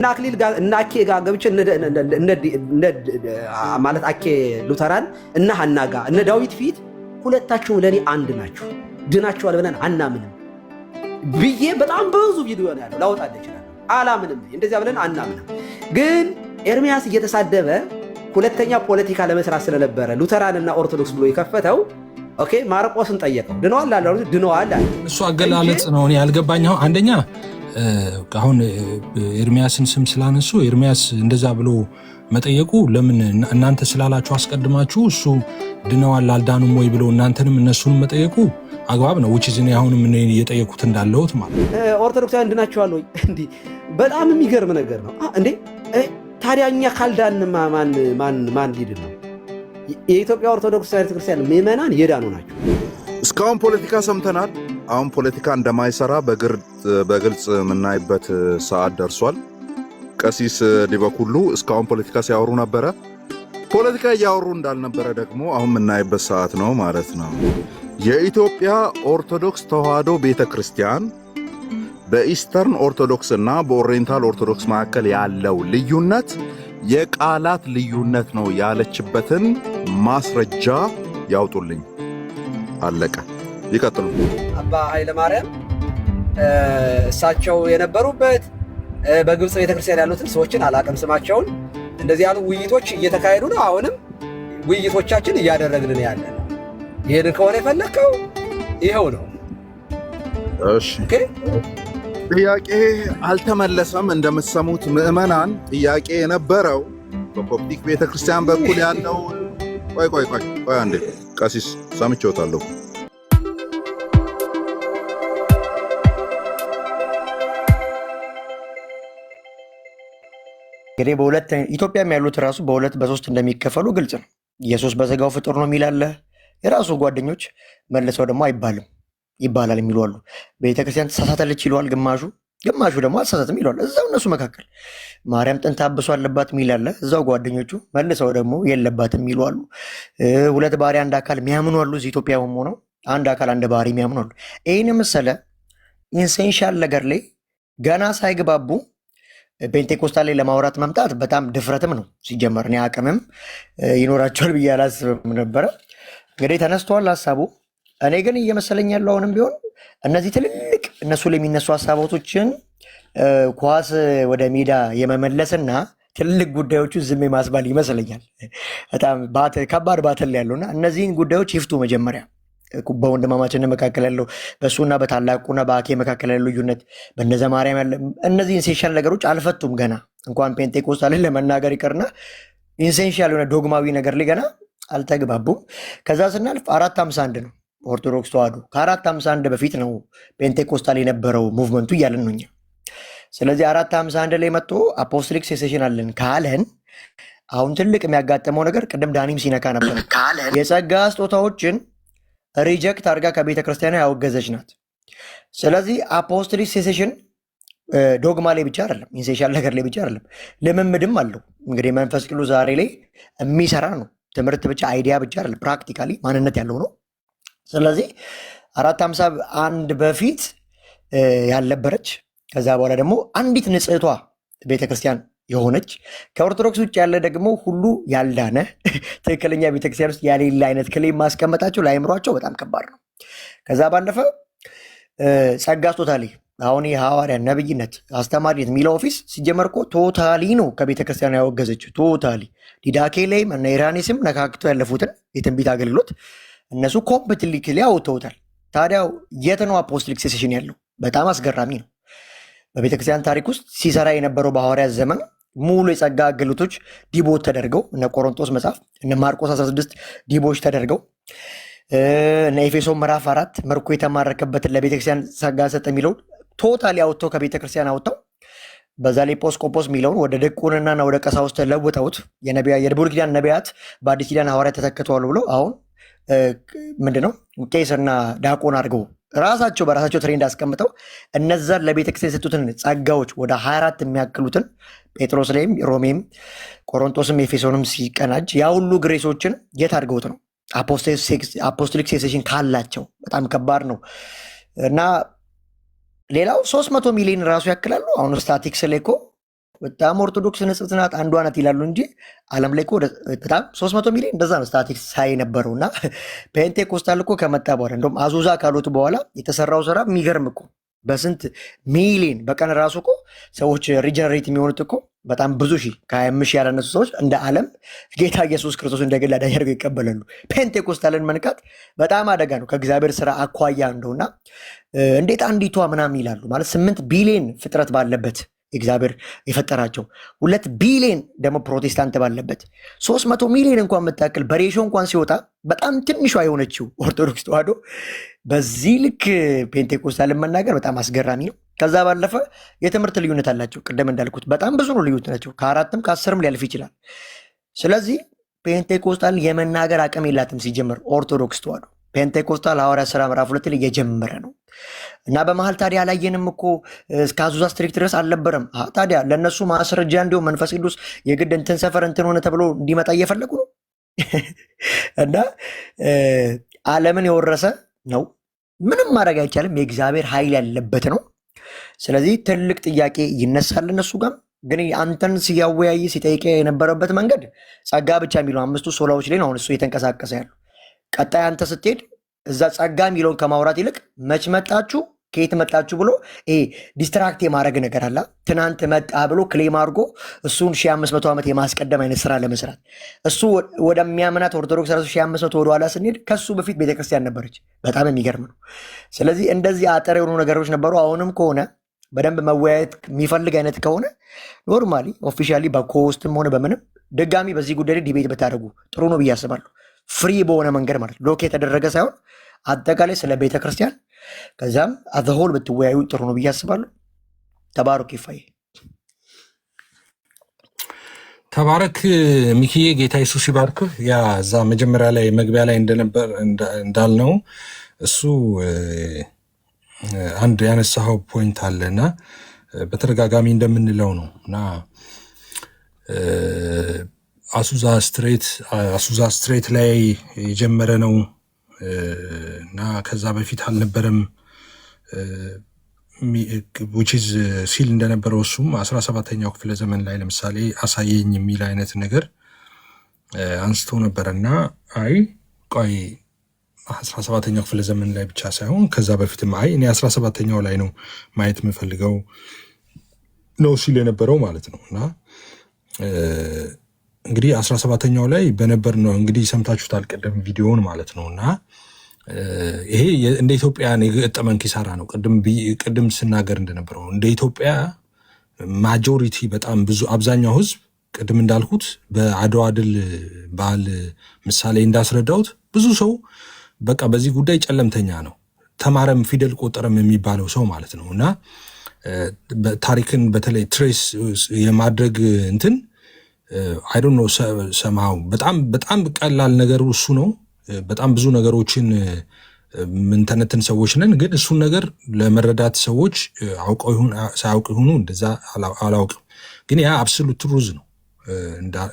ናክሊል ጋር እና አኬ ጋር ገብቼ ማለት አኬ ሉተራን እና ሐና ጋር እነ ዳዊት ፊት ሁለታችሁም ለኔ አንድ ናችሁ፣ ድናችኋል ብለን አናምንም ብዬ በጣም ብዙ ቪዲዮ ነው ያለው ላወጣልህ ይችላል። አላምንም፣ እንደዚያ ብለን አናምንም። ግን ኤርሚያስ እየተሳደበ ሁለተኛ ፖለቲካ ለመስራት ስለነበረ ሉተራንና ኦርቶዶክስ ብሎ የከፈተው ኦኬ፣ ማርቆስን ጠየቀው። ድነዋል አለ። ድነዋል አለ። እሱ አገላለጽ ነው እኔ ያልገባኝ። አንደኛ አሁን ኤርሚያስን ስም ስላነሱ ኤርሚያስ እንደዛ ብሎ መጠየቁ ለምን እናንተ ስላላችሁ አስቀድማችሁ እሱ ድነዋል አልዳኑም ወይ ብሎ እናንተንም እነሱንም መጠየቁ አግባብ ነው። ውጪ ዝኔ አሁንም እኔ እየጠየቁት እንዳለሁት ማለት ኦርቶዶክሳውያን ድናቸዋል ወይ? እንዴ በጣም የሚገርም ነገር ነው እንዴ። ታዲያ እኛ ካልዳን ማን ሊድን ነው? የኢትዮጵያ ኦርቶዶክስ ቤተክርስቲያን ምዕመናን የዳኑ ናቸው። እስካሁን ፖለቲካ ሰምተናል። አሁን ፖለቲካ እንደማይሰራ በግልጽ የምናይበት ሰዓት ደርሷል። ቀሲስ ዲበኩሉ እስካሁን ፖለቲካ ሲያወሩ ነበረ። ፖለቲካ እያወሩ እንዳልነበረ ደግሞ አሁን የምናይበት ሰዓት ነው ማለት ነው። የኢትዮጵያ ኦርቶዶክስ ተዋሕዶ ቤተ ክርስቲያን በኢስተርን ኦርቶዶክስ እና በኦሪየንታል ኦርቶዶክስ መካከል ያለው ልዩነት የቃላት ልዩነት ነው ያለችበትን ማስረጃ ያውጡልኝ። አለቀ። ይቀጥሉ። አባ ኃይለ ማርያም እሳቸው የነበሩበት በግብፅ ቤተክርስቲያን ያሉትን ሰዎችን አላቅም ስማቸውን፣ እንደዚህ ያሉ ውይይቶች እየተካሄዱ ነው። አሁንም ውይይቶቻችን እያደረግን ያለ ነው። ይሄንን ከሆነ የፈለከው ይኸው ነው። እሺ ጥያቄ አልተመለሰም። እንደምትሰሙት ምዕመናን ጥያቄ የነበረው በኮፕቲክ ቤተክርስቲያን በኩል ያለው ቆይ አንዴ ቀሲስ ሰምቼዎታለሁ። እንግዲህ በሁለት ኢትዮጵያም ያሉት ራሱ በሁለት በሶስት እንደሚከፈሉ ግልጽ ነው። ኢየሱስ በሥጋው ፍጡር ነው የሚላለ የራሱ ጓደኞች መልሰው ደግሞ አይባልም ይባላል የሚሉ አሉ። ቤተክርስቲያን ተሳሳተለች ይለዋል ግማሹ ደግሞ አልተሳሳትም ይለዋል። እዛው እነሱ መካከል ማርያም ጥንተ አብሶ አለባት የሚላለ እዛው ጓደኞቹ መልሰው ደግሞ የለባትም የሚሉ አሉ። ሁለት ባህሪ አንድ አካል የሚያምኑ አሉ። እዚህ ኢትዮጵያ ሆነው አንድ አካል አንድ ባህሪ የሚያምኑ አሉ። ይህን መሰለ ኢንሴንሻል ነገር ላይ ገና ሳይግባቡ ፔንቴኮስታል ላይ ለማውራት መምጣት በጣም ድፍረትም ነው ሲጀመር። እኔ አቅምም ይኖራቸዋል ብዬ አላስብም ነበረ። እንግዲህ ተነስተዋል ሀሳቡ። እኔ ግን እየመሰለኝ ያለው አሁንም ቢሆን እነዚህ ትልልቅ እነሱ ላይ የሚነሱ ሀሳቦቶችን ኳስ ወደ ሜዳ የመመለስና ትልልቅ ጉዳዮቹ ዝም የማስባል ይመስለኛል። በጣም ከባድ ባትል ያለውና እነዚህን ጉዳዮች ይፍቱ መጀመሪያ። በወንድማማችን መካከል ያለው በእሱና በታላቁና በአኬ መካከል ያለው ልዩነት በነዘ ማርያም ያለ እነዚህ ኢንሴንሻል ነገሮች አልፈቱም ገና። እንኳን ፔንቴኮስታልን ለመናገር ይቅርና ኢንሴንሻል የሆነ ዶግማዊ ነገር ላይ ገና አልተግባቡም። ከዛ ስናልፍ 451 ነው ኦርቶዶክስ ተዋሕዶ። ከ451 በፊት ነው ፔንቴኮስታል የነበረው ሙቭመንቱ እያለን ነው እኛ። ስለዚህ 451 ላይ መጥቶ አፖስቶሊክ ሴሴሽን አለን ካለን አሁን ትልቅ የሚያጋጥመው ነገር ቅድም ዳኒም ሲነካ ነበር። የጸጋ ስጦታዎችን ሪጀክት አድርጋ ከቤተ ክርስቲያኗ ያወገዘች ናት። ስለዚህ አፖስቶሊክ ሴሴሽን ዶግማ ላይ ብቻ አይደለም፣ ኢንሴንሻል ነገር ላይ ብቻ አይደለም፣ ልምምድም አለው። እንግዲህ መንፈስ ቅዱስ ዛሬ ላይ የሚሰራ ነው። ትምህርት ብቻ አይዲያ ብቻ አይደለም፣ ፕራክቲካሊ ማንነት ያለው ነው። ስለዚህ 451 በፊት ያልነበረች ከዛ በኋላ ደግሞ አንዲት ንጽሕቷ ቤተክርስቲያን የሆነች ከኦርቶዶክስ ውጭ ያለ ደግሞ ሁሉ ያልዳነ ትክክለኛ ቤተክርስቲያን ውስጥ ያሌለ አይነት ክሌም ማስቀመጣቸው ለአእምሯቸው በጣም ከባድ ነው። ከዛ ባለፈ ጸጋ ቶታሊ አሁን የሐዋርያ ነብይነት አስተማሪነት የሚለው ኦፊስ ሲጀመር እኮ ቶታሊ ነው ከቤተክርስቲያን ያወገዘችው። ቶታሊ ዲዳኬ ላይም እና ኢራኒስም ነካክተው ያለፉትን የትንቢት አገልግሎት እነሱ ኮምፕሊትሊ አውጥተውታል። ታዲያ የት ነው አፖስቶሊክ ሴሴሽን ያለው? በጣም አስገራሚ ነው። በቤተክርስቲያን ታሪክ ውስጥ ሲሰራ የነበረው በሐዋርያት ዘመን ሙሉ የጸጋ አገልግሎቶች ዲቦች ተደርገው እነ ቆሮንቶስ መጽሐፍ እነ ማርቆስ 16 ዲቦች ተደርገው እነ ኤፌሶን ምዕራፍ 4 ምርኮ የተማረከበትን ለቤተክርስቲያን ጸጋ ሰጠ የሚለውን ቶታሊ አውጥተው ከቤተክርስቲያን አውጥተው በዛ ላይ ኤጲስቆጶስ የሚለውን ወደ ድቁንናና ወደ ቀሳውስት ለውጠውት የብሉይ ኪዳን ነቢያት በአዲስ ኪዳን ሐዋርያት ተተክተዋል ብለው አሁን ምንድነው ቄስና ዲያቆን አድርገው ራሳቸው በራሳቸው ትሬንድ አስቀምጠው እነዛን ለቤተክርስቲያን የሰጡትን ጸጋዎች ወደ 24 የሚያክሉትን ጴጥሮስ ላይም ሮሜም ቆሮንቶስም ኤፌሶንም ሲቀናጅ ያ ሁሉ ግሬሶችን የት አድርገውት ነው? አፖስቶሊክ ሴሴሽን ካላቸው በጣም ከባድ ነው። እና ሌላው 300 ሚሊዮን ራሱ ያክላሉ። አሁን ስታቲክስ ላይ እኮ በጣም ኦርቶዶክስ ንጽሕት ናት አንዷ ናት ይላሉ እንጂ ዓለም ላይ እኮ በጣም 300 ሚሊዮን እንደዛ ነው ስታቲክስ ሳይ ነበረው። እና ፔንቴኮስታል እኮ ከመጣ በኋላ እንደውም አዙዛ ካሉት በኋላ የተሰራው ስራ የሚገርም እኮ በስንት ሚሊዮን በቀን ራሱ እኮ ሰዎች ሪጀነሬት የሚሆኑት እኮ በጣም ብዙ ሺህ ከ25 ሺህ ያላነሱ ሰዎች እንደ ዓለም ጌታ ኢየሱስ ክርስቶስ እንደ ግል አዳኝ አድርገው ይቀበላሉ። ፔንቴኮስታልን መንካት በጣም አደጋ ነው ከእግዚአብሔር ስራ አኳያ እንደውና እንዴት አንዲቷ ምናምን ይላሉ ማለት 8 ቢሊዮን ፍጥረት ባለበት እግዚአብሔር የፈጠራቸው 2 ቢሊዮን ደግሞ ፕሮቴስታንት ባለበት 300 ሚሊዮን እንኳን የምታክል በሬሾ እንኳን ሲወጣ በጣም ትንሿ የሆነችው ኦርቶዶክስ ተዋሕዶ በዚህ ልክ ፔንቴኮስታልን መናገር በጣም አስገራሚ ነው። ከዛ ባለፈ የትምህርት ልዩነት አላቸው። ቅድም እንዳልኩት በጣም ብዙ ነው ልዩነት ናቸው። ከ4ም ከ10ም ሊያልፍ ይችላል። ስለዚህ ፔንቴኮስታልን የመናገር አቅም የላትም ሲጀምር ኦርቶዶክስ ተዋሕዶ። ፔንቴኮስታል ሐዋርያት ሥራ ምዕራፍ 2 ላይ የጀመረ ነው እና በመሀል ታዲያ አላየንም እኮ እስከ አዙዛ ስትሪክት ድረስ አልነበረም። ታዲያ ለእነሱ ማስረጃ እንዲሁም መንፈስ ቅዱስ የግድ እንትን ሰፈር እንትን ሆነ ተብሎ እንዲመጣ እየፈለጉ ነው እና ዓለምን የወረሰ ነው። ምንም ማድረግ አይቻልም። የእግዚአብሔር ኃይል ያለበት ነው። ስለዚህ ትልቅ ጥያቄ ይነሳል እነሱ ጋር። ግን አንተን ሲያወያይ ሲጠይቅ የነበረበት መንገድ ጸጋ ብቻ የሚለው 5ቱ ሶላዎች ላይ ነው አሁን እሱ እየተንቀሳቀሰ ያሉ። ቀጣይ አንተ ስትሄድ እዛ ጸጋ የሚለውን ከማውራት ይልቅ መች መጣችሁ ከየት መጣችሁ ብሎ ዲስትራክት የማድረግ ነገር አለ። ትናንት መጣ ብሎ ክሌም አድርጎ እሱን 1500 ዓመት የማስቀደም አይነት ስራ ለመስራት እሱ ወደሚያምናት ኦርቶዶክስ ራሱ 1500 ወደኋላ ስንሄድ ከሱ በፊት ቤተክርስቲያን ነበረች። በጣም የሚገርም ነው። ስለዚህ እንደዚህ አጠር የሆኑ ነገሮች ነበሩ። አሁንም ከሆነ በደንብ መወያየት የሚፈልግ አይነት ከሆነ ኖርማሊ ኦፊሻሊ በኮስትም ሆነ በምንም ድጋሚ በዚህ ጉዳይ ላይ ዲቤት ብታደርጉ ጥሩ ነው ብዬ አስባለሁ። ፍሪ በሆነ መንገድ ማለት ሎክ የተደረገ ሳይሆን አጠቃላይ ስለ ቤተክርስቲያን ከዛም አዘሆል ብትወያዩ ጥሩ ነው ብዬ አስባለሁ። ተባረክ ይፋይ ተባረክ ሚኪዬ፣ ጌታ ኢየሱስ ይባርክ። ያ እዛ መጀመሪያ ላይ መግቢያ ላይ እንደነበር እንዳልነው እሱ አንድ ያነሳው ፖይንት አለና በተደጋጋሚ እንደምንለው ነው እና አሱዛ ስትሬት ላይ የጀመረ ነው እና ከዛ በፊት አልነበረም ዊችዝ ሲል እንደነበረው እሱም 17ኛው ክፍለ ዘመን ላይ ለምሳሌ አሳየኝ የሚል አይነት ነገር አንስቶ ነበረና አይ ቆይ 17ኛው ክፍለ ዘመን ላይ ብቻ ሳይሆን ከዛ በፊትም አይ እኔ 17ኛው ላይ ነው ማየት የምፈልገው ነው ሲል የነበረው ማለት ነው። እና እንግዲህ 17ኛው ላይ በነበር ነው እንግዲህ ሰምታችሁታል ቀደም ቪዲዮውን ማለት ነው። እና ይሄ እንደ ኢትዮጵያን የገጠመን ኪሳራ ነው። ቅድም ስናገር እንደነበረው እንደ ኢትዮጵያ ማጆሪቲ በጣም ብዙ አብዛኛው ህዝብ ቅድም እንዳልኩት በአድዋ ድል በዓል ምሳሌ እንዳስረዳሁት ብዙ ሰው በቃ በዚህ ጉዳይ ጨለምተኛ ነው። ተማረም ፊደል ቆጠረም የሚባለው ሰው ማለት ነው። እና ታሪክን በተለይ ትሬስ የማድረግ እንትን አይ ዶንት ኖ ሰማው በጣም ቀላል ነገሩ እሱ ነው። በጣም ብዙ ነገሮችን ምንተነትን ሰዎች ነን። ግን እሱን ነገር ለመረዳት ሰዎች አውቀው ይሁን ሳያውቁ ይሁኑ እንደዛ አላውቅም። ግን ያ አብሶሉት ትሩዝ ነው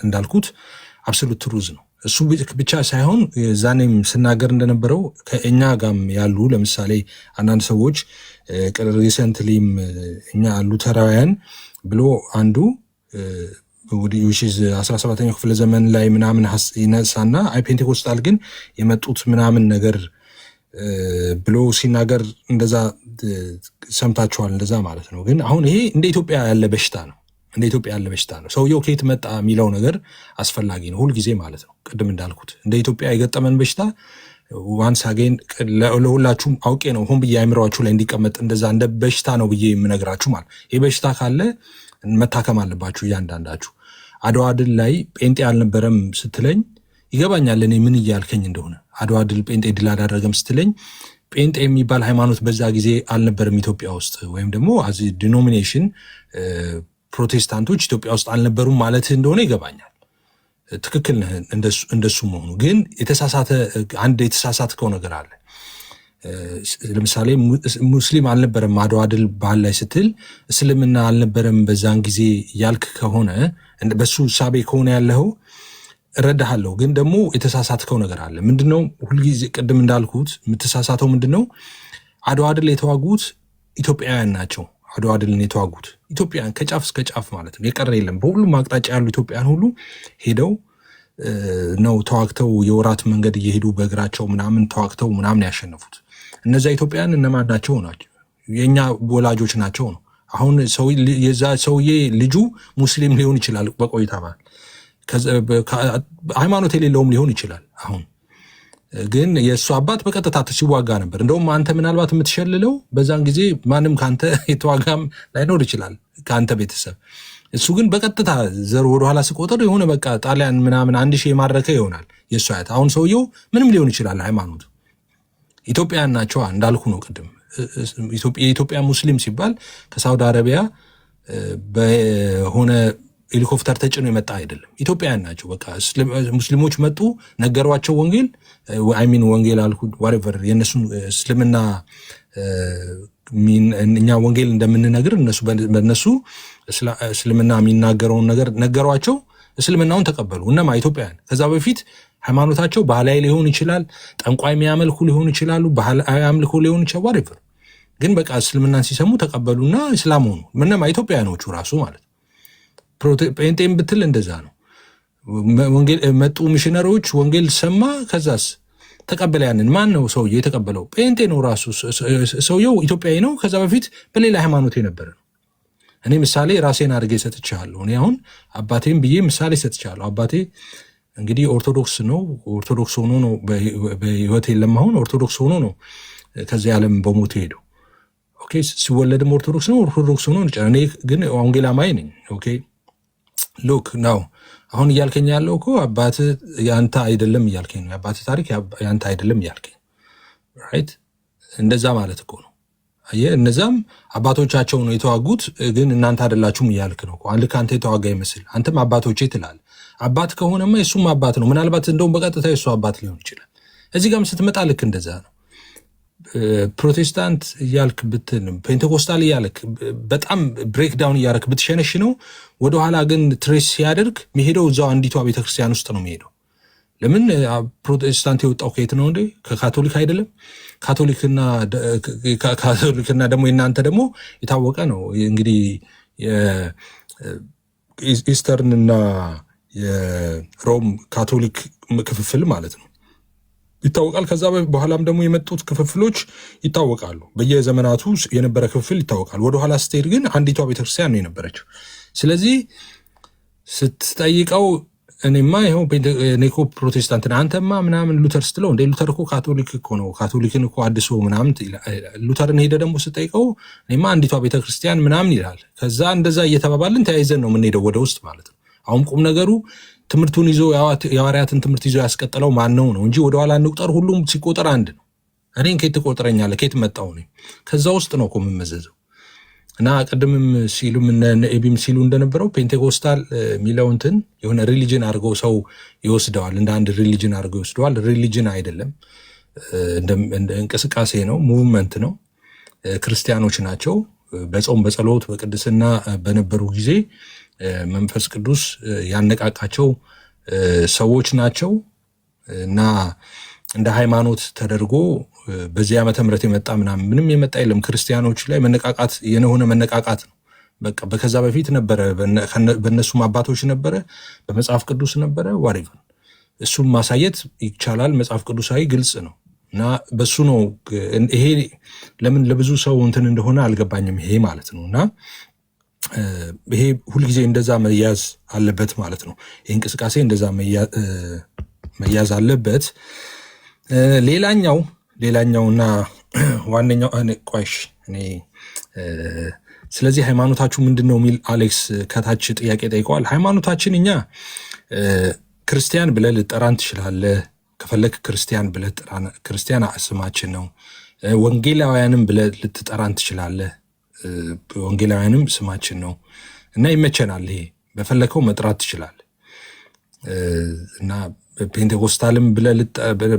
እንዳልኩት አብሶሉት ትሩዝ ነው። እሱ ብቻ ሳይሆን ዛኔም ስናገር እንደነበረው ከእኛ ጋም ያሉ ለምሳሌ አንዳንድ ሰዎች ሪሰንትሊም እኛ ሉተራውያን ብሎ አንዱ 17ኛው ክፍለ ዘመን ላይ ምናምን ይነሳና አይ ፔንቴኮስታል ግን የመጡት ምናምን ነገር ብሎ ሲናገር እንደዛ ሰምታችኋል። እንደዛ ማለት ነው። ግን አሁን ይሄ እንደ ኢትዮጵያ ያለ በሽታ ነው። እንደ ኢትዮጵያ ያለ በሽታ ነው። ሰውየው ከየት መጣ የሚለው ነገር አስፈላጊ ነው ሁልጊዜ ማለት ነው። ቅድም እንዳልኩት እንደ ኢትዮጵያ የገጠመን በሽታ ዋንስ አጌን ለሁላችሁም አውቄ ነው ሆን ብዬ አይምሯችሁ ላይ እንዲቀመጥ እንደዛ እንደ በሽታ ነው ብዬ የምነግራችሁ ማለት ይህ በሽታ ካለ መታከም አለባችሁ እያንዳንዳችሁ። አድዋ ድል ላይ ጴንጤ አልነበረም ስትለኝ ይገባኛል እኔ ምን እያልከኝ እንደሆነ። አድዋ ድል ጴንጤ ድል አላደረገም ስትለኝ ጴንጤ የሚባል ሃይማኖት በዛ ጊዜ አልነበረም ኢትዮጵያ ውስጥ፣ ወይም ደግሞ አዚ ዲኖሚኔሽን ፕሮቴስታንቶች ኢትዮጵያ ውስጥ አልነበሩም ማለት እንደሆነ ይገባኛል። ትክክል ነህ እንደሱ መሆኑ። ግን አንድ የተሳሳትከው ነገር አለ። ለምሳሌ ሙስሊም አልነበረም አድዋ ድል ባህል ላይ ስትል እስልምና አልነበረም በዛን ጊዜ ያልክ ከሆነ በሱ ሳቤ ከሆነ ያለው እረዳሃለሁ። ግን ደግሞ የተሳሳትከው ነገር አለ። ምንድነው? ሁልጊዜ ቅድም እንዳልኩት የምትሳሳተው ምንድነው? አድዋ ድል የተዋጉት ኢትዮጵያውያን ናቸው አድዋ ድልን የተዋጉት ኢትዮጵያን ከጫፍ እስከ ጫፍ ማለት ነው። የቀረ የለም። በሁሉም አቅጣጫ ያሉ ኢትዮጵያን ሁሉ ሄደው ነው ተዋግተው የወራት መንገድ እየሄዱ በእግራቸው ምናምን ተዋግተው ምናምን ያሸነፉት። እነዚያ ኢትዮጵያን እነማን ናቸው? ናቸው የእኛ ወላጆች ናቸው ነው። አሁን የዛ ሰውዬ ልጁ ሙስሊም ሊሆን ይችላል በቆይታ ማለት ሃይማኖት የሌለውም ሊሆን ይችላል። አሁን ግን የእሱ አባት በቀጥታ ሲዋጋ ነበር። እንደውም አንተ ምናልባት የምትሸልለው በዛን ጊዜ ማንም ከአንተ የተዋጋም ላይኖር ይችላል ከአንተ ቤተሰብ። እሱ ግን በቀጥታ ዘር ወደኋላ ሲቆጥር የሆነ በቃ ጣሊያን ምናምን 1000 የማረከ ይሆናል የእሱ አያት። አሁን ሰውየው ምንም ሊሆን ይችላል ሃይማኖቱ። ኢትዮጵያን ናቸዋ እንዳልኩ ነው ቅድም። የኢትዮጵያ ሙስሊም ሲባል ከሳውዲ አረቢያ በሆነ ሄሊኮፕተር ተጭኖ የመጣ አይደለም። ኢትዮጵያውያን ናቸው። በቃ ሙስሊሞች መጡ፣ ነገሯቸው ወንጌል አይሚን ወንጌል አልኩ ዋሬቨር የእነሱን እስልምና እኛ ወንጌል እንደምንነግር እነሱ በእነሱ እስልምና የሚናገረውን ነገር ነገሯቸው። እስልምናውን ተቀበሉ። እነማ ኢትዮጵያውያን። ከዛ በፊት ሃይማኖታቸው ባህላዊ ሊሆን ይችላል፣ ጠንቋይ የሚያመልኩ ሊሆን ይችላሉ፣ ባህላዊ አምልኮ ሊሆን ይችላል ዋሬቨር። ግን በቃ እስልምናን ሲሰሙ ተቀበሉና እስላም ሆኑ። እነማ ኢትዮጵያውያኖቹ ራሱ ማለት ጴንጤም ብትል እንደዛ ነው። ወንጌል መጡ ሚሽነሪዎች፣ ወንጌል ሰማ፣ ከዛስ ተቀበለ። ያንን ማን ነው ሰውዬ የተቀበለው? ጴንጤ ነው ራሱ ሰውየው፣ ኢትዮጵያዊ ነው። ከዛ በፊት በሌላ ሃይማኖት የነበረ ነው። እኔ ምሳሌ ራሴን አድርጌ ሰጥቻለሁ። እኔ አሁን አባቴም ብዬ ምሳሌ ሰጥቻለሁ። አባቴ እንግዲህ ኦርቶዶክስ ነው። ኦርቶዶክስ ሆኖ ነው በህይወት የለም። አሁን ኦርቶዶክስ ሆኖ ነው ከዚህ ዓለም በሞት ሄደው። ኦኬ ሲወለድም ኦርቶዶክስ ነው። ኦርቶዶክስ ሆኖ እኔ ግን ወንጌል አማኝ ነኝ። ኦኬ ሉክ ነው አሁን እያልከኝ ያለው እኮ አባት ያንተ አይደለም እያልከኝ ነው። የአባት ታሪክ ያንተ አይደለም እያልከኝ ራይት። እንደዛ ማለት እኮ ነው። አየህ፣ እነዛም አባቶቻቸው ነው የተዋጉት፣ ግን እናንተ አይደላችሁም እያልክ ነው። ልክ አንተ የተዋጋ ይመስል አንተም አባቶቼ ትላለህ። አባት ከሆነማ የሱም አባት ነው። ምናልባት እንደውም በቀጥታ የሱ አባት ሊሆን ይችላል። እዚህ ጋርም ስትመጣ ልክ እንደዛ ነው። ፕሮቴስታንት እያልክ ብትን ፔንቴኮስታል እያልክ በጣም ብሬክዳውን እያልክ ብትሸነሽ ነው። ወደኋላ ግን ትሬስ ሲያደርግ የሚሄደው እዛው አንዲቷ ቤተክርስቲያን ውስጥ ነው የሚሄደው። ለምን ፕሮቴስታንት የወጣው ከየት ነው እንዴ? ከካቶሊክ አይደለም? ካቶሊክና ደግሞ የእናንተ ደግሞ የታወቀ ነው እንግዲህ የኢስተርን እና የሮም ካቶሊክ ክፍፍል ማለት ነው ይታወቃል። ከዛ በኋላም ደግሞ የመጡት ክፍፍሎች ይታወቃሉ። በየዘመናቱ የነበረ ክፍፍል ይታወቃል። ወደኋላ ስትሄድ ግን አንዲቷ ቤተክርስቲያን ነው የነበረችው። ስለዚህ ስትጠይቀው እኔማ ይኸው ኔኮ ፕሮቴስታንት አንተማ ምናምን ሉተር ስትለው እንደ ሉተር እኮ ካቶሊክ እኮ ነው፣ ካቶሊክን እኮ አድሶ ምናምን። ሉተርን ሄደ ደግሞ ስጠይቀው እኔማ አንዲቷ ቤተክርስቲያን ምናምን ይላል። ከዛ እንደዛ እየተባባልን ተያይዘን ነው የምንሄደው ወደ ውስጥ ማለት ነው። አሁን ቁም ነገሩ ትምህርቱን ይዞ የሐዋርያትን ትምህርት ይዞ ያስቀጠለው ማን ነው ነው እንጂ ወደኋላ እንቁጠር። ሁሉም ሲቆጠር አንድ ነው። እኔን ከየት ትቆጥረኛለህ? ከየት መጣሁ ነኝ? ከዛ ውስጥ ነው እኮ የምመዘዘው። እና ቅድምም ሲሉም ኤቢም ሲሉ እንደነበረው ፔንቴኮስታል የሚለው እንትን የሆነ ሪሊጅን አድርገው ሰው ይወስደዋል፣ እንደ አንድ ሪሊጅን አድርገው ይወስደዋል። ሪሊጅን አይደለም፣ እንደ እንቅስቃሴ ነው፣ ሙቭመንት ነው። ክርስቲያኖች ናቸው። በጾም በጸሎት በቅድስና በነበሩ ጊዜ መንፈስ ቅዱስ ያነቃቃቸው ሰዎች ናቸው እና እንደ ሃይማኖት ተደርጎ በዚህ ዓመተ ምህረት የመጣ ምንም የመጣ የለም። ክርስቲያኖች ላይ መነቃቃት የሆነ መነቃቃት ነው። በቃ ከዛ በፊት ነበረ፣ በእነሱም አባቶች ነበረ፣ በመጽሐፍ ቅዱስ ነበረ። ዋሬቨር እሱን ማሳየት ይቻላል። መጽሐፍ ቅዱሳዊ ግልጽ ነው እና በሱ ነው። ይሄ ለምን ለብዙ ሰው እንትን እንደሆነ አልገባኝም። ይሄ ማለት ነው እና ይሄ ሁልጊዜ እንደዛ መያዝ አለበት ማለት ነው። ይህ እንቅስቃሴ እንደዛ መያዝ አለበት። ሌላኛውና ዋነኛው ቆይሽ እኔ ስለዚህ ሃይማኖታችሁ ምንድን ነው የሚል አሌክስ ከታች ጥያቄ ጠይቀዋል። ሃይማኖታችን እኛ ክርስቲያን ብለህ ልጠራን ትችላለህ። ከፈለክ ክርስቲያን ብለህ ክርስቲያን ስማችን ነው። ወንጌላውያንም ብለህ ልትጠራን ትችላለህ። ወንጌላውያንም ስማችን ነው እና ይመቸናል። ይሄ በፈለከው መጥራት ትችላለህ እና ፔንቴኮስታልም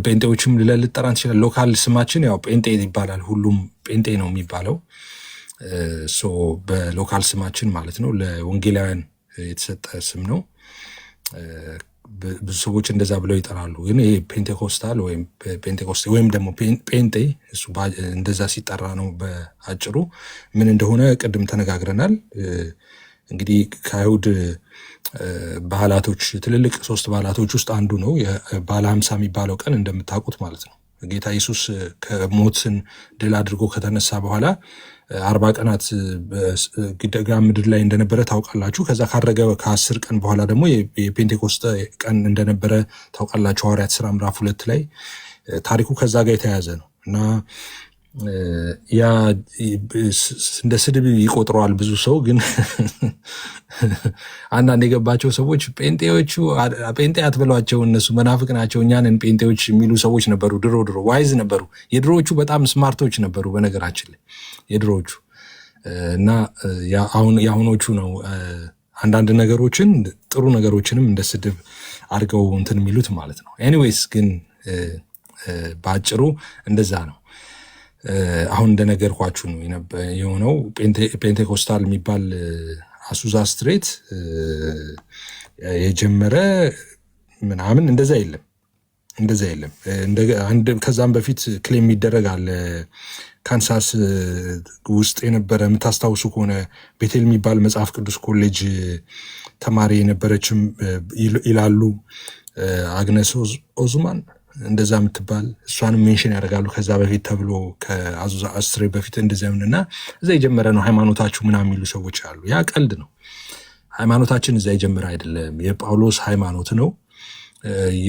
ጴንጤዎችም ብለህ ልጠራን ትችላለህ። ሎካል ስማችን ያው ጴንጤ ይባላል። ሁሉም ጴንጤ ነው የሚባለው። በሎካል ስማችን ማለት ነው። ለወንጌላውያን የተሰጠ ስም ነው። ብዙ ሰዎች እንደዛ ብለው ይጠራሉ። ግን ይሄ ፔንቴኮስታል ወይም ፔንቴኮስቴ ወይም ደግሞ ጴንጤ እሱ እንደዛ ሲጠራ ነው በአጭሩ። ምን እንደሆነ ቅድም ተነጋግረናል። እንግዲህ ከአይሁድ ባህላቶች ትልልቅ 3 ባህላቶች ውስጥ አንዱ ነው የበዓለ ሃምሳ የሚባለው ቀን እንደምታውቁት ማለት ነው። ጌታ ኢየሱስ ከሞትን ድል አድርጎ ከተነሳ በኋላ 40 ቀናት በግድግዳ ምድር ላይ እንደነበረ ታውቃላችሁ። ከዛ ካረገ ከ10 ቀን በኋላ ደግሞ የፔንቴኮስተ ቀን እንደነበረ ታውቃላችሁ። ሐዋርያት ሥራ ምዕራፍ 2 ላይ ታሪኩ ከዛ ጋር የተያያዘ ነው እና ያ እንደ ስድብ ይቆጥረዋል ብዙ ሰው። ግን አንዳንድ የገባቸው ሰዎች ጴንጤዎቹ ጴንጤ አትበሏቸው እነሱ መናፍቅ ናቸው እኛንን ጴንጤዎች የሚሉ ሰዎች ነበሩ። ድሮ ዋይዝ ነበሩ። የድሮዎቹ በጣም ስማርቶች ነበሩ በነገራችን ላይ የድሮዎቹ እና የአሁኖቹ ነው አንዳንድ ነገሮችን ጥሩ ነገሮችንም እንደ ስድብ አድርገው እንትን የሚሉት ማለት ነው። ኤኒዌይስ ግን በአጭሩ እንደዛ ነው። አሁን እንደነገርኳችሁ ነው የሆነው። ፔንቴኮስታል የሚባል አሱዛ ስትሬት የጀመረ ምናምን እንደዛ የለም። ከዛም በፊት ክሌም የሚደረግ አለ። ካንሳስ ውስጥ የነበረ የምታስታውሱ ከሆነ ቤቴል የሚባል መጽሐፍ ቅዱስ ኮሌጅ ተማሪ የነበረችም ይላሉ አግነስ ኦዙማን እንደዛ የምትባል እሷንም ሜንሽን ያደርጋሉ። ከዛ በፊት ተብሎ ከአዙዛ ስትሬት በፊት እንደዚያምንና እዛ የጀመረ ነው ሃይማኖታችሁ ምናምን የሚሉ ሰዎች አሉ። ያ ቀልድ ነው። ሃይማኖታችን እዛ የጀመረ አይደለም። የጳውሎስ ሃይማኖት ነው።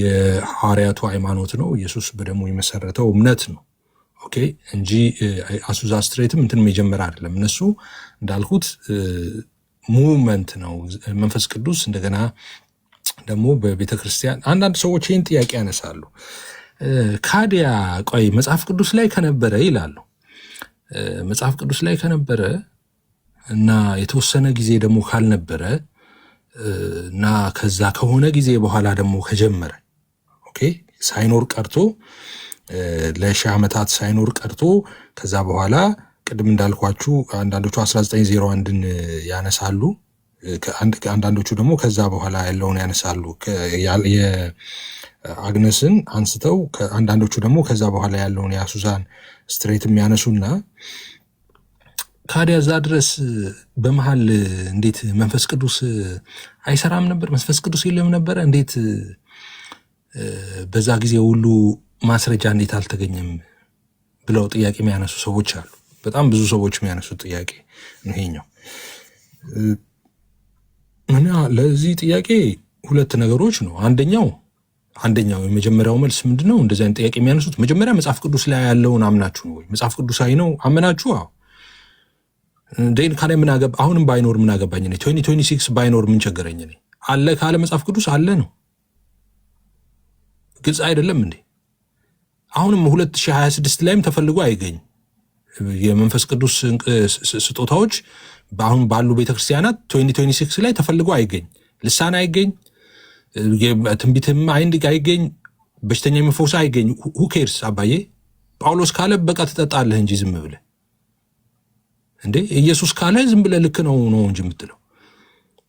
የሐዋርያቱ ሃይማኖት ነው። ኢየሱስ በደሙ የመሰረተው እምነት ነው። ኦኬ እንጂ አሱዛ ስትሬትም እንትንም የጀመረ አይደለም። እነሱ እንዳልኩት ሙቭመንት ነው። መንፈስ ቅዱስ እንደገና ደግሞ በቤተ ክርስቲያን አንዳንድ ሰዎች ይህን ጥያቄ ያነሳሉ። ካዲያ ቆይ መጽሐፍ ቅዱስ ላይ ከነበረ ይላሉ። መጽሐፍ ቅዱስ ላይ ከነበረ እና የተወሰነ ጊዜ ደግሞ ካልነበረ እና ከዛ ከሆነ ጊዜ በኋላ ደግሞ ከጀመረ ኦኬ ሳይኖር ቀርቶ ለ1000 ዓመታት ሳይኖር ቀርቶ ከዛ በኋላ ቅድም እንዳልኳችሁ አንዳንዶቹ 1901ን ያነሳሉ። አንዳንዶቹ ደግሞ ከዛ በኋላ ያለውን ያነሳሉ። የአግነስን አንስተው አንዳንዶቹ ደግሞ ከዛ በኋላ ያለውን የአሱዛን ስትሬትም ያነሱና ካዲያ እዛ ድረስ በመሃል እንዴት መንፈስ ቅዱስ አይሰራም ነበር? መንፈስ ቅዱስ የለም ነበረ? እንዴት በዛ ጊዜ ሁሉ ማስረጃ እንዴት አልተገኘም ብለው ጥያቄ የሚያነሱ ሰዎች አሉ። በጣም ብዙ ሰዎች የሚያነሱት ጥያቄ ነው ይሄኛው። እና ለዚህ ጥያቄ 2 ነገሮች ነው። አንደኛው የመጀመሪያው መልስ ምንድነው? እንደዚህ አይነት ጥያቄ የሚያነሱት መጀመሪያ መጽሐፍ ቅዱስ ላይ ያለውን አምናችሁ ነው ወይ? መጽሐፍ ቅዱሳዊ ነው አመናችሁ? አዎ ደን ካለ ምን አገባ? አሁንም ባይኖር ምን አገባኝ ነው? 2026 ባይኖር ምን ቸገረኝ ነው? አለ ካለ መጽሐፍ ቅዱስ አለ ነው። ግልጽ አይደለም እንዴ? አሁንም 2026 ላይም ተፈልጎ አይገኝ። የመንፈስ ቅዱስ ስጦታዎች በአሁን ባሉ ቤተክርስቲያናት 2026 ላይ ተፈልጎ አይገኝ። ልሳን አይገኝ፣ ትንቢትም አይገኝ፣ በሽተኛ የሚፈውስ አይገኝ። ሁኬርስ አባዬ ጳውሎስ ካለ በቃ ትጠጣለህ እንጂ ዝም ብለህ እንዴ። ኢየሱስ ካለ ዝም ብለህ ልክ ነው እንጂ የምትለው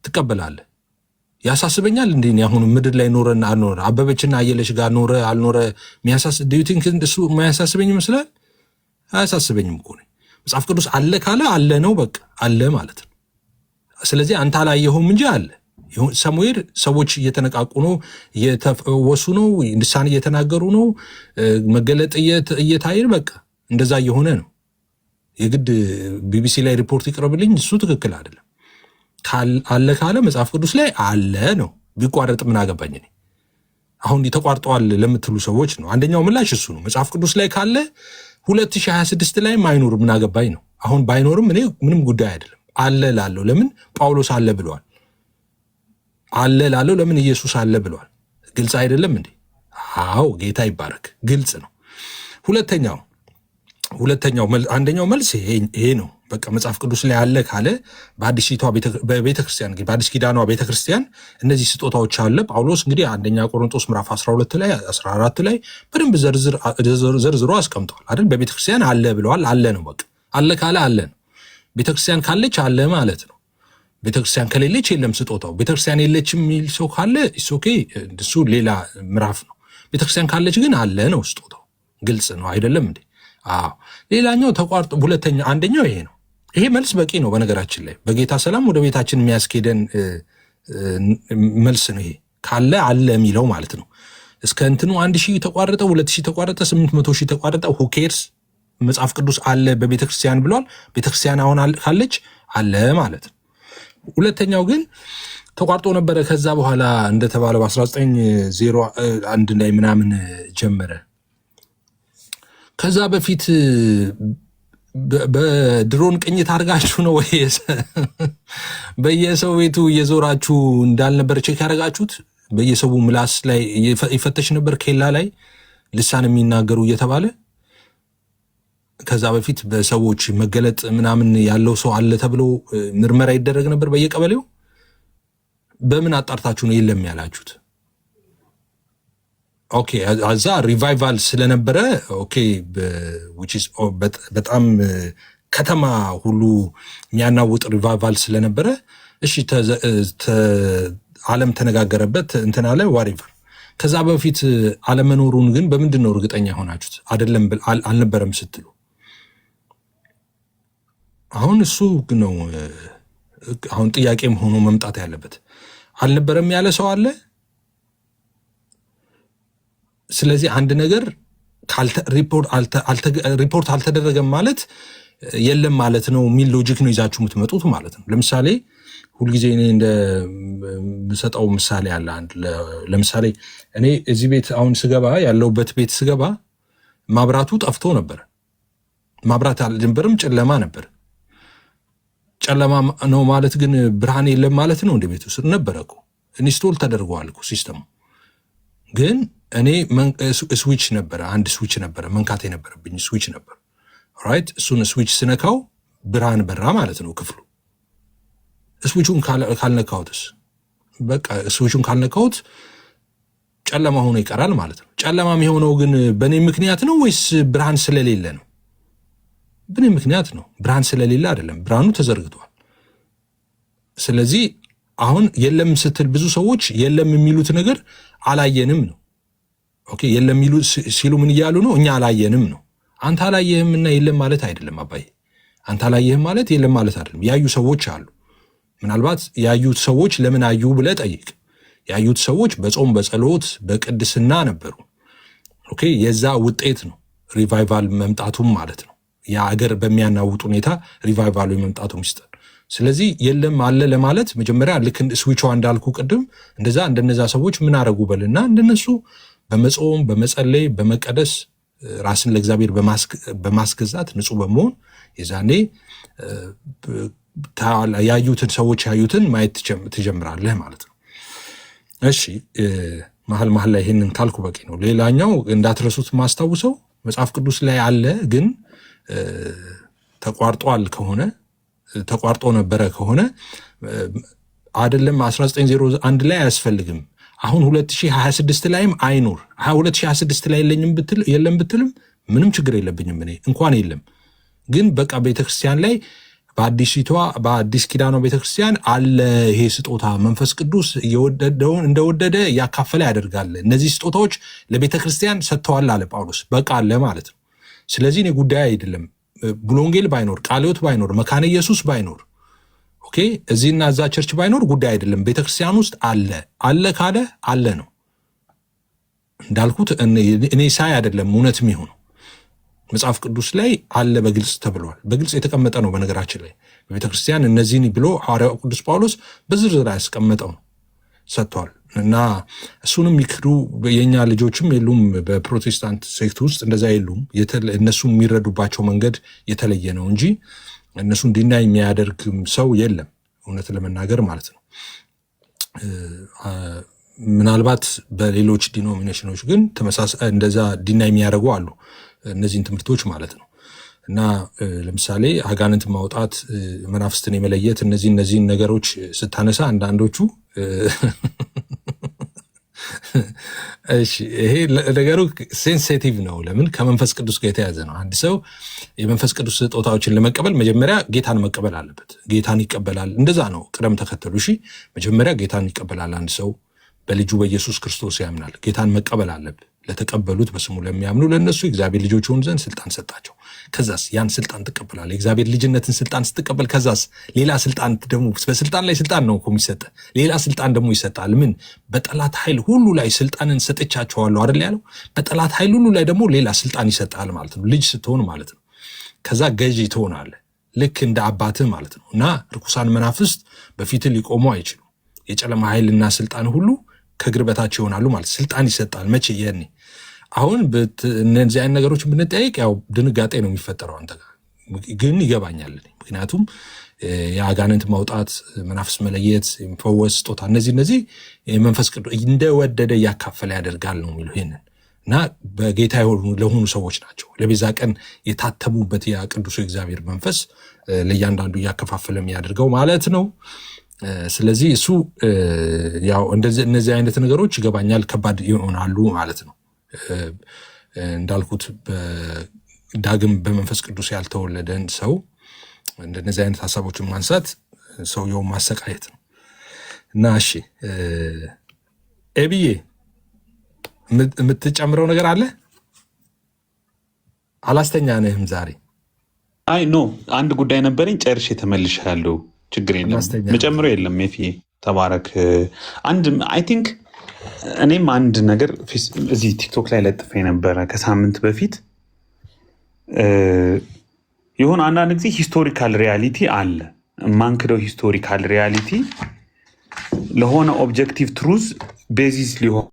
ትቀበላለህ። ያሳስበኛል እንዴ? አሁን ምድር ላይ ኖረና አልኖረ አበበችና አየለሽ ጋር ኖረ አልኖረ do you think እሱ የማያሳስበኝ ይመስላል? አያሳስበኝም እኮ ነው። መጽሐፍ ቅዱስ አለ ካለ አለ ነው፣ በቃ አለ ማለት ነው። ስለዚህ አንተ አላየኸውም እንጂ አለ። ሰሙኤል ሰዎች እየተነቃቁ ነው፣ እየተወሱ ነው፣ ልሳን እየተናገሩ ነው፣ መገለጥ እየታየ በቃ እንደዛ እየሆነ ነው። የግድ ቢቢሲ ላይ ሪፖርት ይቅረብልኝ እሱ ትክክል አይደለም። አለ ካለ መጽሐፍ ቅዱስ ላይ አለ ነው። ቢቋረጥ ምን አገባኝ እኔ። አሁን ተቋርጠዋል ለምትሉ ሰዎች ነው አንደኛው ምላሽ እሱ ነው። መጽሐፍ ቅዱስ ላይ ካለ 2026 ላይ አይኖር ምን አገባኝ ነው። አሁን ባይኖርም እኔ ምንም ጉዳይ አይደለም። አለ ላለው ለምን ጳውሎስ አለ ብሏል? አለ ላለው ለምን ኢየሱስ አለ ብሏል? ግልጽ አይደለም እንዴ? አዎ ጌታ ይባረክ፣ ግልጽ ነው። አንደኛው መልስ ይሄ ነው። በቃ መጽሐፍ ቅዱስ ላይ አለ ካለ በአዲሲቷ በቤተክርስቲያን በአዲስ ኪዳኗ ቤተክርስቲያን እነዚህ ስጦታዎች አለ። ጳውሎስ እንግዲህ አንደኛ ቆሮንቶስ ምዕራፍ 12 ላይ 14 ላይ በደንብ ዘርዝሮ አስቀምጧል አይደል? በቤተክርስቲያን አለ ብለዋል። አለ ነው በቃ አለ ካለ አለ ነው። ቤተክርስቲያን ካለች አለ ማለት ነው። ቤተክርስቲያን ከሌለች የለም ስጦታው። ቤተክርስቲያን የለችም የሚል ሰው ካለ ኦኬ፣ እሱ ሌላ ምዕራፍ ነው። ቤተክርስቲያን ካለች ግን አለ ነው ስጦታው። ግልጽ ነው አይደለም እንዴ? አዎ። ሌላኛው ተቋርጦ አንደኛው ይሄ ነው። ይሄ መልስ በቂ ነው። በነገራችን ላይ በጌታ ሰላም ወደ ቤታችን የሚያስኬደን መልስ ነው። ይሄ ካለ አለ የሚለው ማለት ነው። እስከ እንትኑ 1000 ተቋረጠ፣ 2000 ተቋረጠ፣ 800 ሺህ ተቋረጠ፣ ሁኬርስ መጽሐፍ ቅዱስ አለ በቤተክርስቲያን ብሏል። ቤተክርስቲያን አሁን ካለች አለ ማለት ነው። ሁለተኛው ግን ተቋርጦ ነበረ። ከዛ በኋላ እንደተባለ በ1901 ላይ ምናምን ጀመረ። ከዛ በፊት በድሮን ቅኝት አድርጋችሁ ነው ወይ በየሰው ቤቱ እየዞራችሁ እንዳልነበር ቼክ ያደረጋችሁት? በየሰው ምላስ ላይ ይፈተሽ ነበር፣ ኬላ ላይ ልሳን የሚናገሩ እየተባለ ከዛ በፊት በሰዎች መገለጥ ምናምን ያለው ሰው አለ ተብሎ ምርመራ ይደረግ ነበር በየቀበሌው። በምን አጣርታችሁ ነው የለም ያላችሁት? ኦኬ፣ አዛ ሪቫይቫል ስለነበረ ኦኬ፣ በጣም ከተማ ሁሉ የሚያናውጥ ሪቫይቫል ስለነበረ እሺ፣ ዓለም ተነጋገረበት እንትን አለ ዋሪቨር። ከዛ በፊት አለመኖሩን ግን በምንድን ነው እርግጠኛ ሆናችሁት? አይደለም አልነበረም ስትሉ አሁን እሱ ነው አሁን ጥያቄም ሆኖ መምጣት ያለበት። አልነበረም ያለ ሰው አለ። ስለዚህ አንድ ነገር ሪፖርት አልተደረገም ማለት የለም ማለት ነው የሚል ሎጂክ ነው ይዛችሁ የምትመጡት ማለት ነው። ለምሳሌ ሁልጊዜ እኔ እንደምሰጠው ምሳሌ አለ። ለምሳሌ እኔ እዚህ ቤት አሁን ስገባ ያለውበት ቤት ስገባ ማብራቱ ጠፍቶ ነበር። ማብራት አልጀምበርም፣ ጨለማ ነበር። ጨለማ ነው ማለት ግን ብርሃን የለም ማለት ነው። እንደ ቤት ውስጥ ነበረ እኮ ኢንስቶል ተደርጓል እኮ ሲስተሙ። ግን እኔ ስዊች ነበረ፣ አንድ ስዊች ነበረ መንካት የነበረብኝ ስዊች ነበር። ራይት፣ እሱን ስዊች ስነካው ብርሃን በራ ማለት ነው ክፍሉ። ስዊቹን ካልነካሁትስ በቃ ስዊቹን ካልነካሁት ጨለማ ሆኖ ይቀራል ማለት ነው። ጨለማ የሚሆነው ግን በእኔ ምክንያት ነው ወይስ ብርሃን ስለሌለ ነው? በእኔ ምክንያት ነው። ብርሃን ስለሌለ አይደለም፣ ብርሃኑ ተዘርግቷል። ስለዚህ አሁን የለም ስትል ብዙ ሰዎች የለም የሚሉት ነገር አላየንም ነው። ኦኬ፣ የለም ሲሉ ምን እያሉ ነው? እኛ አላየንም ነው። አንተ አላየህም እና የለም ማለት አይደለም አባዬ። አንተ አላየህም ማለት የለም ማለት አይደለም። ያዩ ሰዎች አሉ። ምናልባት ያዩት ሰዎች ለምን አዩ ብለህ ጠይቅ። ያዩት ሰዎች በጾም በጸሎት በቅድስና ነበሩ። ኦኬ፣ የዛ ውጤት ነው ሪቫይቫል መምጣቱም ማለት ነው። የአገር በሚያናውጥ ሁኔታ ሪቫይቫሉ የመምጣቱ ሚስጥር። ስለዚህ የለም አለ ለማለት መጀመሪያ ልክ ስዊቿ እንዳልኩ ቅድም እንደነዛ ሰዎች ምን አረጉ በልና እንደነሱ በመጾም በመጸለይ በመቀደስ ራስን ለእግዚአብሔር በማስገዛት ንጹህ በመሆን የዛኔ ያዩትን ሰዎች ያዩትን ማየት ትጀምራለህ ማለት ነው። እሺ፣ መሀል ላይ ይሄንን ካልኩ በቂ ነው። ሌላኛው እንዳትረሱት ማስታውሰው መጽሐፍ ቅዱስ ላይ አለ ግን ተቋርጦ ነበረ ከሆነ አይደለም 1901 ላይ አያስፈልግም። አሁን 2026 ላይም አይኖር 2026 ላይ የለም ብትልም ምንም ችግር የለብኝም እኔ እንኳን የለም። ግን በቃ ቤተክርስቲያን ላይ በአዲስ ኪዳኗ ቤተክርስቲያን አለ ይሄ ስጦታ። መንፈስ ቅዱስ እንደወደደ እያካፈለ ያደርጋል። እነዚህ ስጦታዎች ለቤተክርስቲያን ሰጥተዋል አለ ጳውሎስ። በቃ አለ ማለት ነው። ስለዚህ እኔ ጉዳይ አይደለም ብሎ ወንጌል ባይኖር ቃለ ሕይወት ባይኖር መካነ ኢየሱስ ባይኖር ኦኬ እዚህና እዛ ቸርች ባይኖር ጉዳይ አይደለም። ቤተክርስቲያን ውስጥ አለ ካለ አለ ነው። እንዳልኩት እኔ ሳይ አይደለም እውነት የሚሆነው መጽሐፍ ቅዱስ ላይ አለ በግልጽ ተብሏል። በግልጽ የተቀመጠ ነው። በነገራችን ላይ በቤተክርስቲያን እነዚህን ብሎ ሐዋርያው ቅዱስ ጳውሎስ በዝርዝር ያስቀመጠው ነው ሰጥቷል። እና እሱንም የሚክዱ የኛ ልጆችም የሉም። በፕሮቴስታንት ሴክት ውስጥ እንደዛ የሉም። እነሱ የሚረዱባቸው መንገድ የተለየ ነው እንጂ እነሱ እንዲና የሚያደርግ ሰው የለም፣ እውነት ለመናገር ማለት ነው። ምናልባት በሌሎች ዲኖሚኔሽኖች ግን ተመሳሳይ እንደዛ ዲና የሚያደርጉ አሉ፣ እነዚህን ትምህርቶች ማለት ነው። እና ለምሳሌ አጋንንት ማውጣት፣ መናፍስትን የመለየት እነዚህን ነገሮች ስታነሳ አንዳንዶቹ እሺ ይሄ ነገሩ ሴንሲቲቭ ነው። ለምን ከመንፈስ ቅዱስ ጋር የተያዘ ነው። አንድ ሰው የመንፈስ ቅዱስ ስጦታዎችን ለመቀበል መጀመሪያ ጌታን መቀበል አለበት። ጌታን ይቀበላል። እንደዛ ነው ቅደም ተከተሉ። እሺ መጀመሪያ ጌታን ይቀበላል። አንድ ሰው በልጁ በኢየሱስ ክርስቶስ ያምናል። ጌታን መቀበል አለበት። ለተቀበሉት በስሙ ለሚያምኑ ለእነሱ የእግዚአብሔር ልጆች ሆኑ ዘንድ ስልጣን ሰጣቸው። ከዛስ ያን ስልጣን ትቀበላለህ። የእግዚአብሔር ልጅነትን ስልጣን ስትቀበል ከዛስ ሌላ ስልጣን ደግሞ በስልጣን ላይ ስልጣን ነው እኮ የሚሰጠ ሌላ ስልጣን ደግሞ ይሰጣል። ምን በጠላት ኃይል ሁሉ ላይ ስልጣንን ሰጥቻቸዋለሁ አይደል ያለው። በጠላት ኃይል ሁሉ ላይ ደግሞ ሌላ ስልጣን ይሰጣል ማለት ነው። ልጅ ስትሆን ማለት ነው። ከዛ ገዢ ትሆናለህ ልክ እንደ አባትህ ማለት ነው። እና ርኩሳን መናፍስት በፊትህ ሊቆሙ አይችሉም። የጨለማ ኃይልና ስልጣን ሁሉ ከእግር በታች ይሆናሉ ማለት ስልጣን ይሰጣል። መቼ የኔ አሁን እነዚህ አይነት ነገሮች ብንጠያየቅ ያው ድንጋጤ ነው የሚፈጠረው። አንተ ጋር ግን ይገባኛል። ምክንያቱም የአጋንንት ማውጣት፣ መናፍስ መለየት፣ ፈወስ ስጦታ እነዚህ መንፈስ ቅዱስ እንደወደደ እያካፈለ ያደርጋል ነው የሚለው ይሄንን እና በጌታ ለሆኑ ሰዎች ናቸው። ለቤዛ ቀን የታተሙበት ያ ቅዱሱ እግዚአብሔር መንፈስ ለእያንዳንዱ እያከፋፈለ የሚያደርገው ማለት ነው። ስለዚህ እሱ ያው እነዚህ አይነት ነገሮች ይገባኛል፣ ከባድ ይሆናሉ ማለት ነው። እንዳልኩት ዳግም በመንፈስ ቅዱስ ያልተወለደን ሰው እንደነዚህ አይነት ሀሳቦችን ማንሳት ሰውየውን ማሰቃየት ነው እና እሺ ኤቢዬ የምትጨምረው ነገር አለ? አላስተኛንህም ዛሬ? አይ ኖ አንድ ጉዳይ ነበረኝ ጨርሼ ተመልሻለሁ። ችግር የለም መጨምረው የለም። ሜፊ ተባረክ። አንድ አይ ቲንክ እኔም አንድ ነገር እዚህ ቲክቶክ ላይ ለጥፌ ነበረ ከሳምንት በፊት የሆነ አንዳንድ ጊዜ ሂስቶሪካል ሪያሊቲ አለ የማንክደው ሂስቶሪካል ሪያሊቲ ለሆነ ኦብጀክቲቭ ትሩዝ ቤዚስ ሊሆን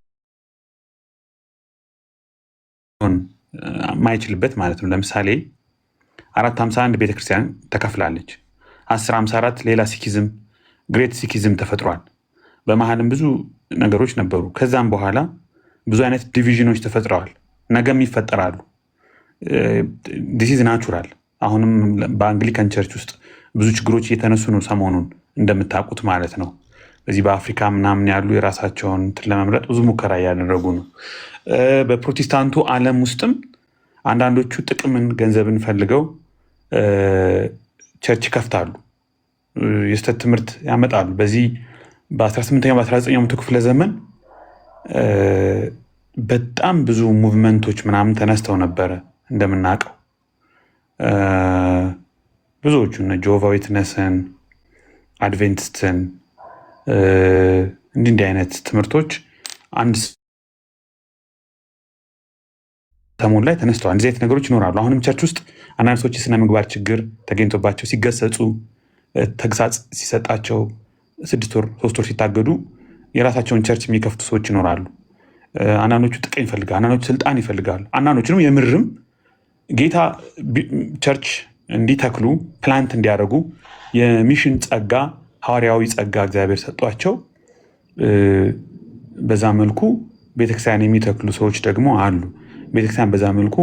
ማይችልበት ማለት ነው። ለምሳሌ 451 ቤተክርስቲያን ተከፍላለች። 1054 ሌላ ሲኪዝም ግሬት ሲኪዝም ተፈጥሯል። በመሀልም ብዙ ነገሮች ነበሩ። ከዛም በኋላ ብዙ አይነት ዲቪዥኖች ተፈጥረዋል። ነገም ይፈጠራሉ። ዲስ ኢዝ ናቹራል። አሁንም በአንግሊካን ቸርች ውስጥ ብዙ ችግሮች እየተነሱ ነው ሰሞኑን እንደምታውቁት ማለት ነው። በዚህ በአፍሪካ ምናምን ያሉ የራሳቸውን ለመምረጥ ብዙ ሙከራ እያደረጉ ነው። በፕሮቴስታንቱ ዓለም ውስጥም አንዳንዶቹ ጥቅምን ገንዘብን ፈልገው ቸርች ይከፍታሉ፣ የስተት ትምህርት ያመጣሉ። በዚህ በ18ኛው በ19ኛው መቶ ክፍለ ዘመን በጣም ብዙ ሙቭመንቶች ምናምን ተነስተው ነበረ እንደምናውቀው። ብዙዎቹ ጆቫ ዊትነስን፣ አድቬንቲስትን እንዲህ አይነት ትምህርቶች አንድ ሰሞን ላይ ተነስተዋል። እንደዚህ አይነት ነገሮች ይኖራሉ። አሁንም ቸርች ውስጥ አንዳንድ ሰዎች የስነ ምግባር ችግር ተገኝቶባቸው ሲገሰጹ፣ ተግሳጽ ሲሰጣቸው 6 ወር 3 ወር ሲታገዱ የራሳቸውን ቸርች የሚከፍቱ ሰዎች ይኖራሉ። አንዳንዶቹ ጥቅም ይፈልጋሉ፣ አንዳንዶቹ ስልጣን ይፈልጋሉ፣ አንዳንዶቹንም የምርም ጌታ ቸርች እንዲተክሉ ፕላንት እንዲያደርጉ የሚሽን ጸጋ ሐዋርያዊ ጸጋ እግዚአብሔር ሰጧቸው። በዛ መልኩ ቤተክርስቲያን የሚተክሉ ሰዎች ደግሞ አሉ። ቤተክርስቲያን በዛ መልኩ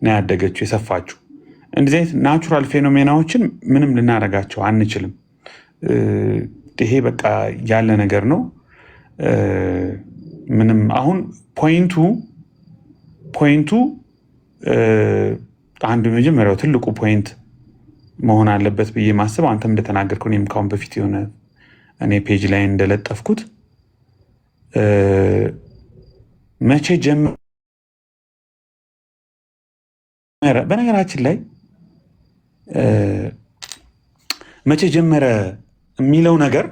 ነው ያደገችው የሰፋችው። እንደዚህ አይነት ናቹራል ፌኖሜናዎችን ምንም ልናደርጋቸው አንችልም። ይሄ በቃ ያለ ነገር ነው። ምንም አሁን ፖይንቱ አንዱ መጀመሪያው ትልቁ ፖይንት መሆን አለበት ብዬ ማስበው አንተም እንደተናገርከው እኔም ካሁን በፊት የሆነ እኔ ፔጅ ላይ እንደለጠፍኩት መቼ ጀመረ? በነገራችን ላይ መቼ ጀመረ የሚለው ነገር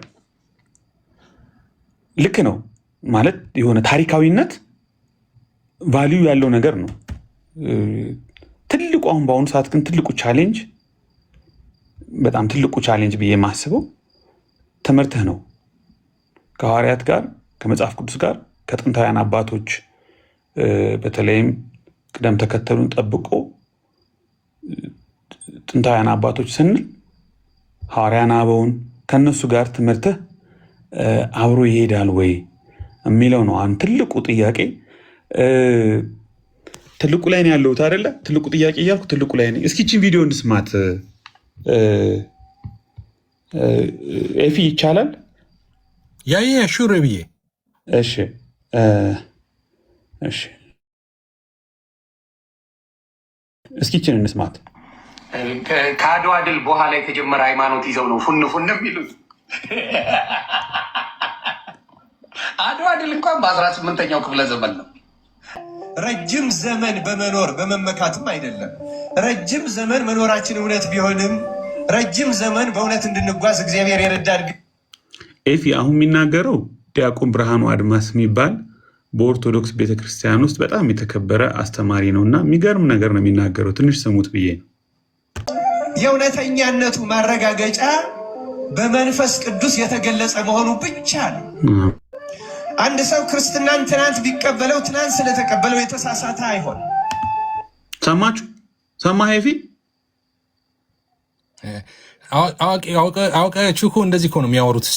ልክ ነው ማለት የሆነ ታሪካዊነት ቫልዩ ያለው ነገር ነው። ትልቁ አሁን በአሁኑ ሰዓት ግን ትልቁ ቻሌንጅ በጣም ትልቁ ቻሌንጅ ብዬ የማስበው ትምህርትህ ነው። ከሐዋርያት ጋር ከመጽሐፍ ቅዱስ ጋር ከጥንታውያን አባቶች በተለይም ቅደም ተከተሉን ጠብቆ ጥንታውያን አባቶች ስንል ሐዋርያን አበውን ከነሱ ጋር ትምህርትህ አብሮ ይሄዳል ወይ የሚለው ነው። አሁን ትልቁ ጥያቄ ትልቁ ላይ ነው ያለሁት አይደለ? ትልቁ ጥያቄ እያልኩ ትልቁ ላይ ነኝ። እስኪ ይህችን ቪዲዮ እንስማት። ኤፊ ይቻላል? ሹር ብዬ እሺ እሺ እስኪችን እንስማት። ከአድዋ ድል በኋላ የተጀመረ ሃይማኖት ይዘው ነው ፉን ፉን የሚሉት። አድዋ ድል እንኳን በ18ኛው ክፍለ ዘመን ነው። ረጅም ዘመን በመኖር በመመካትም አይደለም። ረጅም ዘመን መኖራችን እውነት ቢሆንም ረጅም ዘመን በእውነት እንድንጓዝ እግዚአብሔር የረዳን። ኤፊ አሁን የሚናገረው ዲያቆን ብርሃኑ አድማስ የሚባል በኦርቶዶክስ ቤተክርስቲያን ውስጥ በጣም የተከበረ አስተማሪ ነው እና የሚገርም ነገር ነው የሚናገረው። ትንሽ ስሙት ብዬ ነው። የእውነተኛነቱ ማረጋገጫ በመንፈስ ቅዱስ የተገለጸ መሆኑ ብቻ ነው። አንድ ሰው ክርስትናን ትናንት ቢቀበለው ትናንት ስለተቀበለው የተሳሳተ አይሆን። ሰማችሁ? ሰማህ ኤፊ? አዋቂዎቹ እኮ እንደዚህ እኮ ነው የሚያወሩት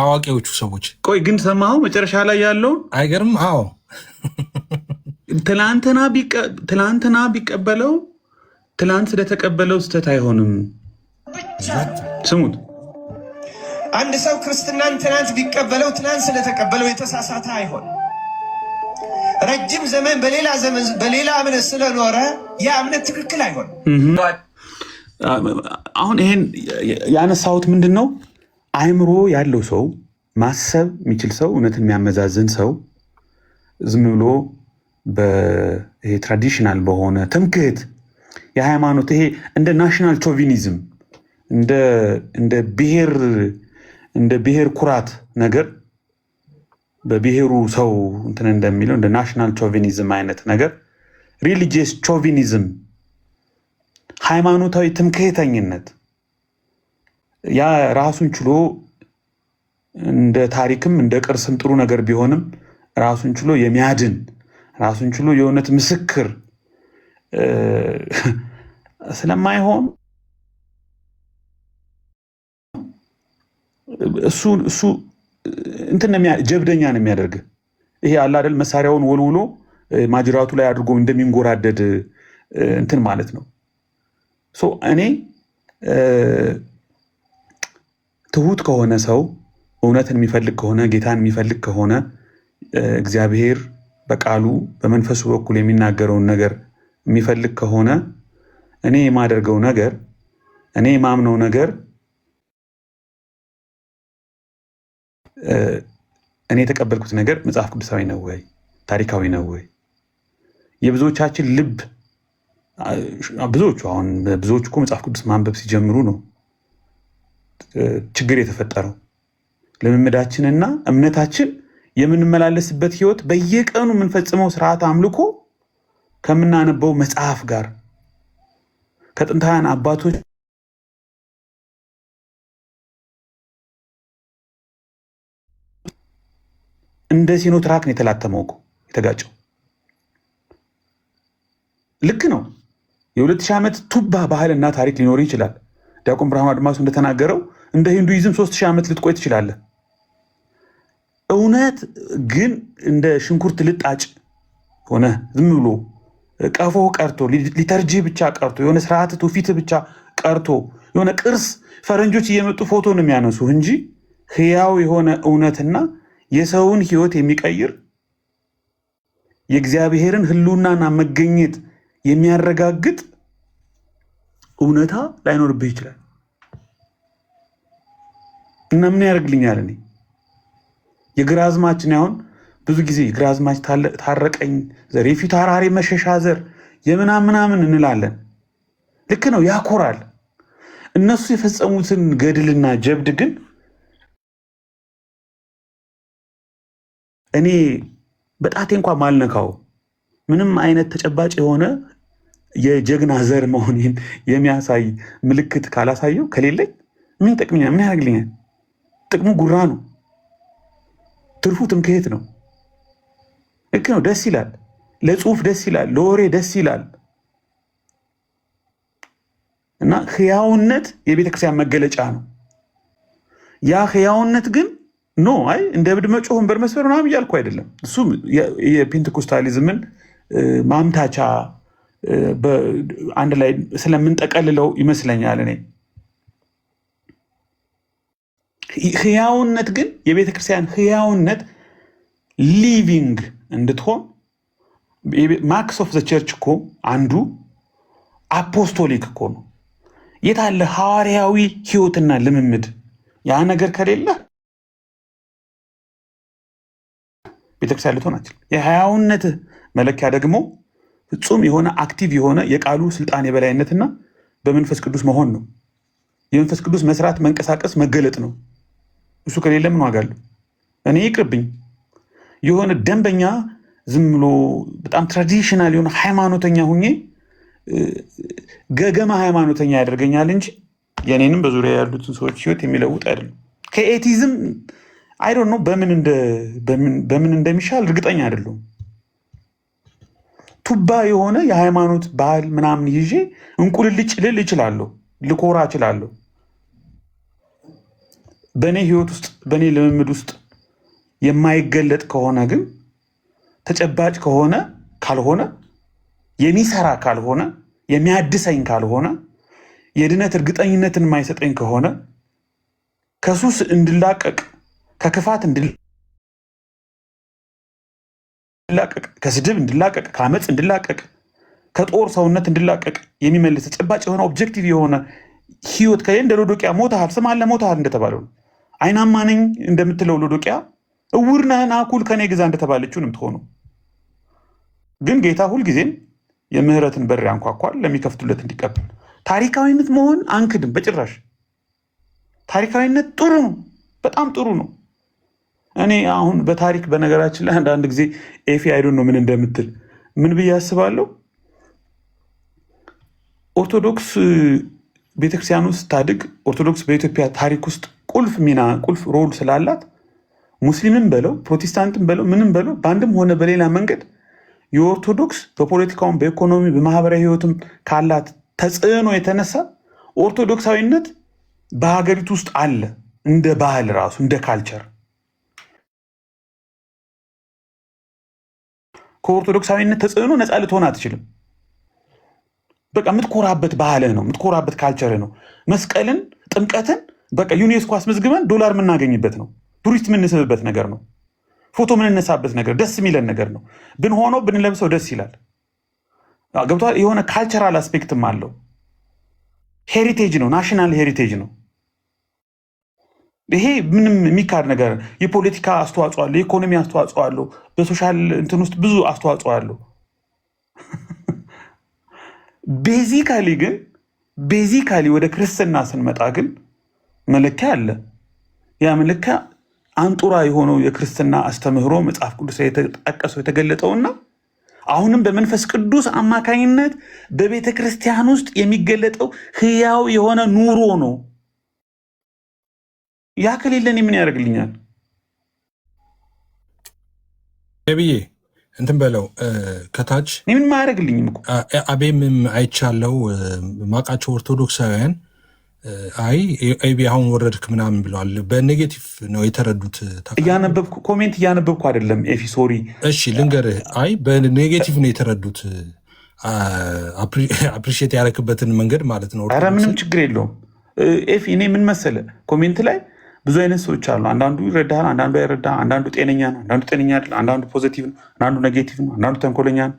አዋቂዎቹ ሰዎች። ቆይ ግን ሰማኸው መጨረሻ ላይ ያለውን? አይገርም? አዎ ትላንትና ቢቀበለው ትላንት ስለተቀበለው ስህተት አይሆንም። ስሙት። አንድ ሰው ክርስትናን ትናንት ቢቀበለው ትናንት ስለተቀበለው የተሳሳተ አይሆን። ረጅም ዘመን በሌላ እምነት ስለኖረ ያ እምነት ትክክል አይሆን። አሁን ይሄን ያነሳሁት ምንድን ነው? አእምሮ ያለው ሰው፣ ማሰብ የሚችል ሰው፣ እውነትን የሚያመዛዝን ሰው ዝም ብሎ ትራዲሽናል በሆነ ትምክህት የሃይማኖት ይሄ እንደ ናሽናል ቾቪኒዝም እንደ ብሔር ኩራት ነገር በብሔሩ ሰው እንትን እንደሚለው እንደ ናሽናል ቾቪኒዝም አይነት ነገር፣ ሪሊጂየስ ቾቪኒዝም፣ ሃይማኖታዊ ትምክህተኝነት ያ ራሱን ችሎ እንደ ታሪክም እንደ ቅርስም ጥሩ ነገር ቢሆንም ራሱን ችሎ የሚያድን ራሱን ችሎ የእውነት ምስክር ስለማይሆን እሱ እንትን ጀብደኛ ነው የሚያደርግ። ይሄ አለ አይደል መሳሪያውን ወልውሎ ማጅራቱ ላይ አድርጎ እንደሚንጎራደድ እንትን ማለት ነው። እኔ ትሁት ከሆነ ሰው እውነትን የሚፈልግ ከሆነ ጌታን የሚፈልግ ከሆነ እግዚአብሔር በቃሉ በመንፈሱ በኩል የሚናገረውን ነገር የሚፈልግ ከሆነ እኔ የማደርገው ነገር እኔ የማምነው ነገር እኔ የተቀበልኩት ነገር መጽሐፍ ቅዱሳዊ ነው ወይ ታሪካዊ ነው ወይ? የብዙዎቻችን ልብ ብዙዎቹ እኮ መጽሐፍ ቅዱስ ማንበብ ሲጀምሩ ነው ችግር የተፈጠረው። ልምምዳችንና እምነታችን የምንመላለስበት ህይወት በየቀኑ የምንፈጽመው ስርዓት አምልኮ ከምናነበው መጽሐፍ ጋር ከጥንታውያን አባቶች እንደ ሲኖትራክ ነው የተላተመው እኮ የተጋጨው። ልክ ነው። የ2000 ዓመት ቱባ ባህልና ታሪክ ሊኖር ይችላል። ዲያቆን ብርሃኑ አድማሱ እንደተናገረው እንደ ሂንዱይዝም 3000 ዓመት ልትቆይ ትችላለህ። እውነት ግን እንደ ሽንኩርት ልጣጭ ሆነ ዝም ብሎ ቀፎ ቀርቶ ሊተርጂ ብቻ ቀርቶ የሆነ ስርዓት ትውፊት ብቻ ቀርቶ የሆነ ቅርስ ፈረንጆች እየመጡ ፎቶ ነው የሚያነሱ እንጂ ህያው የሆነ እውነትና የሰውን ህይወት የሚቀይር የእግዚአብሔርን ህልውናና መገኘት የሚያረጋግጥ እውነታ ላይኖርብህ ይችላል። እና ምን ያደርግልኛል? እኔ የግራዝማችን አሁን ብዙ ጊዜ ግራዝማች ታረቀኝ ዘር የፊት አራሪ መሸሻ ዘር የምናምን እንላለን። ልክ ነው፣ ያኮራል። እነሱ የፈጸሙትን ገድልና ጀብድ ግን እኔ በጣቴ እንኳን ማልነካው ምንም አይነት ተጨባጭ የሆነ የጀግና ዘር መሆኔን የሚያሳይ ምልክት ካላሳየው ከሌለኝ ምን ይጠቅመኛል? ምን ያደርግልኛል? ጥቅሙ ጉራ ነው፣ ትርፉ ትምክህት ነው። ልክ ነው፣ ደስ ይላል፣ ለጽሁፍ ደስ ይላል፣ ለወሬ ደስ ይላል። እና ህያውነት የቤተክርስቲያን መገለጫ ነው። ያ ህያውነት ግን አይ እንደ እብድ መጮህ ወንበር መስበር ምናምን እያልኩ አይደለም። እሱ የፔንቴኮስታሊዝምን ማምታቻ አንድ ላይ ስለምንጠቀልለው ይመስለኛል። እኔ ህያውነት ግን የቤተክርስቲያን ህያውነት ሊቪንግ እንድትሆን ማክስ ኦፍ ዘ ቸርች እኮ አንዱ አፖስቶሊክ እኮ ነው። የታለ ሐዋርያዊ ህይወትና ልምምድ? ያ ነገር ከሌለ ቤተክርስቲያን ልትሆን አትችልም። የሕያውነት መለኪያ ደግሞ ፍጹም የሆነ አክቲቭ የሆነ የቃሉ ስልጣን የበላይነትና በመንፈስ ቅዱስ መሆን ነው። የመንፈስ ቅዱስ መስራት፣ መንቀሳቀስ፣ መገለጥ ነው። እሱ ከሌለ ምን ዋጋ አለው? እኔ ይቅርብኝ የሆነ ደንበኛ ዝም ብሎ በጣም ትራዲሽናል የሆነ ሃይማኖተኛ ሁኜ ገገማ ሃይማኖተኛ ያደርገኛል እንጂ የኔንም በዙሪያ ያሉትን ሰዎች ህይወት የሚለውጥ አይደለም። ከኤቲዝም አይ ዶንት ኖ በምን እንደሚሻል እርግጠኛ አይደለሁም። ቱባ የሆነ የሃይማኖት ባህል ምናምን ይዤ እንቁልልጭ ልል እችላለሁ፣ ልኮራ እችላለሁ። በእኔ ህይወት ውስጥ በእኔ ልምምድ ውስጥ የማይገለጥ ከሆነ ግን ተጨባጭ ከሆነ ካልሆነ የሚሰራ ካልሆነ የሚያድሰኝ ካልሆነ የድነት እርግጠኝነትን የማይሰጠኝ ከሆነ ከሱስ እንድላቀቅ ከክፋት እንድላቀቅ ከስድብ እንድላቀቅ ከአመፅ እንድላቀቅ ከጦር ሰውነት እንድላቀቅ የሚመልስ ተጨባጭ የሆነ ኦብጀክቲቭ የሆነ ህይወት ከሌለ እንደ ሎዶቅያ ሞተሃል፣ ስማለ ሞተሃል እንደተባለው አይናማ ነኝ እንደምትለው ሎዶቅያ እውር ነህና አኩል ከኔ ግዛ እንደተባለችው ነው የምትሆነው። ግን ጌታ ሁልጊዜም የምህረትን በር ያንኳኳል ለሚከፍቱለት እንዲቀበል። ታሪካዊነት መሆን አንክድም በጭራሽ። ታሪካዊነት ጥሩ ነው፣ በጣም ጥሩ ነው። እኔ አሁን በታሪክ በነገራችን ላይ አንዳንድ ጊዜ ኤፊ አይዶን ነው ምን እንደምትል ምን ብዬ አስባለሁ። ኦርቶዶክስ ቤተክርስቲያን ውስጥ ታድግ ኦርቶዶክስ በኢትዮጵያ ታሪክ ውስጥ ቁልፍ ሚና ቁልፍ ሮል ስላላት ሙስሊምን በለው ፕሮቴስታንትን በለው ምንም በለው በአንድም ሆነ በሌላ መንገድ የኦርቶዶክስ በፖለቲካውም በኢኮኖሚ በማህበራዊ ህይወትም ካላት ተጽዕኖ የተነሳ ኦርቶዶክሳዊነት በሀገሪቱ ውስጥ አለ። እንደ ባህል ራሱ እንደ ካልቸር ከኦርቶዶክሳዊነት ተጽዕኖ ነፃ ልትሆን አትችልም። በቃ የምትኮራበት ባህልህ ነው፣ የምትኮራበት ካልቸርህ ነው። መስቀልን፣ ጥምቀትን በቃ ዩኔስኮ አስመዝግበን ዶላር የምናገኝበት ነው። ቱሪስት የምንስብበት ነገር ነው። ፎቶ የምንነሳበት ነገር ደስ የሚለን ነገር ነው። ብንሆኖ ብንለብሰው ደስ ይላል። ገብቷል። የሆነ ካልቸራል አስፔክትም አለው። ሄሪቴጅ ነው፣ ናሽናል ሄሪቴጅ ነው። ይሄ ምንም የሚካድ ነገር። የፖለቲካ አስተዋጽኦ አለው፣ የኢኮኖሚ አስተዋጽኦ አለው፣ በሶሻል እንትን ውስጥ ብዙ አስተዋጽኦ አለው። ቤዚካሊ ወደ ክርስትና ስንመጣ ግን መለኪያ አለ። ያ መለኪያ አንጡራ የሆነው የክርስትና አስተምህሮ መጽሐፍ ቅዱስ ላይ የተጠቀሰው የተገለጠውና አሁንም በመንፈስ ቅዱስ አማካኝነት በቤተ ክርስቲያን ውስጥ የሚገለጠው ህያው የሆነ ኑሮ ነው። ያ ከሌለን ምን ያደርግልኛል? ብዬ እንትን በለው ከታች ምን ማያደርግልኝም እኮ አቤምም አይቻለው ማቃቸው ኦርቶዶክሳውያን አይ ኤቢ አሁን ወረድክ ምናምን ብለዋል። በኔጌቲቭ ነው የተረዱት። እያነበብኩ ኮሜንት እያነበብኩ አይደለም ኤፊ ሶሪ። እሺ ልንገርህ፣ አይ በኔጌቲቭ ነው የተረዱት። አፕሪሺየት ያደረክበትን መንገድ ማለት ነው። ኧረ ምንም ችግር የለውም ኤፊ። እኔ ምን መሰለ ኮሜንት ላይ ብዙ አይነት ሰዎች አሉ። አንዳንዱ ይረዳሃል፣ አንዳንዱ አይረዳ። አንዳንዱ ጤነኛ ነው፣ አንዳንዱ ጤነኛ አይደለም። አንዳንዱ ፖዚቲቭ ነው፣ አንዳንዱ ኔጌቲቭ ነው፣ አንዳንዱ ተንኮለኛ ነው።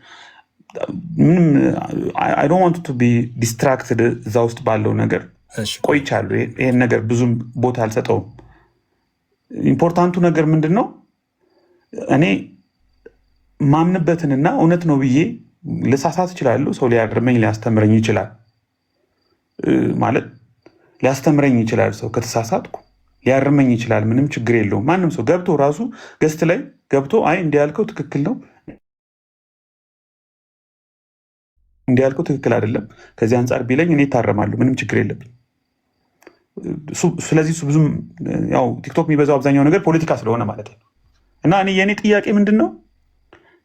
ምንም አይ ዶንት ዋንት ቱ ቢ ዲስትራክትድ እዛ ውስጥ ባለው ነገር ቆይቻለሁ። ይሄን ነገር ብዙም ቦታ አልሰጠውም። ኢምፖርታንቱ ነገር ምንድን ነው? እኔ ማምንበትንና እውነት ነው ብዬ ልሳሳት እችላለሁ። ሰው ሊያርመኝ ሊያስተምረኝ ይችላል። ማለት ሊያስተምረኝ ይችላል። ሰው ከተሳሳትኩ ሊያርመኝ ይችላል። ምንም ችግር የለውም። ማንም ሰው ገብቶ ራሱ ገስት ላይ ገብቶ አይ እንዲያልከው ትክክል ነው፣ እንዲያልከው ትክክል አይደለም፣ ከዚህ አንጻር ቢለኝ እኔ እታረማለሁ። ምንም ችግር የለብኝ። ስለዚህ እሱ ብዙም ያው ቲክቶክ የሚበዛው አብዛኛው ነገር ፖለቲካ ስለሆነ ማለት ነው። እና እኔ የእኔ ጥያቄ ምንድን ነው?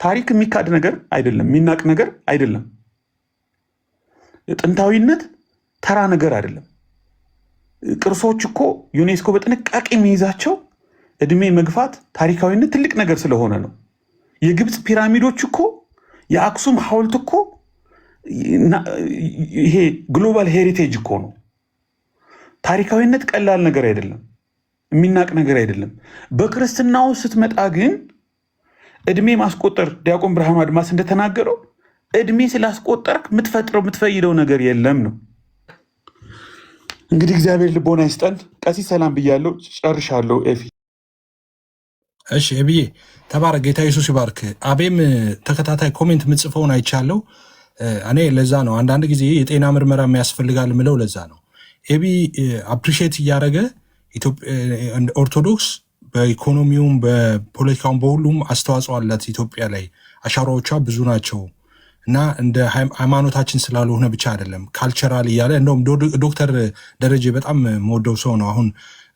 ታሪክ የሚካድ ነገር አይደለም፣ የሚናቅ ነገር አይደለም። ጥንታዊነት ተራ ነገር አይደለም። ቅርሶች እኮ ዩኔስኮ በጥንቃቄ የሚይዛቸው እድሜ መግፋት ታሪካዊነት ትልቅ ነገር ስለሆነ ነው። የግብፅ ፒራሚዶች እኮ የአክሱም ሐውልት እኮ ይሄ ግሎባል ሄሪቴጅ እኮ ነው። ታሪካዊነት ቀላል ነገር አይደለም፣ የሚናቅ ነገር አይደለም። በክርስትናው ስትመጣ ግን እድሜ ማስቆጠር ዲያቆን ብርሃኑ አድማስ እንደተናገረው እድሜ ስላስቆጠርክ የምትፈይደው ነገር የለም ነው። እንግዲህ እግዚአብሔር ልቦና ይስጠን። ቀሲስ ሰላም ብያለሁ፣ ጨርሻለሁ። ኤፊ እሺ ኤብዬ ተባረክ፣ ጌታ ኢየሱስ ይባርክ። አቤም ተከታታይ ኮሜንት ምጽፈውን አይቻለሁ። እኔ ለዛ ነው አንዳንድ ጊዜ የጤና ምርመራ የሚያስፈልጋል ምለው ለዛ ነው። ኤቢ አፕሪሺየት እያደረገ ኦርቶዶክስ በኢኮኖሚውም በፖለቲካውም በሁሉም አስተዋጽኦ አላት ኢትዮጵያ ላይ፣ አሻራዎቿ ብዙ ናቸው እና እንደ ሃይማኖታችን ስላልሆነ ብቻ አይደለም ካልቸራል እያለ እንደውም ዶክተር ደረጀ በጣም መወደው ሰው ነው። አሁን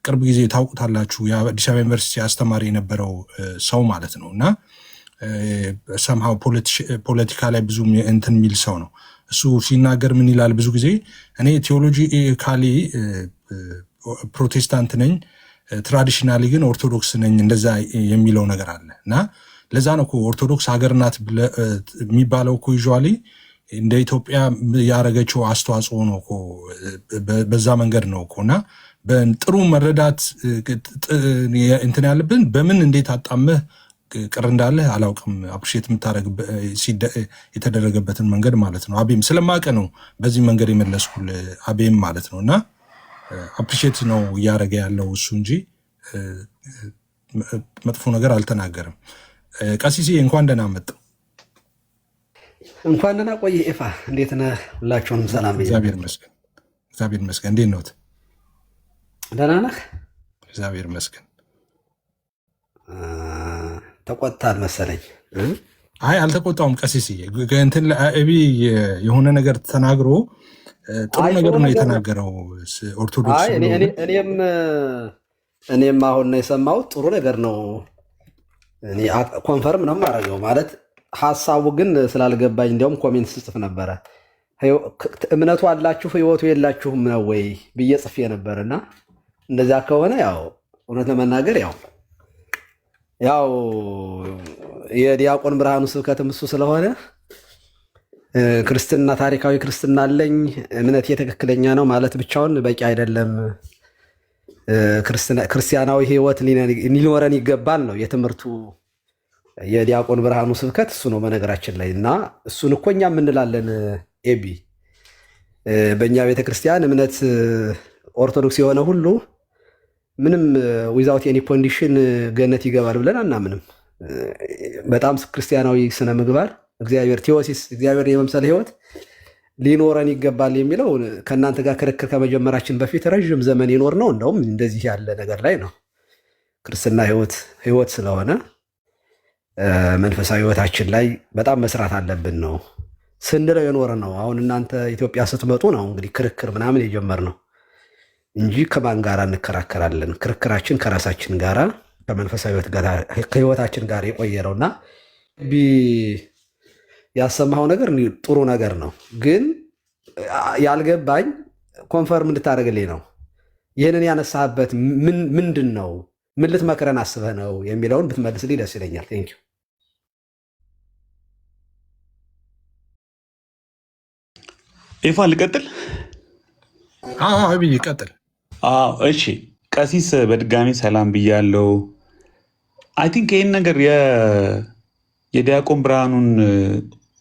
ቅርብ ጊዜ ታውቁታላችሁ፣ የአዲስ አበባ ዩኒቨርሲቲ አስተማሪ የነበረው ሰው ማለት ነው እና ሰምሃው ፖለቲካ ላይ ብዙ እንትን የሚል ሰው ነው። እሱ ሲናገር ምን ይላል? ብዙ ጊዜ እኔ ቴዎሎጂ ካሊ ፕሮቴስታንት ነኝ፣ ትራዲሽናሊ ግን ኦርቶዶክስ ነኝ እንደዛ የሚለው ነገር አለ እና ለዛ ነው ኦርቶዶክስ ሀገር ናት የሚባለው እኮ ዩዥዋሊ እንደ ኢትዮጵያ ያደረገችው አስተዋጽኦ ነው እኮ በዛ መንገድ ነው እኮ እና በጥሩ መረዳት እንትን ያለብን በምን እንዴት አጣመህ ቅር እንዳለህ አላውቅም። አፕሪሼት የተደረገበትን መንገድ ማለት ነው። አቤም ስለማቀ ነው በዚህ መንገድ የመለስኩል አቤም ማለት ነው እና አፕሪሼት ነው እያደረገ ያለው እሱ እንጂ መጥፎ ነገር አልተናገርም። ቀሲስ እንኳን ደህና መጡ። እንኳን ደህና ቆይ። ኤፋ እንዴት ነህ? ሁላችሁንም ሰላም። እግዚአብሔር ይመስገን። እግዚአብሔር ይመስገን። እንዴት ነዎት? ደህና ነህ? እግዚአብሔር ይመስገን። ተቆጣል መሰለኝ። አይ አልተቆጣውም። ቀሲስ እንትን ለአቢ የሆነ ነገር ተናግሮ ጥሩ ነገር ነው የተናገረው። ኦርቶዶክስ እኔም አሁን ነው የሰማሁት። ጥሩ ነገር ነው። እኔ ኮንፈርም ነው የማደርገው ማለት ሀሳቡ ግን ስላልገባኝ እንዲያውም ኮሜንት ስጽፍ ነበረ። እምነቱ አላችሁ ህይወቱ የላችሁም ነው ወይ ብዬ ጽፌ ነበር እና እንደዚያ ከሆነ ያው እውነት ለመናገር ያው የዲያቆን ብርሃኑ ስብከትም እሱ ስለሆነ ክርስትና ታሪካዊ ክርስትና አለኝ እምነት የትክክለኛ ነው ማለት ብቻውን በቂ አይደለም። ክርስቲያናዊ ህይወት ሊኖረን ይገባል ነው የትምህርቱ የዲያቆን ብርሃኑ ስብከት እሱ ነው በነገራችን ላይ እና እሱን እኮ እኛ የምንላለን። ኤቢ በእኛ ቤተክርስቲያን እምነት ኦርቶዶክስ የሆነ ሁሉ ምንም ዊዛውት ኤኒ ኮንዲሽን ገነት ይገባል ብለን አናምንም። በጣም ክርስቲያናዊ ስነ ምግባር እግዚአብሔር ቴዎሲስ እግዚአብሔር የመምሰል ህይወት ሊኖረን ይገባል የሚለው ከእናንተ ጋር ክርክር ከመጀመራችን በፊት ረዥም ዘመን ይኖር ነው። እንደውም እንደዚህ ያለ ነገር ላይ ነው ክርስትና ህይወት ስለሆነ መንፈሳዊ ህይወታችን ላይ በጣም መስራት አለብን ነው ስንለው የኖረ ነው። አሁን እናንተ ኢትዮጵያ ስትመጡ ነው እንግዲህ ክርክር ምናምን የጀመርነው እንጂ ከማን ጋር እንከራከራለን? ክርክራችን ከራሳችን ጋር ከመንፈሳዊ ህይወታችን ጋር የቆየ ነውና ያሰማኸው ነገር ጥሩ ነገር ነው። ግን ያልገባኝ ኮንፈርም እንድታደርግልኝ ነው። ይህንን ያነሳህበት ምንድን ነው? ምን ልትመክረን አስበህ ነው የሚለውን ብትመልስልኝ ደስ ይለኛል። ቴንክ ዩ። ኤፋ ልቀጥል? ብዬ ቀጥል። እሺ ቀሲስ በድጋሚ ሰላም ብያለው። አይ ቲንክ ይህን ነገር የዲያቆን ብርሃኑን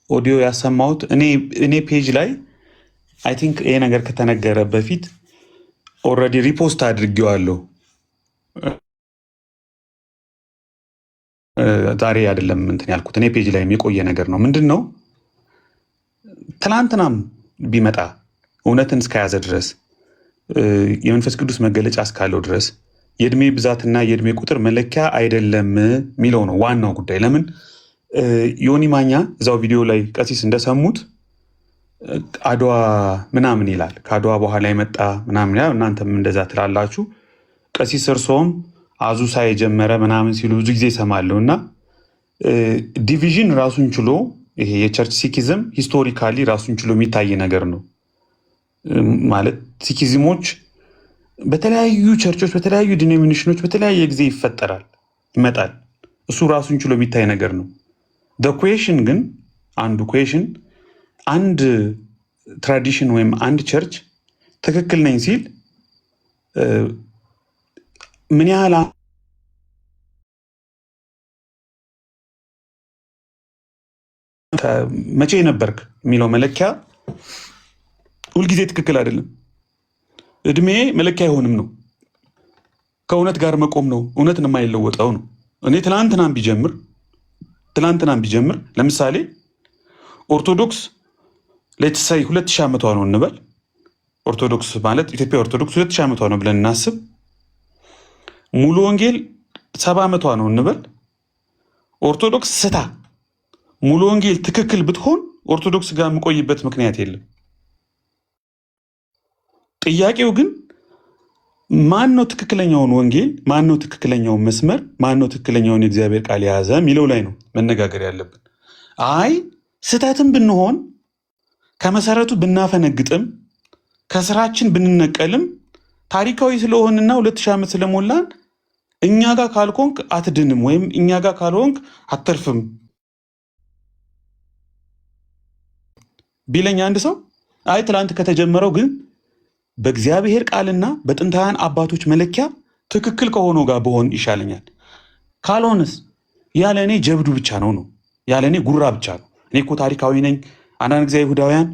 ኦዲዮ ያሰማሁት እኔ ፔጅ ላይ አይ ቲንክ ይሄ ነገር ከተነገረ በፊት ኦልሬዲ ሪፖስት አድርጌዋለሁ። ዛሬ አይደለም እንትን ያልኩት እኔ ፔጅ ላይ የቆየ ነገር ነው። ምንድን ነው ትናንትናም ቢመጣ እውነትን እስከያዘ ድረስ የመንፈስ ቅዱስ መገለጫ እስካለው ድረስ የእድሜ ብዛትና የእድሜ ቁጥር መለኪያ አይደለም የሚለው ነው ዋናው ጉዳይ። ለምን ዮኒ ማኛ እዛው ቪዲዮ ላይ ቀሲስ እንደሰሙት አድዋ ምናምን ይላል። ከአድዋ በኋላ የመጣ ምናምን ያው እናንተም እንደዛ ትላላችሁ። ቀሲስ እርሶም አዙሳ የጀመረ ምናምን ሲሉ ብዙ ጊዜ ይሰማለሁ እና ዲቪዥን ራሱን ችሎ ይሄ የቸርች ሲኪዝም ሂስቶሪካሊ ራሱን ችሎ የሚታይ ነገር ነው። ማለት ሲኪዝሞች በተለያዩ ቸርቾች በተለያዩ ዲኖሚኔሽኖች በተለያየ ጊዜ ይመጣል። እሱ ራሱን ችሎ የሚታይ ነገር ነው። ኩዌሽን ግን አንዱ ኩዌሽን አንድ ትራዲሽን ወይም አንድ ቸርች ትክክል ነኝ ሲል ምን ያህል መቼ ነበርክ የሚለው መለኪያ ሁልጊዜ ትክክል አይደለም። እድሜ መለኪያ አይሆንም ነው። ከእውነት ጋር መቆም ነው። እውነት የማይለወጠው ነው። እኔ ትላንትናም ቢጀምር ለምሳሌ ኦርቶዶክስ ሌትሳይ 2000 ዓመቷ ነው እንበል። ኦርቶዶክስ ማለት ኢትዮጵያ ኦርቶዶክስ 2000 ዓመቷ ነው ብለን እናስብ። ሙሉ ወንጌል 70 ዓመቷ ነው እንበል። ኦርቶዶክስ ስታ ሙሉ ወንጌል ትክክል ብትሆን ኦርቶዶክስ ጋር የምቆይበት ምክንያት የለም። ጥያቄው ግን ማን ነው ትክክለኛውን ወንጌል፣ ማን ነው ትክክለኛውን መስመር፣ ማን ነው ትክክለኛውን የእግዚአብሔር ቃል የያዘ የሚለው ላይ ነው መነጋገር ያለብን። አይ ስህተትም ብንሆን ከመሰረቱ ብናፈነግጥም ከስራችን ብንነቀልም ታሪካዊ ስለሆንና 2000 ዓመት ስለሞላን እኛ ጋር ካልሆንክ አትድንም ወይም እኛ ጋር ካልሆንክ አትተርፍም ቢለኝ አንድ ሰው አይ ትላንት ከተጀመረው ግን በእግዚአብሔር ቃልና በጥንታውያን አባቶች መለኪያ ትክክል ከሆነው ጋር በሆን ይሻለኛል። ካልሆነስ ያለ እኔ ጀብዱ ብቻ ነው ያለ እኔ ጉራ ብቻ ነው። እኔ እኮ ታሪካዊ ነኝ። አንዳንድ ጊዜ አይሁዳውያን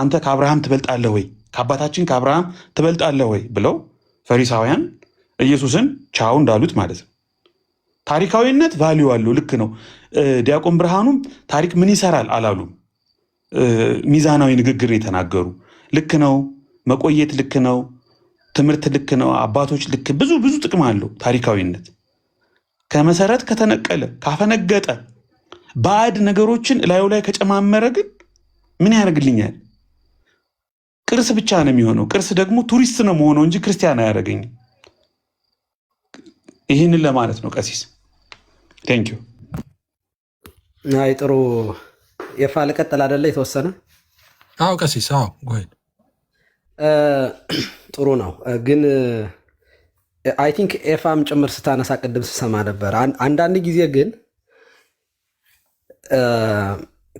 አንተ ከአብርሃም ትበልጣለህ ወይ ከአባታችን ከአብርሃም ትበልጣለህ ወይ ብለው ፈሪሳውያን ኢየሱስን ቻው እንዳሉት ማለት ነው። ታሪካዊነት ቫልዩ አለው፣ ልክ ነው። ዲያቆን ብርሃኑም ታሪክ ምን ይሰራል አላሉም። ሚዛናዊ ንግግር የተናገሩ ልክ ነው። መቆየት ልክ ነው። ትምህርት ልክ ነው። አባቶች ልክ ብዙ ጥቅም አለው ታሪካዊነት። ከመሰረት ከተነቀለ ካፈነገጠ ባዕድ ነገሮችን ላዩ ላይ ከጨማመረ ግን ምን ያደርግልኛል? ቅርስ ብቻ ነው የሚሆነው። ቅርስ ደግሞ ቱሪስት ነው መሆነው እንጂ ክርስቲያን አያደርገኝም። ይህንን ለማለት ነው። ቀሲስ ቴንኪው። አይ ጥሩ የፋ ልቀጥል አይደለ? የተወሰነ አዎ ቀሲስ አዎ ጎይ ጥሩ ነው። ግን አይ ቲንክ ኤፋም ጭምር ስታነሳ ቅድም ስሰማ ነበር። አንዳንድ ጊዜ ግን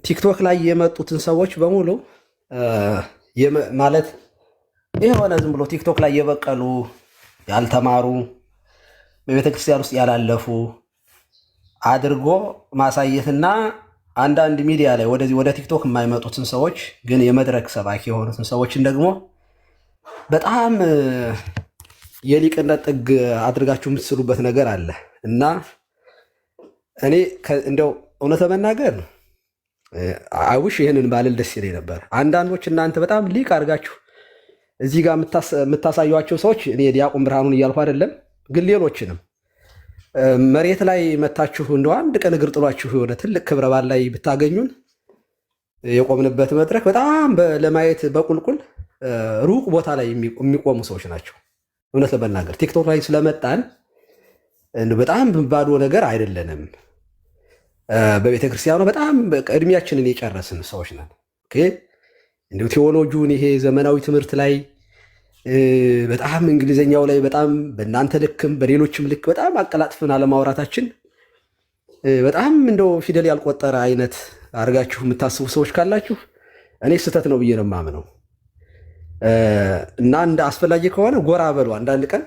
ቲክቶክ ላይ የመጡትን ሰዎች በሙሉ ማለት የሆነ ዝም ብሎ ቲክቶክ ላይ የበቀሉ ያልተማሩ በቤተክርስቲያን ውስጥ ያላለፉ አድርጎ ማሳየትና አንዳንድ ሚዲያ ላይ ወደ ቲክቶክ የማይመጡትን ሰዎች ግን የመድረክ ሰባኪ የሆኑትን ሰዎችን ደግሞ በጣም የሊቅነት ጥግ አድርጋችሁ የምትስሉበት ነገር አለ እና እኔ እንደው እውነት ለመናገር አይውሽ ይህንን ባልል ደስ ይለኝ ነበር። አንዳንዶች እናንተ በጣም ሊቅ አድርጋችሁ እዚህ ጋር የምታሳዩቸው ሰዎች እኔ ዲያቆን ብርሃኑን እያልኩ አይደለም፣ ግን ሌሎችንም መሬት ላይ መታችሁ እንደው አንድ ቀን እግር ጥሏችሁ የሆነ ትልቅ ክብረ በዓል ላይ ብታገኙን የቆምንበት መድረክ በጣም ለማየት በቁልቁል ሩቅ ቦታ ላይ የሚቆሙ ሰዎች ናቸው። እውነት ለመናገር ቲክቶክ ላይ ስለመጣን በጣም ባዶ ነገር አይደለንም። በቤተክርስቲያኑ በጣም እድሜያችንን የጨረስን ሰዎች ነን። እንዲሁ ቴዎሎጂውን ይሄ ዘመናዊ ትምህርት ላይ በጣም እንግሊዝኛው ላይ በጣም በእናንተ ልክም በሌሎችም ልክ በጣም አቀላጥፍን አለማውራታችን በጣም እንደው ፊደል ያልቆጠረ አይነት አድርጋችሁ የምታስቡ ሰዎች ካላችሁ እኔ ስህተት ነው ብዬ ነው የማምነው። እና እንደ አስፈላጊ ከሆነ ጎራ በሉ። አንዳንድ ቀን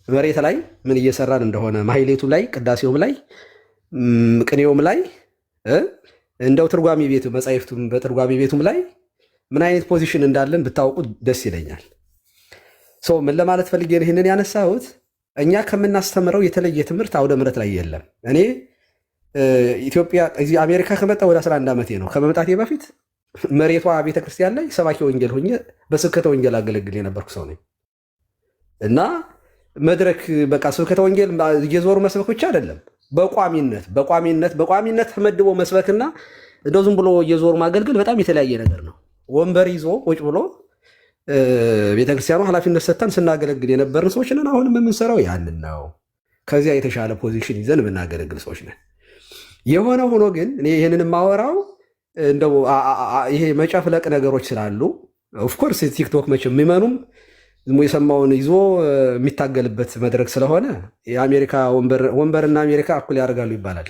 መሬት ላይ ምን እየሰራን እንደሆነ ማህሌቱም ላይ ቅዳሴውም ላይ ቅኔውም ላይ እንደው ትርጓሜ ቤቱ መጻሕፍቱም በትርጓሜ ቤቱም ላይ ምን አይነት ፖዚሽን እንዳለን ብታውቁ ደስ ይለኛል። ምን ለማለት ፈልጌ ይህንን ያነሳሁት እኛ ከምናስተምረው የተለየ ትምህርት አውደ ምሕረት ላይ የለም። እኔ ኢትዮጵያ እዚህ አሜሪካ ከመጣ ወደ 11 ዓመቴ ነው። ከመምጣቴ በፊት መሬቷ ቤተክርስቲያን ላይ ሰባኪ ወንጌል ሆኜ በስብከተ ወንጌል አገለግል የነበርኩ ሰው ነኝ እና መድረክ በቃ ስብከተ ወንጌል እየዞሩ መስበክ ብቻ አይደለም፣ በቋሚነት ተመድቦ መስበክና እንደው ዝም ብሎ እየዞሩ ማገልገል በጣም የተለያየ ነገር ነው። ወንበር ይዞ ቁጭ ብሎ ቤተክርስቲያኑ ኃላፊነት ሰጥተን ስናገለግል የነበርን ሰዎች ነን። አሁንም የምንሰራው ያንን ነው። ከዚያ የተሻለ ፖዚሽን ይዘን የምናገለግል ሰዎች ነን። የሆነ ሆኖ ግን እኔ ይህንን የማወራው እንደው ይሄ መጨፍለቅ ነገሮች ስላሉ ኦፍኮርስ ቲክቶክ መቼም የሚመኑም የሰማውን ይዞ የሚታገልበት መድረክ ስለሆነ የአሜሪካ ወንበርና አሜሪካ እኩል ያደርጋሉ ይባላል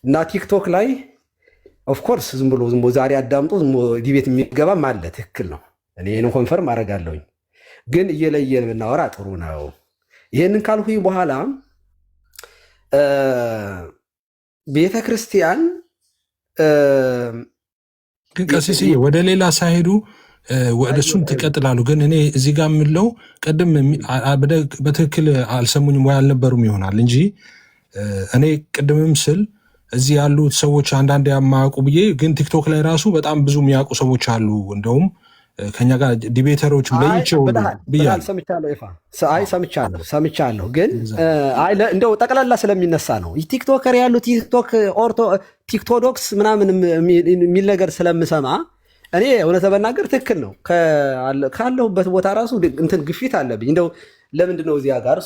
እና ቲክቶክ ላይ ኦፍኮርስ ዝም ብሎ ዛሬ አዳምጦ ዲቤት የሚገባም አለ። ትክክል ነው። እኔ ይህንን ኮንፈርም አደርጋለሁኝ። ግን እየለየን ብናወራ ጥሩ ነው። ይህንን ካልሁኝ በኋላ ቤተ ክርስቲያን ግን ቀሲስ ወደ ሌላ ሳይሄዱ ወደ እሱም ትቀጥላሉ። ግን እኔ እዚህ ጋር የምለው ቅድም በትክክል አልሰሙኝም ወይ አልነበሩም ይሆናል እንጂ እኔ ቅድምም ስል እዚህ ያሉት ሰዎች አንዳንድ ያማያውቁ ብዬ፣ ግን ቲክቶክ ላይ ራሱ በጣም ብዙ የሚያውቁ ሰዎች አሉ። እንደውም ከኛ ጋር ዲቤተሮች ለይቸው ብያለሁ። ሰምቻለሁ። ግን እንደው ጠቅላላ ስለሚነሳ ነው ቲክቶከር ያሉ ቲክቶዶክስ ምናምን የሚል ነገር ስለምሰማ እኔ እውነት በናገር ትክክል ነው። ካለሁበት ቦታ ራሱ እንትን ግፊት አለብኝ። እንደው ለምንድን ነው እዚያ ጋር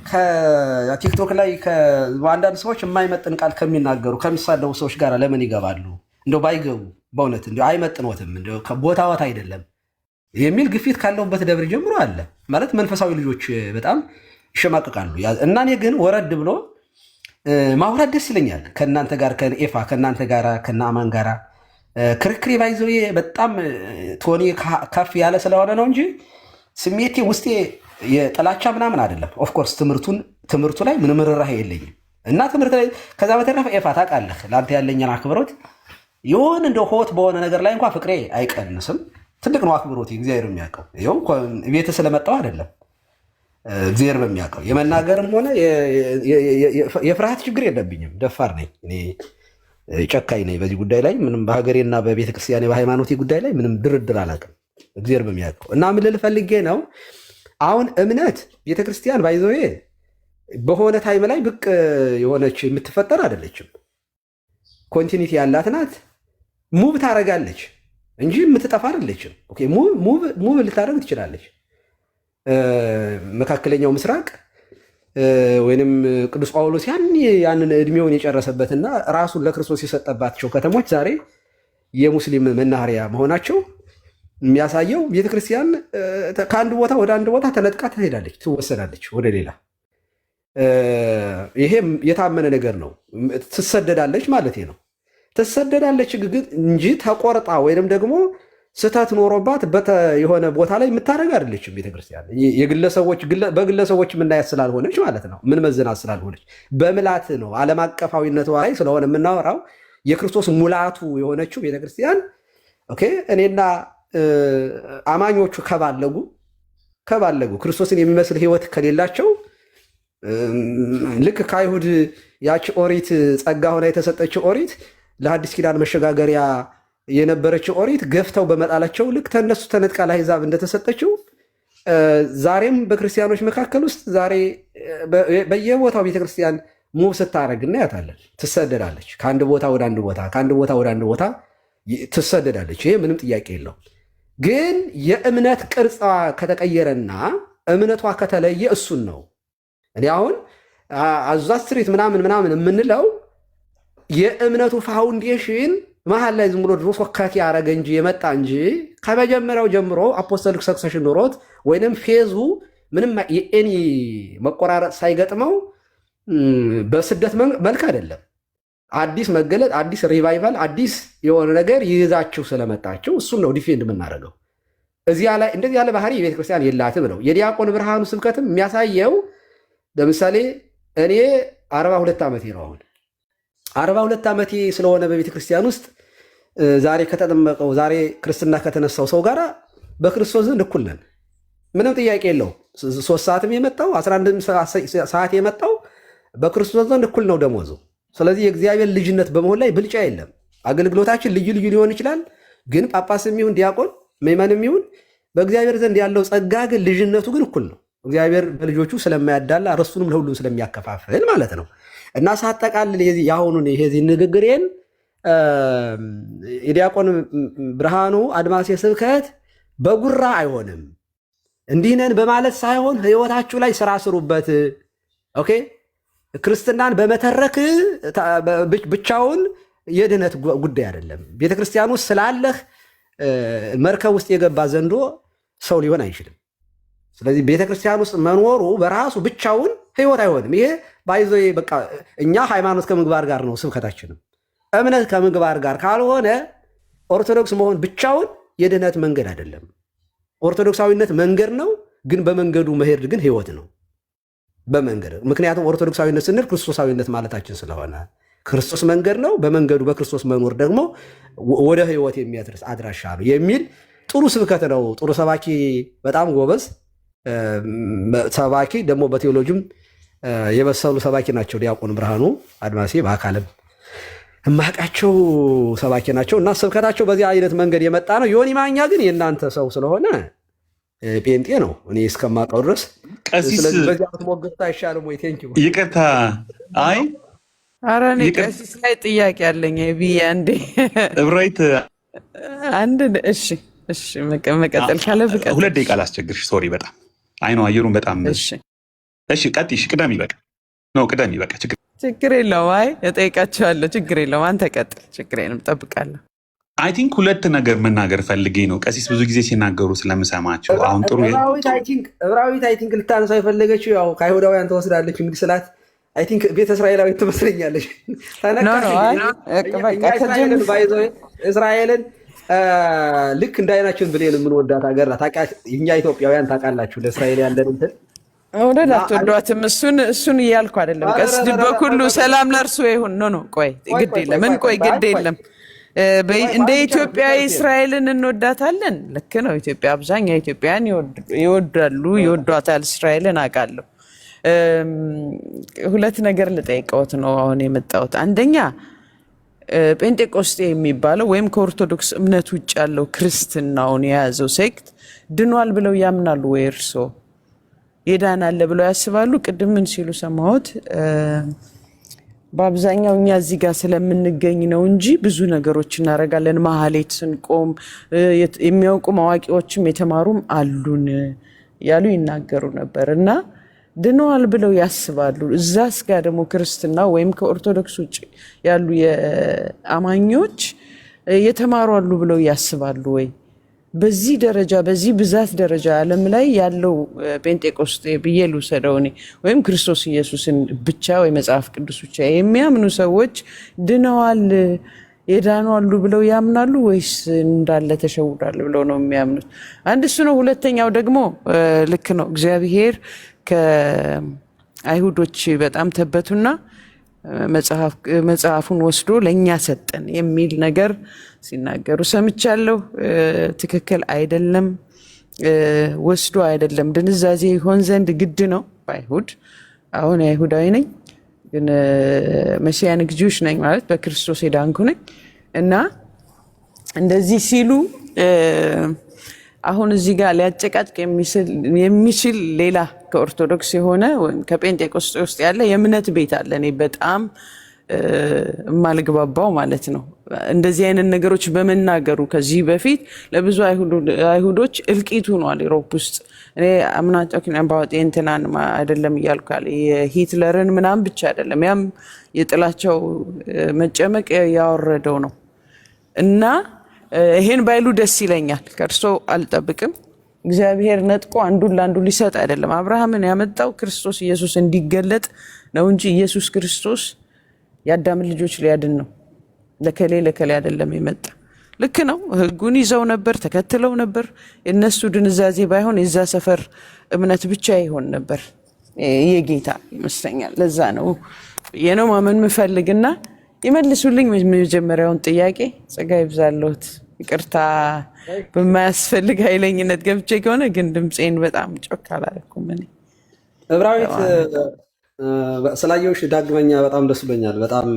ከቲክቶክ ላይ አንዳንድ ሰዎች የማይመጥን ቃል ከሚናገሩ ከሚሳደቡ ሰዎች ጋር ለምን ይገባሉ? እንደው ባይገቡ በእውነት እንደው አይመጥኖትም፣ እንደው ቦታዎት አይደለም የሚል ግፊት ካለሁበት ደብር ጀምሮ አለ። ማለት መንፈሳዊ ልጆች በጣም ይሸማቀቃሉ። እና እኔ ግን ወረድ ብሎ ማውራት ደስ ይለኛል። ከእናንተ ጋር ከኤፋ ከእናንተ ጋር ከነአማን ጋራ ክርክሬ ባይዘው በጣም ቶኒ ከፍ ያለ ስለሆነ ነው እንጂ ስሜቴ ውስጤ የጥላቻ ምናምን አይደለም። ኦፍኮርስ ትምህርቱ ላይ ምንም ርህራሄ የለኝም እና ትምህርት ላይ ከዛ በተረፈ ኤፋ ታውቃለህ፣ ለአንተ ያለኝን አክብሮት ይሁን እንደ ሆት በሆነ ነገር ላይ እንኳ ፍቅሬ አይቀንስም። ትልቅ ነው አክብሮት፣ እግዚአብሔር የሚያውቀው ይኸው ቤት ስለመጣው አይደለም፣ እግዚአብሔር በሚያውቀው የመናገርም ሆነ የፍርሃት ችግር የለብኝም። ደፋር ነኝ እኔ፣ ጨካኝ ነኝ በዚህ ጉዳይ ላይ ምንም በሀገሬና በቤተክርስቲያን በሃይማኖቴ ጉዳይ ላይ ምንም ድርድር አላውቅም፣ እግዚአብሔር በሚያውቀው እና ምን ልል ፈልጌ ነው። አሁን እምነት ቤተክርስቲያን ባይዘዌ በሆነ ታይም ላይ ብቅ የሆነች የምትፈጠር አይደለችም። ኮንቲኒቲ ያላት ናት። ሙቭ ታደርጋለች እንጂ የምትጠፋ አይደለችም። ሙቭ ልታደርግ ትችላለች። መካከለኛው ምስራቅ ወይንም ቅዱስ ጳውሎስ ያንን እድሜውን የጨረሰበትና ራሱን ለክርስቶስ የሰጠባቸው ከተሞች ዛሬ የሙስሊም መናኸሪያ መሆናቸው የሚያሳየው ቤተክርስቲያን ከአንድ ቦታ ወደ አንድ ቦታ ተነጥቃ ትሄዳለች፣ ትወሰዳለች ወደ ሌላ። ይሄ የታመነ ነገር ነው። ትሰደዳለች ማለት ነው። ትሰደዳለች ግን እንጂ ተቆርጣ ወይንም ደግሞ ስህተት ኖሮባት የሆነ ቦታ ላይ የምታደርግ አይደለችም ቤተክርስቲያን። በግለሰቦች የምናያት ስላልሆነች ማለት ነው፣ ምን መዝናት ስላልሆነች በምላት ነው። ዓለም አቀፋዊነቷ ላይ ስለሆነ የምናወራው የክርስቶስ ሙላቱ የሆነችው ቤተክርስቲያን እኔና አማኞቹ ከባለጉ ክርስቶስን የሚመስል ህይወት ከሌላቸው ልክ ከአይሁድ ያቺ ኦሪት ጸጋ ሆና የተሰጠችው ኦሪት ለአዲስ ኪዳን መሸጋገሪያ የነበረችው ኦሪት ገፍተው በመጣላቸው ልክ ተነሱ ተነጥቃ ለአሕዛብ እንደተሰጠችው ዛሬም በክርስቲያኖች መካከል ውስጥ ዛሬ በየቦታው ቤተክርስቲያን ሙቭ ስታደርግ እናያታለን። ትሰደዳለች። ከአንድ ቦታ ወደ አንድ ቦታ፣ ከአንድ ቦታ ወደ አንድ ቦታ ትሰደዳለች። ይሄ ምንም ጥያቄ የለው። ግን የእምነት ቅርጿ ከተቀየረና እምነቷ ከተለየ እሱን ነው እኔ አሁን አዛ ስትሪት ምናምን የምንለው የእምነቱ ፋውንዴሽን መሀል ላይ ዝም ብሎ ድሮ ፎካኪ ያደረገ እንጂ የመጣ እንጂ ከመጀመሪያው ጀምሮ አፖስቶሊክ ሰክሰሽን ኖሮት ወይንም ፌዙ ምንም የኤኒ መቆራረጥ ሳይገጥመው በስደት መልክ አይደለም። አዲስ መገለጥ፣ አዲስ ሪቫይቫል፣ አዲስ የሆነ ነገር ይዛችሁ ስለመጣችሁ እሱም ነው ዲፌንድ የምናደርገው። እዚያ ላይ እንደዚህ ያለ ባህሪ የቤተክርስቲያን የላትም ነው። የዲያቆን ብርሃኑ ስብከትም የሚያሳየው ለምሳሌ እኔ 42 ዓመቴ ነው አሁን 42 ዓመቴ ስለሆነ በቤተክርስቲያን ውስጥ ዛሬ ከተጠመቀው ዛሬ ክርስትና ከተነሳው ሰው ጋር በክርስቶስ ዘንድ እኩል ነን። ምንም ጥያቄ የለው። 3 ሰዓትም የመጣው 11 ሰዓት የመጣው በክርስቶስ ዘንድ እኩል ነው ደሞዙ። ስለዚህ የእግዚአብሔር ልጅነት በመሆን ላይ ብልጫ የለም። አገልግሎታችን ልዩ ሊሆን ይችላል፣ ግን ጳጳስም ይሁን ዲያቆን ምዕመንም ይሁን በእግዚአብሔር ዘንድ ያለው ጸጋ ግን ልጅነቱ ግን እኩል ነው። እግዚአብሔር በልጆቹ ስለማያዳላ ርስቱንም ለሁሉም ስለሚያከፋፍል ማለት ነው። እና ሳጠቃልል የአሁኑን የዚህ ንግግሬን የዲያቆን ብርሃኑ አድማሴ ስብከት በጉራ አይሆንም፣ እንዲህ ነን በማለት ሳይሆን ህይወታችሁ ላይ ስራ ስሩበት። ኦኬ ክርስትናን በመተረክ ብቻውን የድህነት ጉዳይ አይደለም። ቤተክርስቲያን ውስጥ ስላለህ መርከብ ውስጥ የገባ ዘንዶ ሰው ሊሆን አይችልም። ስለዚህ ቤተክርስቲያን ውስጥ መኖሩ በራሱ ብቻውን ህይወት አይሆንም። ይሄ ባይዞ በቃ እኛ ሃይማኖት ከምግባር ጋር ነው ስብከታችንም። እምነት ከምግባር ጋር ካልሆነ ኦርቶዶክስ መሆን ብቻውን የድህነት መንገድ አይደለም። ኦርቶዶክሳዊነት መንገድ ነው፣ ግን በመንገዱ መሄድ ግን ህይወት ነው በመንገድ። ምክንያቱም ኦርቶዶክሳዊነት ስንል ክርስቶሳዊነት ማለታችን ስለሆነ ክርስቶስ መንገድ ነው፣ በመንገዱ በክርስቶስ መኖር ደግሞ ወደ ህይወት የሚያደርስ አድራሻ ነው የሚል ጥሩ ስብከት ነው። ጥሩ ሰባኪ፣ በጣም ጎበዝ ሰባኪ፣ ደግሞ በቴዎሎጂም የበሰሉ ሰባኪ ናቸው። ዲያቆን ብርሃኑ አድማሴ በአካልም እማቃቸው ሰባኪ ናቸው እና ስብከታቸው በዚህ አይነት መንገድ የመጣ ነው። ዮኒ ማኛ ግን የእናንተ ሰው ስለሆነ ጴንጤ ነው እኔ እስከማውቀው ድረስ። ስለዚህ በዚህ ሞገታ አይሻልም ወይ? ቴንኪው ይቅርታ። አይ ኧረ እኔ ቀሲስ ላይ ጥያቄ አለኝ ብዬ አንዴ እብራይት አንድ እሺ መቀጠል ካለ ብቀጥል 2 ደቂቃ ላስቸግርሽ። ሶሪ በጣም አይ ነው አየሩን በጣም እሺ ቀጥይሽ። ቅደም ይበቃ ነው ቅደም ይበቃ። ችግር የለውም። አይ እጠይቃቸዋለሁ። ችግር የለውም። አንተ ቀጥል። ችግር የለም። እጠብቃለሁ። አይ ቲንክ 2 ነገር መናገር ፈልጌ ነው። ቀሲስ ብዙ ጊዜ ሲናገሩ ስለምሰማቸው አሁን ጥሩ ዕብራዊት አይ ቲንክ ልታነሳው የፈለገችው ያው ከአይሁዳውያን ተወስዳለች እንግዲህ ስላት አይ ቲንክ ቤተ እስራኤላዊት ትመስለኛለች። እስራኤልን ልክ እንደ አይናችን ብሌን የምንወዳት ሀገር ናት። እኛ ኢትዮጵያውያን ታውቃላችሁ ለእስራኤል ያለን እንትን ወደድ አትወዷትም። እሱን እያልኩ አይደለም። ቀስድ በኩሉ ሰላም ለእርሱ ይሁን። ኖ ቆይ ግድ የለም ቆይ ግድ የለም። እንደ ኢትዮጵያ እስራኤልን እንወዳታለን። ልክ ነው። ኢትዮጵያ አብዛኛው ኢትዮጵያውያን ይወዷታል እስራኤልን አውቃለሁ። 2 ነገር ልጠይቀዎት ነው አሁን የመጣሁት። አንደኛ ጴንጤቆስጤ የሚባለው ወይም ከኦርቶዶክስ እምነት ውጭ ያለው ክርስትናውን የያዘው ሴክት ድኗል ብለው ያምናሉ ወይ? እርስዎ የዳን አለ ብለው ያስባሉ? ቅድም ምን ሲሉ ሰማሁት? በአብዛኛው እኛ እዚህ ጋር ስለምንገኝ ነው እንጂ ብዙ ነገሮች እናደርጋለን። ማህሌት ስንቆም የሚያውቁ አዋቂዎችም የተማሩም አሉን ያሉ ይናገሩ ነበር እና ድነዋል ብለው ያስባሉ? እዛስ ጋር ደግሞ ክርስትና ወይም ከኦርቶዶክስ ውጭ ያሉ የአማኞች የተማሩ አሉ ብለው ያስባሉ ወይ? በዚህ ደረጃ በዚህ ብዛት ደረጃ ዓለም ላይ ያለው ጴንጤቆስጤ ብዬ ልውሰደው እኔ ወይም ክርስቶስ ኢየሱስን ብቻ ወይ መጽሐፍ ቅዱስ ብቻ የሚያምኑ ሰዎች ድነዋል የዳኑ አሉ ብለው ያምናሉ ወይስ እንዳለ ተሸውዳል ብለው ነው የሚያምኑት? አንድ እሱ ነው። ሁለተኛው ደግሞ ልክ ነው እግዚአብሔር ከአይሁዶች በጣም ተበቱና መጽሐፉን ወስዶ ለእኛ ሰጠን የሚል ነገር ሲናገሩ ሰምቻለሁ። ትክክል አይደለም። ወስዶ አይደለም፣ ድንዛዜ ይሆን ዘንድ ግድ ነው በአይሁድ። አሁን አይሁዳዊ ነኝ ግን መሲያኒክ ጁሽ ነኝ ማለት በክርስቶስ የዳንኩ ነኝ እና እንደዚህ ሲሉ አሁን እዚህ ጋር ሊያጨቃጭቅ የሚችል ሌላ ከኦርቶዶክስ የሆነ ወይም ከጴንጤቆስጤ ውስጥ ያለ የእምነት ቤት አለ። እኔ በጣም የማልግባባው ማለት ነው እንደዚህ አይነት ነገሮች በመናገሩ። ከዚህ በፊት ለብዙ አይሁዶች እልቂት ሆኗል ዩሮፕ ውስጥ። እኔ አምናቸው ባወጤ እንትናን አይደለም እያልካል የሂትለርን ምናምን ብቻ አይደለም፣ ያም የጥላቸው መጨመቅ ያወረደው ነው እና ይሄን ባይሉ ደስ ይለኛል። ከእርሶ አልጠብቅም። እግዚአብሔር ነጥቆ አንዱን ለአንዱ ሊሰጥ አይደለም። አብርሃምን ያመጣው ክርስቶስ ኢየሱስ እንዲገለጥ ነው እንጂ ኢየሱስ ክርስቶስ የአዳምን ልጆች ሊያድን ነው። ለከሌ አይደለም የመጣ። ልክ ነው። ሕጉን ይዘው ነበር፣ ተከትለው ነበር። የነሱ ድንዛዜ ባይሆን የዛ ሰፈር እምነት ብቻ ይሆን ነበር የጌታ ይመስለኛል። ለዛ ነው የነው ማመን ምፈልግና ይመልሱልኝ መጀመሪያውን ጥያቄ። ጸጋ ይብዛልዎት። ይቅርታ በማያስፈልግ ኃይለኝነት ገብቼ ከሆነ ግን ድምፄን በጣም ጮክ አላደረኩም። እኔ ዕብራዊት ስላየሁሽ ዳግመኛ በጣም ደስ ብሎኛል። በጣም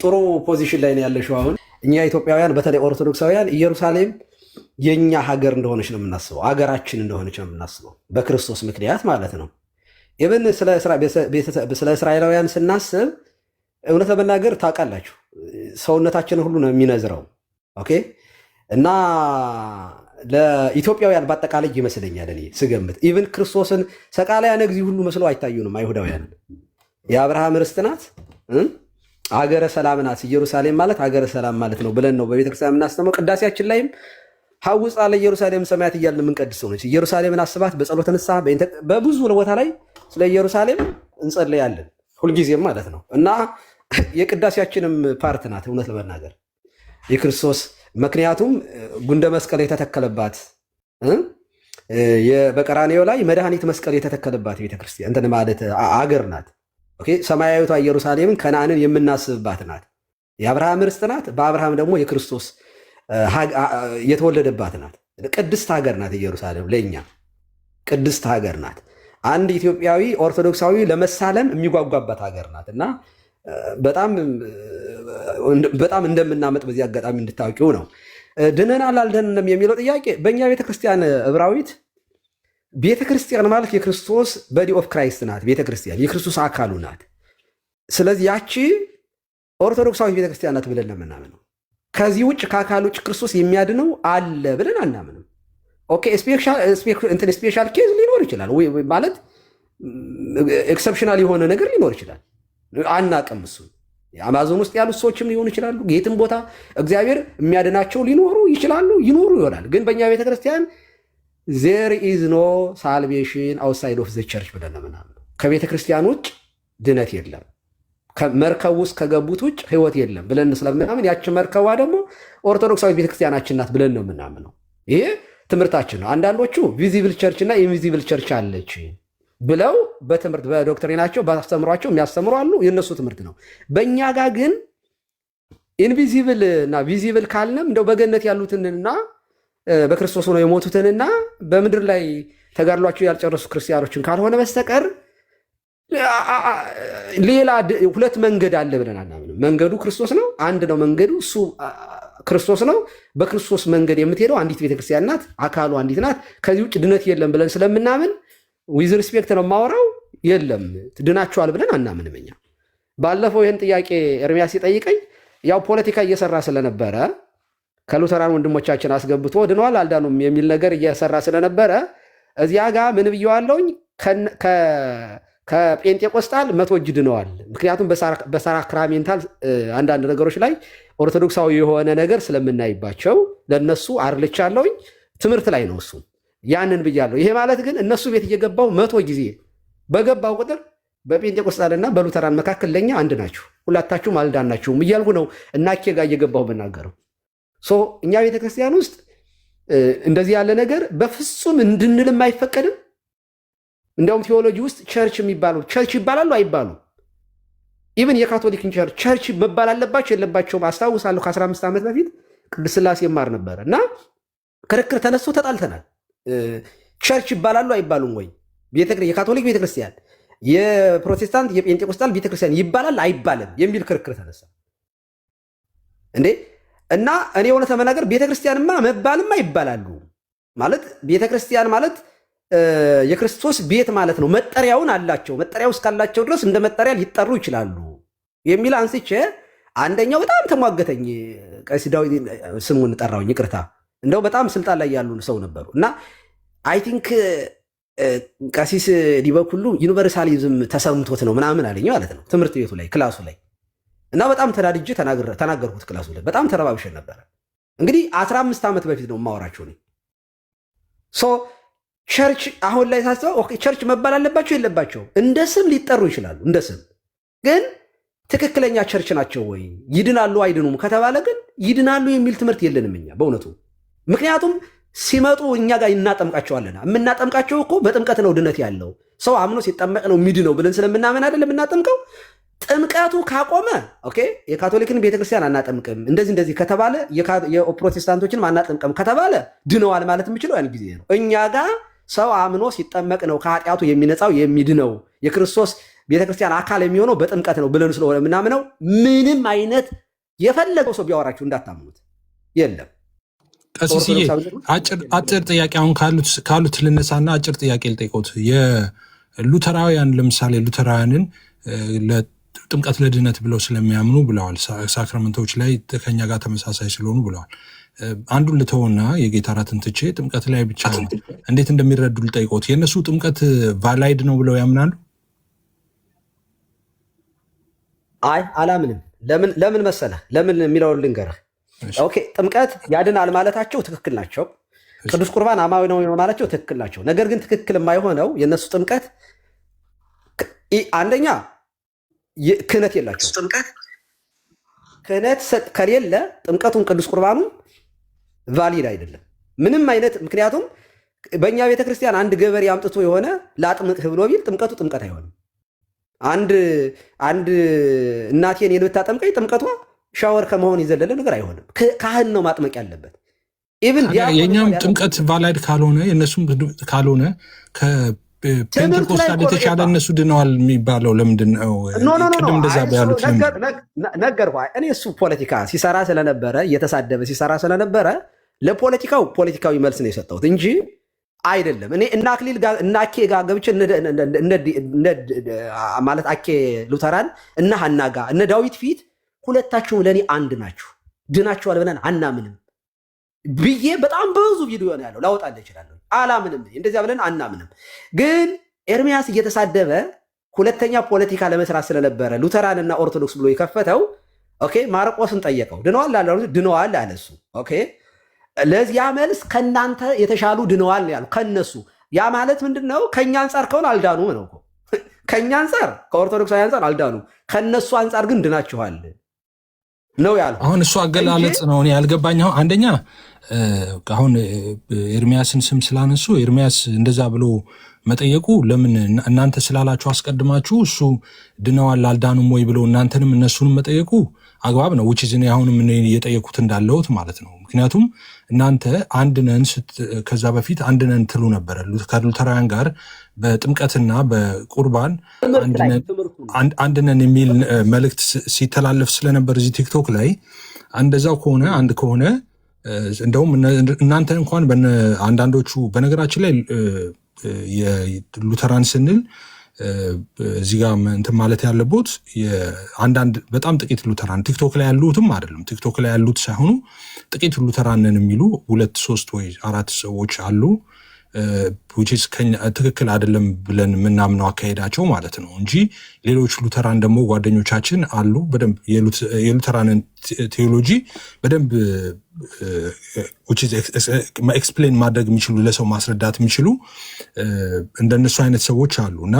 ጥሩ ፖዚሽን ላይ ነው ያለሽው። አሁን እኛ ኢትዮጵያውያን በተለይ ኦርቶዶክሳውያን ኢየሩሳሌም የኛ ሀገር እንደሆነች ነው የምናስበው፣ ሀገራችን እንደሆነች ነው የምናስበው በክርስቶስ ምክንያት ማለት ነው። ኢብን ስለ እስራኤላውያን ስናስብ እውነት ለመናገር ታውቃላችሁ ሰውነታችን ሁሉ ነው የሚነዝረው። ኦኬ እና ለኢትዮጵያውያን በአጠቃላይ ይመስለኛል እኔ ስገምት ኢቭን ክርስቶስን ሰቃላያን እግዚእ ሁሉ መስለው አይታዩንም አይሁዳውያን። የአብርሃም ርስት ናት፣ ሀገረ ሰላም ናት። ኢየሩሳሌም ማለት ሀገረ ሰላም ማለት ነው ብለን ነው በቤተክርስቲያን የምናስተምረው። ቅዳሴያችን ላይም ሐውፃ ለኢየሩሳሌም ሰማያት እያልን የምንቀድሰው ነች። ኢየሩሳሌምን አስባት በጸሎተ ንስሐ በብዙ ቦታ ላይ ስለ ኢየሩሳሌም እንጸልያለን ሁልጊዜም ማለት ነው እና የቅዳሴያችንም ፓርት ናት እውነት ለመናገር የክርስቶስ። ምክንያቱም ጉንደ መስቀል የተተከለባት በቀራንዮ ላይ መድኃኒት መስቀል የተተከለባት ቤተክርስቲያን እንትን ማለት አገር ናት ኦኬ ሰማያዊቷ ኢየሩሳሌምን ከነዓንን የምናስብባት ናት። የአብርሃም ርስት ናት። በአብርሃም ደግሞ የክርስቶስ የተወለደባት ናት። ቅድስት ሀገር ናት ኢየሩሳሌም። ለእኛ ቅድስት ሀገር ናት። አንድ ኢትዮጵያዊ ኦርቶዶክሳዊ ለመሳለም የሚጓጓባት ሀገር ናት እና በጣም እንደምናመጥ በዚህ አጋጣሚ እንድታውቂው ነው። ድነናል አልደነንም የሚለው ጥያቄ በእኛ ቤተክርስቲያን ዕብራዊት ቤተክርስቲያን ማለት የክርስቶስ በዲ ኦፍ ክራይስት ናት። ቤተክርስቲያን የክርስቶስ አካሉ ናት። ስለዚህ ያቺ ኦርቶዶክሳዊ ቤተክርስቲያን ናት ብለን ነው የምናምነው። ከዚህ ውጭ ከአካል ውጭ ክርስቶስ የሚያድነው አለ ብለን አናምንም። ኦኬ ስፔሻል ኬዝ ሊኖር ይችላል ማለት ኤክሰፕሽናል የሆነ ነገር ሊኖር ይችላል። አናቅም። እሱ አማዞን ውስጥ ያሉት ሰዎችም ሊሆኑ ይችላሉ። የትም ቦታ እግዚአብሔር የሚያድናቸው ሊኖሩ ይችላሉ፣ ይኖሩ ይሆናል። ግን በእኛ ቤተክርስቲያን ዜር ኢዝ ኖ ሳልቬሽን አውትሳይድ ኦፍ ዘ ቸርች ብለን ነው የምናምነው። ከቤተ ክርስቲያን ውጭ ድነት የለም፣ መርከብ ውስጥ ከገቡት ውጭ ህይወት የለም ብለን ስለምናምን ያችን መርከቧ ደግሞ ኦርቶዶክሳዊ ቤተክርስቲያናችን ናት ብለን ነው የምናምነው። ይሄ ትምህርታችን ነው። አንዳንዶቹ ቪዚብል ቸርች እና ኢንቪዚብል ቸርች አለች ብለው በትምህርት በዶክትሪናቸው ባስተምሯቸው የሚያስተምሩ አሉ። የእነሱ ትምህርት ነው። በእኛ ጋር ግን ኢንቪዚብል እና ቪዚብል ካልንም እንደው በገነት ያሉትንና በክርስቶስ ሆነው የሞቱትንና በምድር ላይ ተጋድሏቸው ያልጨረሱ ክርስቲያኖችን ካልሆነ በስተቀር ሌላ ሁለት መንገድ አለ ብለን አናምንም። መንገዱ ክርስቶስ ነው። አንድ ነው መንገዱ፣ እሱ ክርስቶስ ነው። በክርስቶስ መንገድ የምትሄደው አንዲት ቤተክርስቲያን ናት። አካሉ አንዲት ናት። ከዚህ ውጭ ድነት የለም ብለን ስለምናምን ዊዝ ሪስፔክት ነው የማወራው። የለም ድናችኋል ብለን አናምንም እኛ። ባለፈው ይህን ጥያቄ ኤርሚያስ ሲጠይቀኝ ያው ፖለቲካ እየሰራ ስለነበረ ከሉተራን ወንድሞቻችን አስገብቶ ድነዋል አልዳኑም የሚል ነገር እየሰራ ስለነበረ እዚያ ጋር ምን ብየዋለሁኝ? ከጴንጤቆስጣል 100 እጅ ድነዋል። ምክንያቱም በሳክራሜንታል አንዳንድ ነገሮች ላይ ኦርቶዶክሳዊ የሆነ ነገር ስለምናይባቸው ለነሱ አርልቻለሁኝ። ትምህርት ላይ ነው እሱ ያንን ብያለሁ። ይሄ ማለት ግን እነሱ ቤት እየገባው 100 ጊዜ በገባው ቁጥር በጴንጤቆስጣልና በሉተራን መካከል ለእኛ አንድ ናችሁ፣ ሁላታችሁም አልዳናችሁም እያልኩ ነው እናኬ ጋር እየገባው መናገረው። እኛ ቤተክርስቲያን ውስጥ እንደዚህ ያለ ነገር በፍጹም እንድንልም አይፈቀድም። እንዲያውም ቴዎሎጂ ውስጥ ቸርች የሚባሉ ቸርች ይባላሉ አይባሉ? ኢቨን የካቶሊክን ቸርች መባል አለባቸው የለባቸውም? አስታውሳለሁ ከ15 ዓመት በፊት ቅድስት ሥላሴ ይማር ነበር እና ክርክር ተነስቶ ተጣልተናል። ቸርች ይባላሉ አይባሉም ወይ? የካቶሊክ ቤተክርስቲያን፣ የፕሮቴስታንት፣ የጴንጤቆስጣል ቤተክርስቲያን ይባላል አይባልም የሚል ክርክር ተነሳ እንዴ። እና እኔ የሆነ ተመናገር ቤተክርስቲያንማ መባልማ ይባላሉ ማለት ቤተክርስቲያን ማለት የክርስቶስ ቤት ማለት ነው። መጠሪያውን አላቸው። መጠሪያው እስካላቸው ድረስ እንደ መጠሪያ ሊጠሩ ይችላሉ የሚል አንስቼ አንደኛው በጣም ተሟገተኝ። ቀሲስ ዳዊት ስሙን ጠራውኝ፣ ይቅርታ እንደው በጣም ስልጣን ላይ ያሉ ሰው ነበሩ እና አይ ቲንክ ቀሲስ ዲበኩሉ ዩኒቨርሳሊዝም ተሰምቶት ነው ምናምን አለኝ ማለት ነው ትምህርት ቤቱ ላይ ክላሱ ላይ እና በጣም ተናድጄ ተናገርኩት። ክላሱ ላይ በጣም ተረባብሸን ነበረ። እንግዲህ 15 ዓመት በፊት ነው የማወራቸው እኔ። ቸርች አሁን ላይ ሳስበው ቸርች መባል አለባቸው የለባቸው? እንደ ስም ሊጠሩ ይችላሉ፣ እንደ ስም ግን ትክክለኛ ቸርች ናቸው ወይ? ይድናሉ አይድኑም ከተባለ ግን ይድናሉ የሚል ትምህርት የለንም እኛ በእውነቱ። ምክንያቱም ሲመጡ እኛ ጋር እናጠምቃቸዋለን። የምናጠምቃቸው እኮ በጥምቀት ነው ድነት ያለው። ሰው አምኖ ሲጠመቅ ነው ሚድነው ብለን ስለምናምን አይደለም የምናጠምቀው። ጥምቀቱ ካቆመ የካቶሊክን ቤተክርስቲያን አናጠምቅም እንደዚህ ከተባለ የፕሮቴስታንቶችን አናጠምቅም ከተባለ ድነዋል ማለት የምችለው ያን ጊዜ ነው። እኛ ጋር ሰው አምኖ ሲጠመቅ ነው ከኃጢአቱ የሚነጻው የሚድነው። የክርስቶስ ቤተክርስቲያን አካል የሚሆነው በጥምቀት ነው ብለን ስለሆነ ምናምነው ምንም አይነት የፈለገው ሰው ቢያወራችሁ እንዳታምኑት የለም። ቀሲስዬ አጭር ጥያቄ አሁን ካሉት ልነሳና አጭር ጥያቄ ልጠይቆት። የሉተራውያን ለምሳሌ ሉተራውያንን ጥምቀት ለድነት ብለው ስለሚያምኑ ብለዋል። ሳክራመንቶች ላይ ከኛ ጋር ተመሳሳይ ስለሆኑ ብለዋል። አንዱን ልተውና የጌታ እራትን ትቼ ጥምቀት ላይ ብቻ እንዴት እንደሚረዱ ልጠይቆት። የእነሱ ጥምቀት ቫላይድ ነው ብለው ያምናሉ? አይ አላምንም። ለምን መሰለህ? ለምን የሚለውን ልንገርህ። ኦኬ ጥምቀት ያድናል ማለታቸው ትክክል ናቸው። ቅዱስ ቁርባን አማዊ ነው ማለታቸው ትክክል ናቸው። ነገር ግን ትክክል የማይሆነው የእነሱ ጥምቀት አንደኛ ክህነት የላቸው። ክህነት ከሌለ ጥምቀቱን ቅዱስ ቁርባኑ ቫሊድ አይደለም ምንም አይነት። ምክንያቱም በእኛ ቤተክርስቲያን አንድ ገበሬ አምጥቶ የሆነ ላጥምቅህ ብሎ ቢል ጥምቀቱ ጥምቀት አይሆንም። አንድ እናቴን የምታጠምቀኝ ጥምቀቷ ሻወር ከመሆን የዘለለ ነገር አይሆንም። ካህን ነው ማጥመቅ ያለበት። ኢቭን የእኛም ጥምቀት ቫላይድ ካልሆነ የእነሱም ካልሆነ ከፔንቴኮስታል የተሻለ እነሱ ድነዋል የሚባለው ለምንድን ነው? ቅድም እንደዛ ያሉት ነገር እኔ እሱ ፖለቲካ ሲሰራ ስለነበረ እየተሳደበ ሲሰራ ስለነበረ ለፖለቲካው ፖለቲካዊ መልስ ነው የሰጠሁት እንጂ አይደለም። እኔ እና አክሊል ጋር እና አኬ ጋር ገብቼ ማለት አኬ ሉተራን እና ሐና ጋር እነ ዳዊት ፊት ሁለታችሁም ለእኔ አንድ ናችሁ፣ ድናችኋል ብለን አናምንም ብዬ በጣም ብዙ ቪዲዮ ነው ያለው። ላወጣልህ እችላለሁ። አላምንም፣ እንደዚያ ብለን አናምንም። ግን ኤርሚያስ እየተሳደበ ሁለተኛ ፖለቲካ ለመስራት ስለነበረ ሉተራን እና ኦርቶዶክስ ብሎ የከፈተው ኦኬ፣ ማርቆስን ጠየቀው። ድነዋል አለ። ድነዋል አለ እሱ። ኦኬ፣ ለዚያ መልስ ከእናንተ የተሻሉ ድነዋል ያሉ ከነሱ። ያ ማለት ምንድን ነው? ከእኛ አንጻር ከሆነ አልዳኑም ነው እኮ። ከእኛ አንጻር ከኦርቶዶክሳዊ አንጻር አልዳኑ፣ ከነሱ አንጻር ግን ድናችኋል ነው ያለው። አሁን እሱ አገላለጽ ነው እኔ ያልገባኝ። አሁን አንደኛ አሁን ኤርሚያስን ስም ስላነሱ ኤርሚያስ እንደዛ ብሎ መጠየቁ ለምን እናንተ ስላላችሁ አስቀድማችሁ እሱ ድነዋል አልዳኑም ወይ ብሎ እናንተንም እነሱንም መጠየቁ አግባብ ነው። ውጭ እኔ አሁንም እየጠየቁት እንዳለሁት ማለት ነው። ምክንያቱም እናንተ አንድ ነን ከዛ በፊት አንድ ነን ትሉ ነበረ ከሉተራውያን ጋር በጥምቀትና በቁርባን አንድ ነን የሚል መልእክት ሲተላለፍ ስለነበር እዚህ ቲክቶክ ላይ እንደዛው ከሆነ አንድ ከሆነ እንደውም እናንተ እንኳን አንዳንዶቹ በነገራችን ላይ የሉተራን ስንል እዚህ ጋር እንትን ማለት ያለቦት አንዳንድ በጣም ጥቂት ሉተራን ቲክቶክ ላይ ያሉትም አይደለም ቲክቶክ ላይ ያሉት ሳይሆኑ ጥቂት ሉተራንን የሚሉ 2 3 ወይ 4 ሰዎች አሉ። ትክክል አይደለም ብለን የምናምነው አካሄዳቸው ማለት ነው እንጂ ሌሎች ሉተራን ደግሞ ጓደኞቻችን አሉ በደንብ የሉተራንን ቴዎሎጂ በደንብ ኤክስፕሌን ማድረግ የሚችሉ ለሰው ማስረዳት የሚችሉ እንደነሱ አይነት ሰዎች አሉ። እና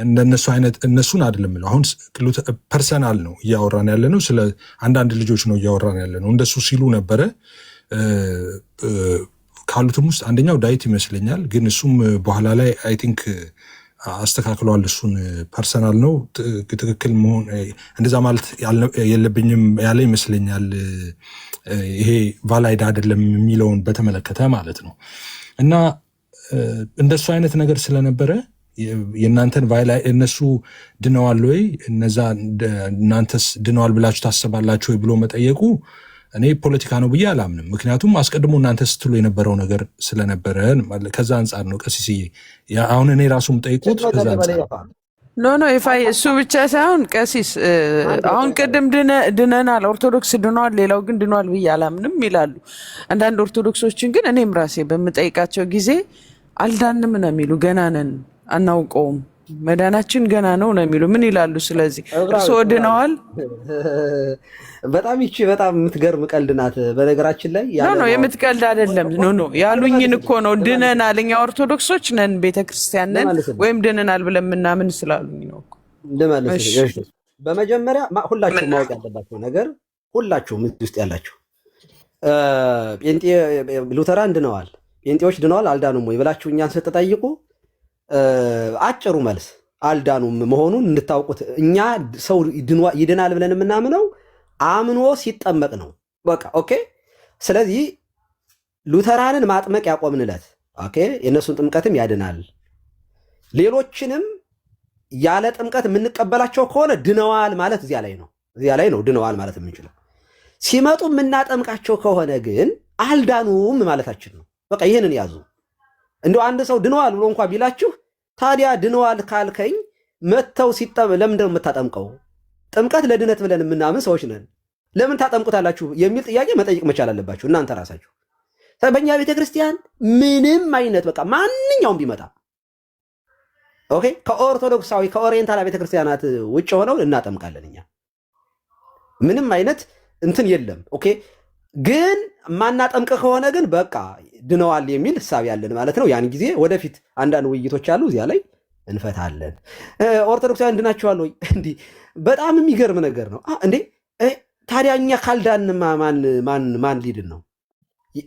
እንደነሱ አይነት እነሱን አይደለም ነው አሁን ፐርሰናል ነው እያወራን ያለ ነው። ስለ አንዳንድ ልጆች ነው እያወራን ያለ ነው። እንደሱ ሲሉ ነበረ። ካሉትም ውስጥ አንደኛው ዳዊት ይመስለኛል፣ ግን እሱም በኋላ ላይ አይ ቲንክ አስተካክለዋል። እሱን ፐርሰናል ነው ትክክል መሆን እንደዛ ማለት የለብኝም ያለ ይመስለኛል። ይሄ ቫላይድ አይደለም የሚለውን በተመለከተ ማለት ነው። እና እንደሱ አይነት ነገር ስለነበረ የእናንተን እነሱ ድነዋል ወይ እነዛ እናንተስ ድነዋል ብላችሁ ታስባላችሁ ወይ ብሎ መጠየቁ እኔ ፖለቲካ ነው ብዬ አላምንም። ምክንያቱም አስቀድሞ እናንተ ስትሉ የነበረው ነገር ስለነበረ ከዛ አንጻር ነው። ቀሲስዬ አሁን እኔ ራሱ የምጠይቁት ከዛ አንጻር ኖ ይፋይ እሱ ብቻ ሳይሆን ቀሲስ አሁን ቅድም ድነናል ኦርቶዶክስ ድነዋል ሌላው ግን ድነዋል ብዬ አላምንም ይላሉ አንዳንድ ኦርቶዶክሶችን። ግን እኔም ራሴ በምጠይቃቸው ጊዜ አልዳንም ነው የሚሉ፣ ገና ነን አናውቀውም መዳናችን ገና ነው ነው የሚሉ። ምን ይላሉ? ስለዚህ እርስዎ ድነዋል? በጣም ይቺ በጣም የምትገርም ቀልድ ናት። በነገራችን ላይ ኖ የምትቀልድ አይደለም። ኖ ያሉኝን እኮ ነው። ድነናል እኛ ኦርቶዶክሶች ነን ቤተክርስቲያን ነን ወይም ድነናል ብለን ምናምን ስላሉኝ ነው እኮ። በመጀመሪያ ሁላችሁም ማወቅ ያለባቸው ነገር ሁላችሁም ውስጥ ያላችሁ ጴንጤ ሉተራን ድነዋል፣ ጴንጤዎች ድነዋል አልዳኑም ወይ ብላችሁ እኛን ስትጠይቁ አጭሩ መልስ አልዳኑም መሆኑን እንድታውቁት። እኛ ሰው ይድናል ብለን የምናምነው አምኖ ሲጠመቅ ነው። በቃ ኦኬ። ስለዚህ ሉተራንን ማጥመቅ ያቆምንለት ኦኬ፣ የእነሱን ጥምቀትም ያድናል። ሌሎችንም ያለ ጥምቀት የምንቀበላቸው ከሆነ ድነዋል ማለት እዚያ ላይ ነው ድነዋል ማለት የምንችለው። ሲመጡ የምናጠምቃቸው ከሆነ ግን አልዳኑም ማለታችን ነው። በቃ ይህንን ያዙ። እንደው አንድ ሰው ድነዋል ብሎ እንኳ ቢላችሁ ታዲያ ድነዋል ካልከኝ መተው ለምንድን ነው የምታጠምቀው? ጥምቀት ለድነት ብለን የምናምን ሰዎች ነን። ለምን ታጠምቁታላችሁ የሚል ጥያቄ መጠየቅ መቻል አለባችሁ እናንተ ራሳችሁ። በእኛ ቤተክርስቲያን ምንም አይነት በቃ ማንኛውም ቢመጣ ኦኬ፣ ከኦርቶዶክሳዊ ከኦሪየንታል ቤተክርስቲያናት ውጭ ሆነው እናጠምቃለን። እኛ ምንም አይነት እንትን የለም። ኦኬ፣ ግን ማናጠምቅ ከሆነ ግን በቃ ድነዋል የሚል ሐሳብ ያለን ማለት ነው። ያን ጊዜ ወደፊት አንዳንድ ውይይቶች አሉ፣ እዚያ ላይ እንፈታለን። ኦርቶዶክሳውያን ድናችኋል ወይ? እንዲህ በጣም የሚገርም ነገር ነው እንዴ! ታዲያ እኛ ካልዳን ማን ሊድን ነው?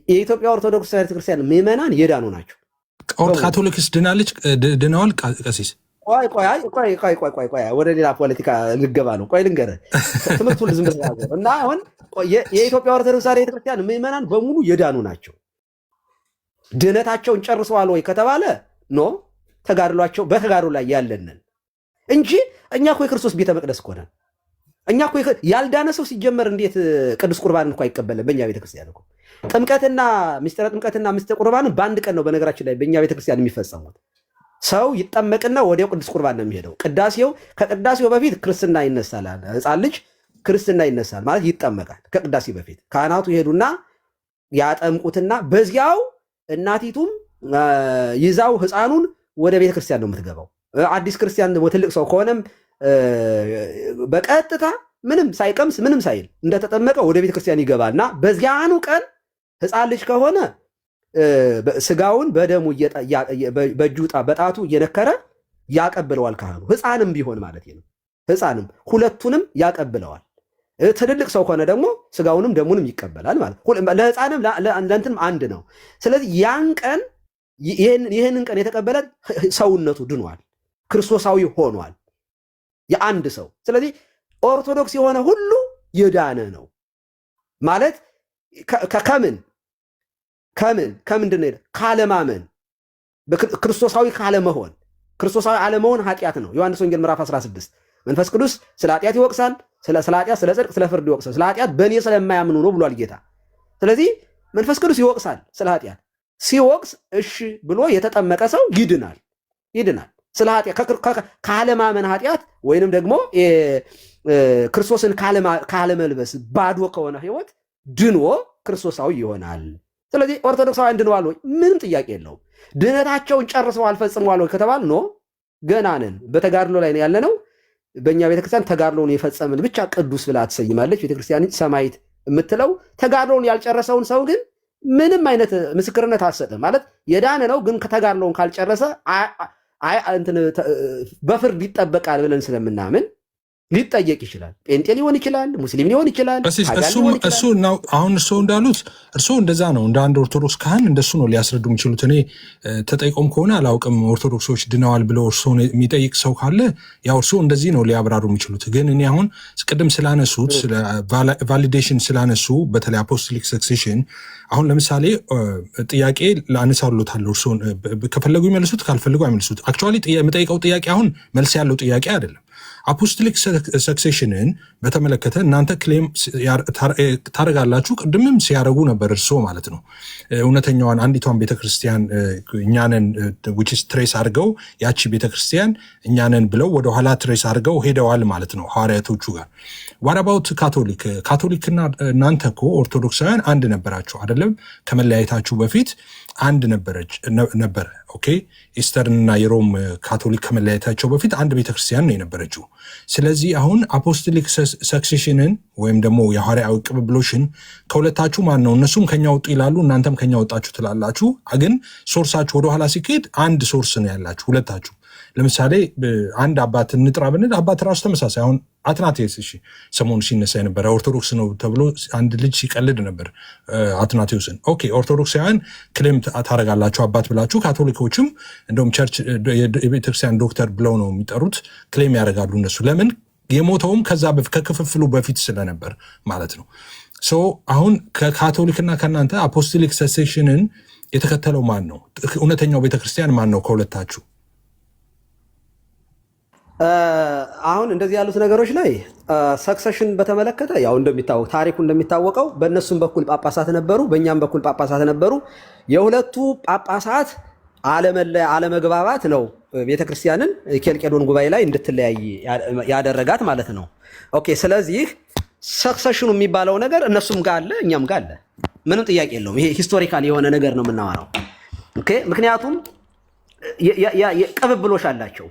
የኢትዮጵያ ኦርቶዶክስ ቤተክርስቲያን ምዕመናን የዳኑ ናቸው። ካቶሊክስ ድናለች? ድነዋል? ቀሲስ ቆይ ወደ ሌላ ፖለቲካ ልገባ ነው። ቆይ ልንገርህ ትምህርቱን ዝም ብለህ ያዘው እና አሁን የኢትዮጵያ ኦርቶዶክስ ተዋሕዶ ቤተክርስቲያን ምዕመናን በሙሉ የዳኑ ናቸው። ድህነታቸውን ጨርሰዋል ወይ ከተባለ ኖ ተጋድሏቸው በተጋድሎ ላይ ያለንን እንጂ እኛ እኮ የክርስቶስ ቤተ መቅደስ እኮ ነን። እኛ እኮ ያልዳነ ሰው ሲጀመር እንዴት ቅዱስ ቁርባን እንኳ አይቀበልም? በእኛ ቤተክርስቲያን እኮ ጥምቀትና ምስጢረ ጥምቀትና ምስጢረ ቁርባንን በአንድ ቀን ነው በነገራችን ላይ በእኛ ቤተክርስቲያን የሚፈጸሙት። ሰው ይጠመቅና ወዲያው ቅዱስ ቁርባን ነው የሚሄደው። ከቅዳሴው በፊት ክርስትና ይነሳል። ሕፃን ልጅ ክርስትና ይነሳል ማለት ይጠመቃል። ከቅዳሴ በፊት ካህናቱ ይሄዱና ያጠምቁትና በዚያው እናቲቱም ይዛው ሕፃኑን ወደ ቤተክርስቲያን ነው የምትገባው። አዲስ ክርስቲያን ትልቅ ሰው ከሆነም በቀጥታ ምንም ሳይቀምስ ምንም ሳይል እንደተጠመቀ ወደ ቤተክርስቲያን ይገባና በዚያኑ ቀን ሕፃን ልጅ ከሆነ ስጋውን በደሙ በእጁ በጣቱ እየነከረ ያቀብለዋል ካህኑ። ሕፃንም ቢሆን ማለት ነው። ሕፃንም ሁለቱንም ያቀብለዋል። ትልልቅ ሰው ከሆነ ደግሞ ስጋውንም ደሙንም ይቀበላል ማለት ለሕፃንም ለእንትንም አንድ ነው። ስለዚህ ያን ቀን ይህንን ቀን የተቀበለ ሰውነቱ ድኗል፣ ክርስቶሳዊ ሆኗል የአንድ ሰው። ስለዚህ ኦርቶዶክስ የሆነ ሁሉ የዳነ ነው ማለት ከምንድን ነው? ካለማመን፣ ክርስቶሳዊ ካለመሆን። ክርስቶሳዊ አለመሆን ኃጢአት ነው። ዮሐንስ ወንጌል ምዕራፍ 16 መንፈስ ቅዱስ ስለ ኃጢአት ይወቅሳል፣ ስለ ኃጢአት፣ ስለ ጽድቅ፣ ስለ ፍርድ ይወቅሳል። ስለ ኃጢአት በእኔ ስለማያምኑ ነው ብሏል ጌታ። ስለዚህ መንፈስ ቅዱስ ይወቅሳል ስለ ኃጢአት። ሲወቅስ እሺ ብሎ የተጠመቀ ሰው ይድናል። ስለ ኃጢአት ካለማመን ኃጢአት ወይንም ደግሞ ክርስቶስን ካለመልበስ ባዶ ከሆነ ህይወት ድኖ ክርስቶሳዊ ይሆናል። ስለዚህ ኦርቶዶክሳውያን ድነዋል ወይ? ምንም ጥያቄ የለውም። ድህነታቸውን ጨርሰዋል ፈጽመዋል ወይ ከተባል ኖ ገና ነን፣ በተጋድሎ ላይ ያለነው። በእኛ ቤተክርስቲያን ተጋድሎውን የፈጸምን ብቻ ቅዱስ ብላ ትሰይማለች ቤተክርስቲያን ሰማዕት የምትለው። ተጋድሎውን ያልጨረሰውን ሰው ግን ምንም አይነት ምስክርነት አትሰጥም። ማለት የዳነ ነው ግን ከተጋድሎውን ካልጨረሰ በፍርድ ይጠበቃል ብለን ስለምናምን ሊጠየቅ ይችላል። ጴንጤ ሊሆን ይችላል፣ ሙስሊም ሊሆን ይችላል። እሱ አሁን እርስዎ እንዳሉት እርስዎ እንደዛ ነው፣ እንደ አንድ ኦርቶዶክስ ካህን እንደሱ ነው ሊያስረዱ የሚችሉት። እኔ ተጠይቆም ከሆነ አላውቅም። ኦርቶዶክሶች ድነዋል ብለው እርስዎን የሚጠይቅ ሰው ካለ ያው እርስዎ እንደዚህ ነው ሊያብራሩ የሚችሉት። ግን እኔ አሁን ቅድም ስላነሱት ቫሊዴሽን ስላነሱ በተለይ አፖስቶሊክ ሰክሴሽን አሁን ለምሳሌ ጥያቄ ላነሳሎታለሁ። እርስዎን ከፈለጉ ይመልሱት፣ ካልፈለጉ አይመልሱት። አክቹዋሊ የምጠይቀው ጥያቄ አሁን መልስ ያለው ጥያቄ አይደለም። አፖስቶሊክ ሰክሴሽንን በተመለከተ እናንተ ክሌም ታደርጋላችሁ። ቅድምም ሲያደርጉ ነበር እርስዎ ማለት ነው። እውነተኛዋን አንዲቷን ቤተክርስቲያን እኛንን ዊችስ ትሬስ አድርገው ያቺ ቤተክርስቲያን እኛንን ብለው ወደኋላ ትሬስ አድርገው ሄደዋል ማለት ነው ሐዋርያቶቹ ጋር። ዋራባውት ካቶሊክና እናንተ እኮ ኦርቶዶክሳውያን አንድ ነበራችሁ አይደለም? ከመለያየታችሁ በፊት አንድ ነበረ። ኦኬ ኢስተርንና የሮም ካቶሊክ ከመለያየታቸው በፊት አንድ ቤተክርስቲያን ነው የነበረችው። ስለዚህ አሁን አፖስቶሊክ ሰክሴሽንን ወይም ደግሞ የሐዋርያዊ ቅብብሎሽን ከሁለታችሁ ማን ነው? እነሱም ከኛ ወጡ ይላሉ፣ እናንተም ከኛ ወጣችሁ ትላላችሁ። ግን ሶርሳችሁ ወደኋላ ሲካሄድ አንድ ሶርስ ነው ያላችሁ ሁለታችሁ። ለምሳሌ አንድ አባት እንጥራ ብንል አባት ራሱ ተመሳሳይ። አሁን አትናቴዎስ ሰሞኑ ሲነሳ የነበረ ኦርቶዶክስ ነው ተብሎ አንድ ልጅ ሲቀልድ ነበር አትናቴዎስን። ኦኬ ኦርቶዶክሳውያን ክሌም ታደርጋላችሁ አባት ብላችሁ፣ ካቶሊኮችም እንደውም ቸርች የቤተክርስቲያን ዶክተር ብለው ነው የሚጠሩት ክሌም ያደርጋሉ እነሱ። ለምን? የሞተውም ከዛ ከክፍፍሉ በፊት ስለነበር ማለት ነው። አሁን ከካቶሊክና ከእናንተ አፖስቶሊክ ሰክሴሽንን የተከተለው ማን ነው? እውነተኛው ቤተክርስቲያን ማን ነው ከሁለታችሁ? አሁን እንደዚህ ያሉት ነገሮች ላይ ሰክሰሽን በተመለከተ ያው እንደሚታወቅ ታሪኩ እንደሚታወቀው በእነሱም በኩል ጳጳሳት ነበሩ፣ በእኛም በኩል ጳጳሳት ነበሩ። የሁለቱ ጳጳሳት አለመግባባት ነው ቤተክርስቲያንን ኬልቄዶን ጉባኤ ላይ እንድትለያይ ያደረጋት ማለት ነው። ኦኬ ስለዚህ ሰክሰሽኑ የሚባለው ነገር እነሱም ጋር አለ፣ እኛም ጋር አለ። ምንም ጥያቄ የለውም። ይሄ ሂስቶሪካል የሆነ ነገር ነው የምናወራው። ኦኬ ምክንያቱም ቅብብሎሽ አላቸው።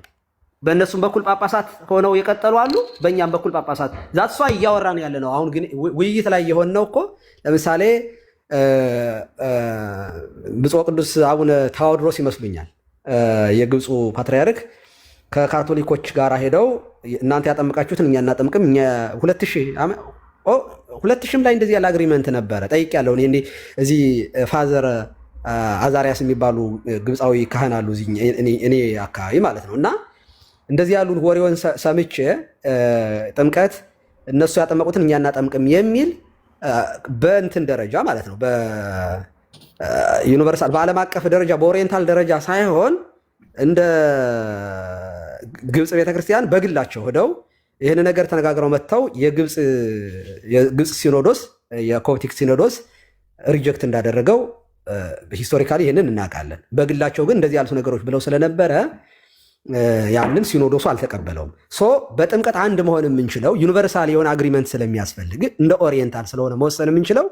በእነሱም በኩል ጳጳሳት ሆነው የቀጠሉ አሉ፣ በእኛም በኩል ጳጳሳት ዛት ሷ እያወራን ያለ ነው። አሁን ግን ውይይት ላይ የሆነው እኮ ለምሳሌ ብፁዕ ቅዱስ አቡነ ታዎድሮስ ይመስሉኛል የግብፁ ፓትርያርክ ከካቶሊኮች ጋር ሄደው እናንተ ያጠምቃችሁትን እኛ እናጠምቅም፣ 2000 ላይ እንደዚህ ያለ አግሪመንት ነበረ። ጠይቄያለሁ እኔ እዚህ ፋዘር አዛሪያስ የሚባሉ ግብፃዊ ካህን አሉ እኔ አካባቢ ማለት ነው። እና እንደዚህ ያሉ ወሬውን ሰምቼ ጥምቀት እነሱ ያጠመቁትን እኛ እናጠምቅም የሚል በእንትን ደረጃ ማለት ነው በዩኒቨርሳል በዓለም አቀፍ ደረጃ በኦሪየንታል ደረጃ ሳይሆን እንደ ግብፅ ቤተክርስቲያን በግላቸው ሄደው ይህን ነገር ተነጋግረው መጥተው የግብፅ ሲኖዶስ የኮፕቲክ ሲኖዶስ ሪጀክት እንዳደረገው ሂስቶሪካሊ ይህንን እናውቃለን። በግላቸው ግን እንደዚህ ያሉት ነገሮች ብለው ስለነበረ ያንን ሲኖዶሱ አልተቀበለውም። በጥምቀት አንድ መሆን የምንችለው ዩኒቨርሳል የሆነ አግሪመንት ስለሚያስፈልግ እንደ ኦሪየንታል ስለሆነ መወሰን የምንችለው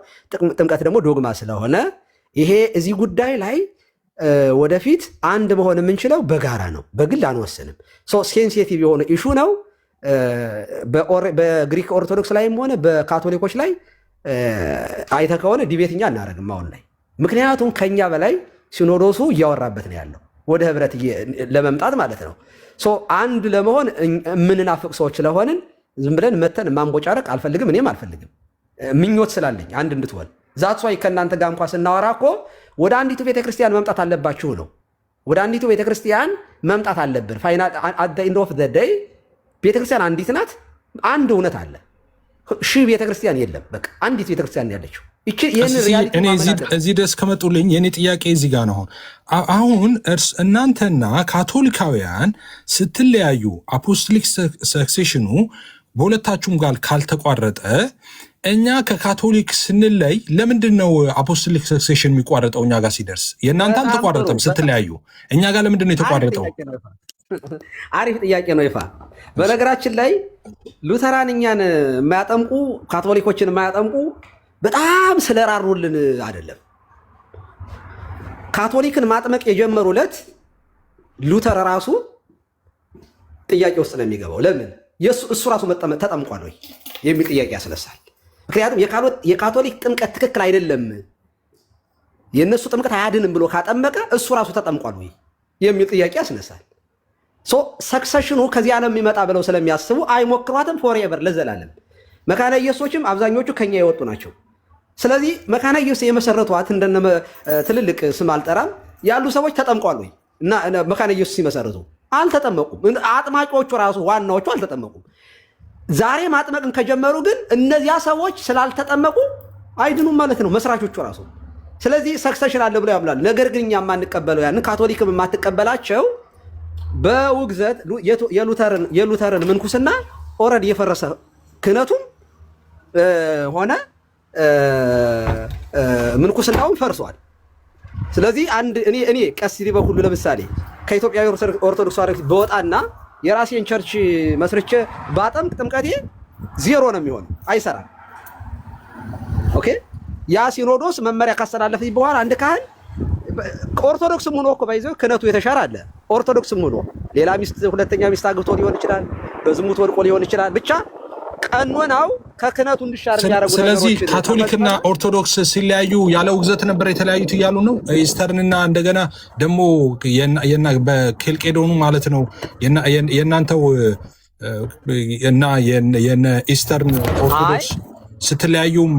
ጥምቀት ደግሞ ዶግማ ስለሆነ ይሄ እዚህ ጉዳይ ላይ ወደፊት አንድ መሆን የምንችለው በጋራ ነው፣ በግል አንወስንም። ሴንሲቲቭ የሆነ ኢሹ ነው። በግሪክ ኦርቶዶክስ ላይም ሆነ በካቶሊኮች ላይ አይተ ከሆነ ዲቤትኛ እናደርግም አሁን ላይ። ምክንያቱም ከኛ በላይ ሲኖዶሱ እያወራበት ነው ያለው ወደ ህብረት ለመምጣት ማለት ነው። አንድ ለመሆን የምንናፍቅ ሰዎች ስለሆንን ዝም ብለን መተን ማንቦጫረቅ አልፈልግም፣ እኔም አልፈልግም። ምኞት ስላለኝ አንድ እንድትሆን ዛት ዋይ ከእናንተ ጋር እንኳ ስናወራ እኮ ወደ አንዲቱ ቤተክርስቲያን መምጣት አለባችሁ ነው። ወደ አንዲቱ ቤተክርስቲያን መምጣት አለብን። ፋይናል አት ዘ ኤንድ ኦፍ ዘ ዴይ ቤተክርስቲያን አንዲት ናት። አንድ እውነት አለ። ሺህ ቤተክርስቲያን የለም። በቃ አንዲት ቤተክርስቲያን ያለችው እኔ እዚህ ድረስ ከመጡልኝ የእኔ ጥያቄ እዚህ ጋር ነው። አሁን እናንተና ካቶሊካውያን ስትለያዩ አፖስቶሊክ ሰክሴሽኑ በሁለታችሁም ጋር ካልተቋረጠ እኛ ከካቶሊክ ስንለይ ለምንድን ነው አፖስቶሊክ ሰክሴሽን የሚቋረጠው? እኛ ጋር ሲደርስ የእናንተ አልተቋረጠም ስትለያዩ፣ እኛ ጋር ለምንድን ነው የተቋረጠው? አሪፍ ጥያቄ ነው ይፋ። በነገራችን ላይ ሉተራን እኛን የማያጠምቁ ካቶሊኮችን የማያጠምቁ በጣም ስለራሩልን አይደለም። ካቶሊክን ማጥመቅ የጀመሩለት ሉተር ራሱ ጥያቄ ውስጥ ነው የሚገባው። ለምን እሱ ራሱ ተጠምቋል ወይ የሚል ጥያቄ ያስነሳል። ምክንያቱም የካቶሊክ ጥምቀት ትክክል አይደለም፣ የእነሱ ጥምቀት አያድንም ብሎ ካጠመቀ እሱ ራሱ ተጠምቋል ወይ የሚል ጥያቄ ያስነሳል። ሰክሰሽኑ ከዚያ ነው የሚመጣ ብለው ስለሚያስቡ አይሞክሯትም ፎርኤቨር ለዘላለም። መካነ ኢየሱሶችም አብዛኞቹ ከኛ የወጡ ናቸው። ስለዚህ መካነ ኢየሱስ የመሰረቷት እንደነ ትልልቅ ስም አልጠራም ያሉ ሰዎች ተጠምቋል ወይ እና መካነ ኢየሱስ ሲመሰረቱ አልተጠመቁም። አጥማቂዎቹ ራሱ ዋናዎቹ አልተጠመቁም። ዛሬ ማጥመቅን ከጀመሩ ግን እነዚያ ሰዎች ስላልተጠመቁ አይድኑም ማለት ነው መስራቾቹ ራሱ። ስለዚህ ሰክሰሽን አለ ብለው ያምናሉ። ነገር ግን እኛ የማንቀበለው ያንን ካቶሊክም የማትቀበላቸው በውግዘት የሉተርን ምንኩስና ኦልሬዲ የፈረሰ ክህነቱም ሆነ ምንኩስናውን ፈርሷል። ስለዚህ እኔ ቀሲስ በኩሉ ለምሳሌ ከኢትዮጵያ ኦርቶዶክስ ተዋሕዶ በወጣና የራሴን ቸርች መስርቼ ባጠምቅ ጥምቀቴ ዜሮ ነው የሚሆነው፣ አይሰራም። ኦኬ ያ ሲኖዶስ መመሪያ ካስተላለፈኝ በኋላ አንድ ካህን ኦርቶዶክስም ሆኖ እኮ ባይዘው ክህነቱ የተሻረ አለ። ኦርቶዶክስም ሆኖ ሌላ ሚስት ሁለተኛ ሚስት አግብቶ ሊሆን ይችላል፣ በዝሙት ወድቆ ሊሆን ይችላል። ብቻ ቀኖናው ከክህነቱ እንዲሻር የሚያደርጉ ነገሮች። ስለዚህ ካቶሊክና ኦርቶዶክስ ሲለያዩ ያለ ውግዘት ነበር የተለያዩት እያሉ ነው። ኢስተርንና እንደገና ደግሞ በኬልቄዶኑ ማለት ነው የእናንተው እና የነ ኢስተርን ኦርቶዶክስ ስትለያዩም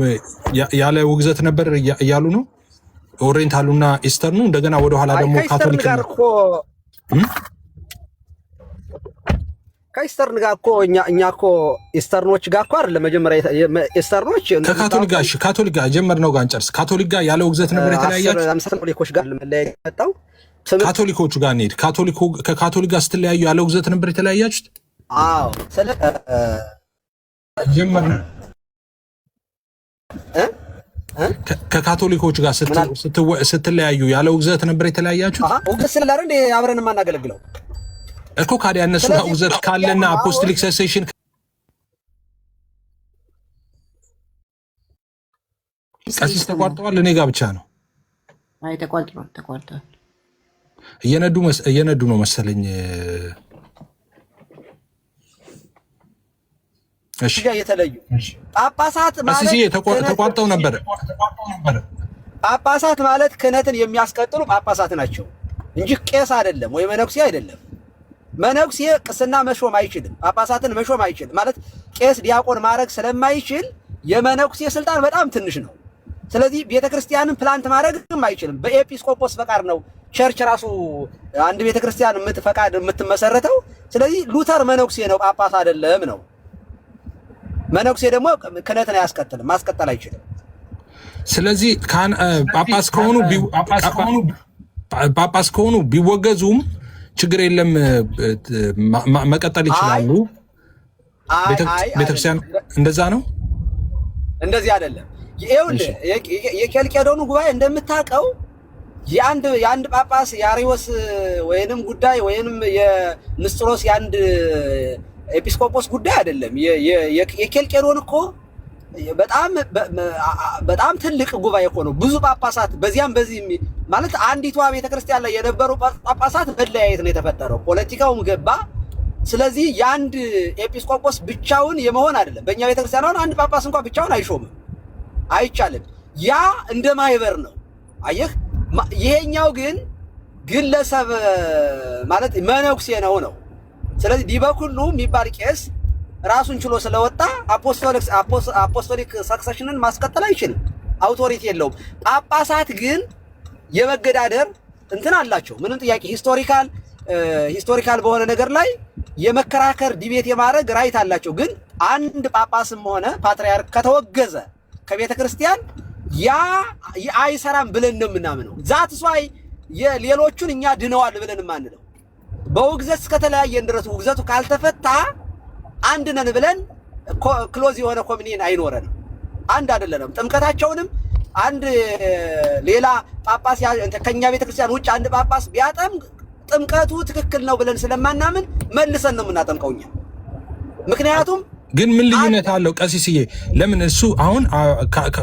ያለ ውግዘት ነበር እያሉ ነው። ኦሪየንታሉና ኢስተርኑ እንደገና ወደኋላ ደግሞ ካቶሊክ ከኢስተርን ጋር እኮ እኛ እኮ ኢስተርኖች ጋር እኮ አይደለም መጀመሪያ ኢስተርኖች ካቶሊክ ጋር ጀመርነው ጋር እንጨርስ። ካቶሊክ ጋር ያለ ውግዘት ነበር የተለያያችሁ። ካቶሊኮች ጋር ለመለያየት መጣው ካቶሊኮቹ ጋር እንሂድ። ከካቶሊክ ጋር ስትለያዩ ያለ ውግዘት ነበር የተለያያችሁት? አዎ ስለ ጀመርነው ከካቶሊኮቹ ጋር ስትለያዩ ያለ ውግዘት ነበር የተለያያችሁት? ውግዘት ስላለ እንደ አብረን የማናገለግለው እኮ ካዲያ እነሱ ጋር ውግዘት ካለና አፖስቶሊክ ሰክሴሽን ቀሲስ ተቋርጠዋል። እኔ ጋር ብቻ ነው። አይ ተቋርጠዋል። እየነዱ ነው መሰለኝ። እሺ የተለዩ ጳጳሳት ማለት ተቋርጠው ነበር። ጳጳሳት ማለት ክህነትን የሚያስቀጥሉ ጳጳሳት ናቸው እንጂ ቄስ አይደለም ወይ መነኩሴ አይደለም። መነኩሴ ቅስና መሾም አይችልም፣ ጳጳሳትን መሾም አይችልም። ማለት ቄስ ዲያቆን ማድረግ ስለማይችል የመነኩሴ ስልጣን በጣም ትንሽ ነው። ስለዚህ ቤተክርስቲያንን ፕላንት ማድረግም አይችልም። በኤጲስቆጶስ ፈቃድ ነው ቸርች ራሱ አንድ ቤተክርስቲያን የምትፈቃድ የምትመሰረተው። ስለዚህ ሉተር መነኩሴ ነው፣ ጳጳስ አይደለም ነው። መነኩሴ ደግሞ ክህነትን አያስቀጥልም፣ ማስቀጠል አይችልም። ስለዚህ ጳጳስ ከሆኑ ቢወገዙም ችግር የለም፣ መቀጠል ይችላሉ። ቤተክርስቲያን እንደዛ ነው። እንደዚህ አይደለም። ይኸውልህ የኬልቄዶኑ ጉባኤ እንደምታውቀው የአንድ ጳጳስ የአሪዎስ ወይንም ጉዳይ ወይንም የንስጥሮስ የአንድ ኤጲስቆጶስ ጉዳይ አይደለም። የኬልቄዶን እኮ በጣም ትልቅ ጉባኤ እኮ ነው። ብዙ ጳጳሳት በዚያም በዚህ ማለት አንዲቷ ቤተክርስቲያን ላይ የነበሩ ጳጳሳት መለያየት ነው የተፈጠረው። ፖለቲካውም ገባ። ስለዚህ የአንድ ኤጲስቆጶስ ብቻውን የመሆን አይደለም። በእኛ ቤተክርስቲያን አሁን አንድ ጳጳስ እንኳን ብቻውን አይሾምም፣ አይቻልም። ያ እንደ ማህበር ነው። አየህ፣ ይሄኛው ግን ግለሰብ ማለት መነኩሴ ነው። ስለዚህ ዲበኩሉ የሚባል ቄስ ራሱን ችሎ ስለወጣ አፖስቶሊክ ሰክሰሽንን ማስቀጠል አይችልም፣ አውቶሪቲ የለውም። ጳጳሳት ግን የመገዳደር እንትን አላቸው፣ ምንም ጥያቄ ሂስቶሪካል በሆነ ነገር ላይ የመከራከር ዲቤት የማድረግ ራይት አላቸው። ግን አንድ ጳጳስም ሆነ ፓትርያርክ ከተወገዘ ከቤተ ክርስቲያን ያ አይሰራም ብለን ነው የምናምነው። ዛትስ ዋይ የሌሎቹን እኛ ድነዋል ብለን ማንለው በውግዘት እስከተለያየን ድረስ ውግዘቱ ካልተፈታ አንድ ነን ብለን ክሎዝ የሆነ ኮሚኒየን አይኖረንም፣ አንድ አይደለንም። ጥምቀታቸውንም አንድ ሌላ ጳጳስ ከኛ ቤተክርስቲያን ውጭ አንድ ጳጳስ ቢያጠም ጥምቀቱ ትክክል ነው ብለን ስለማናምን መልሰን ነው የምናጠምቀው እኛ። ምክንያቱም ግን ምን ልዩነት አለው ቀሲስዬ? ለምን እሱ አሁን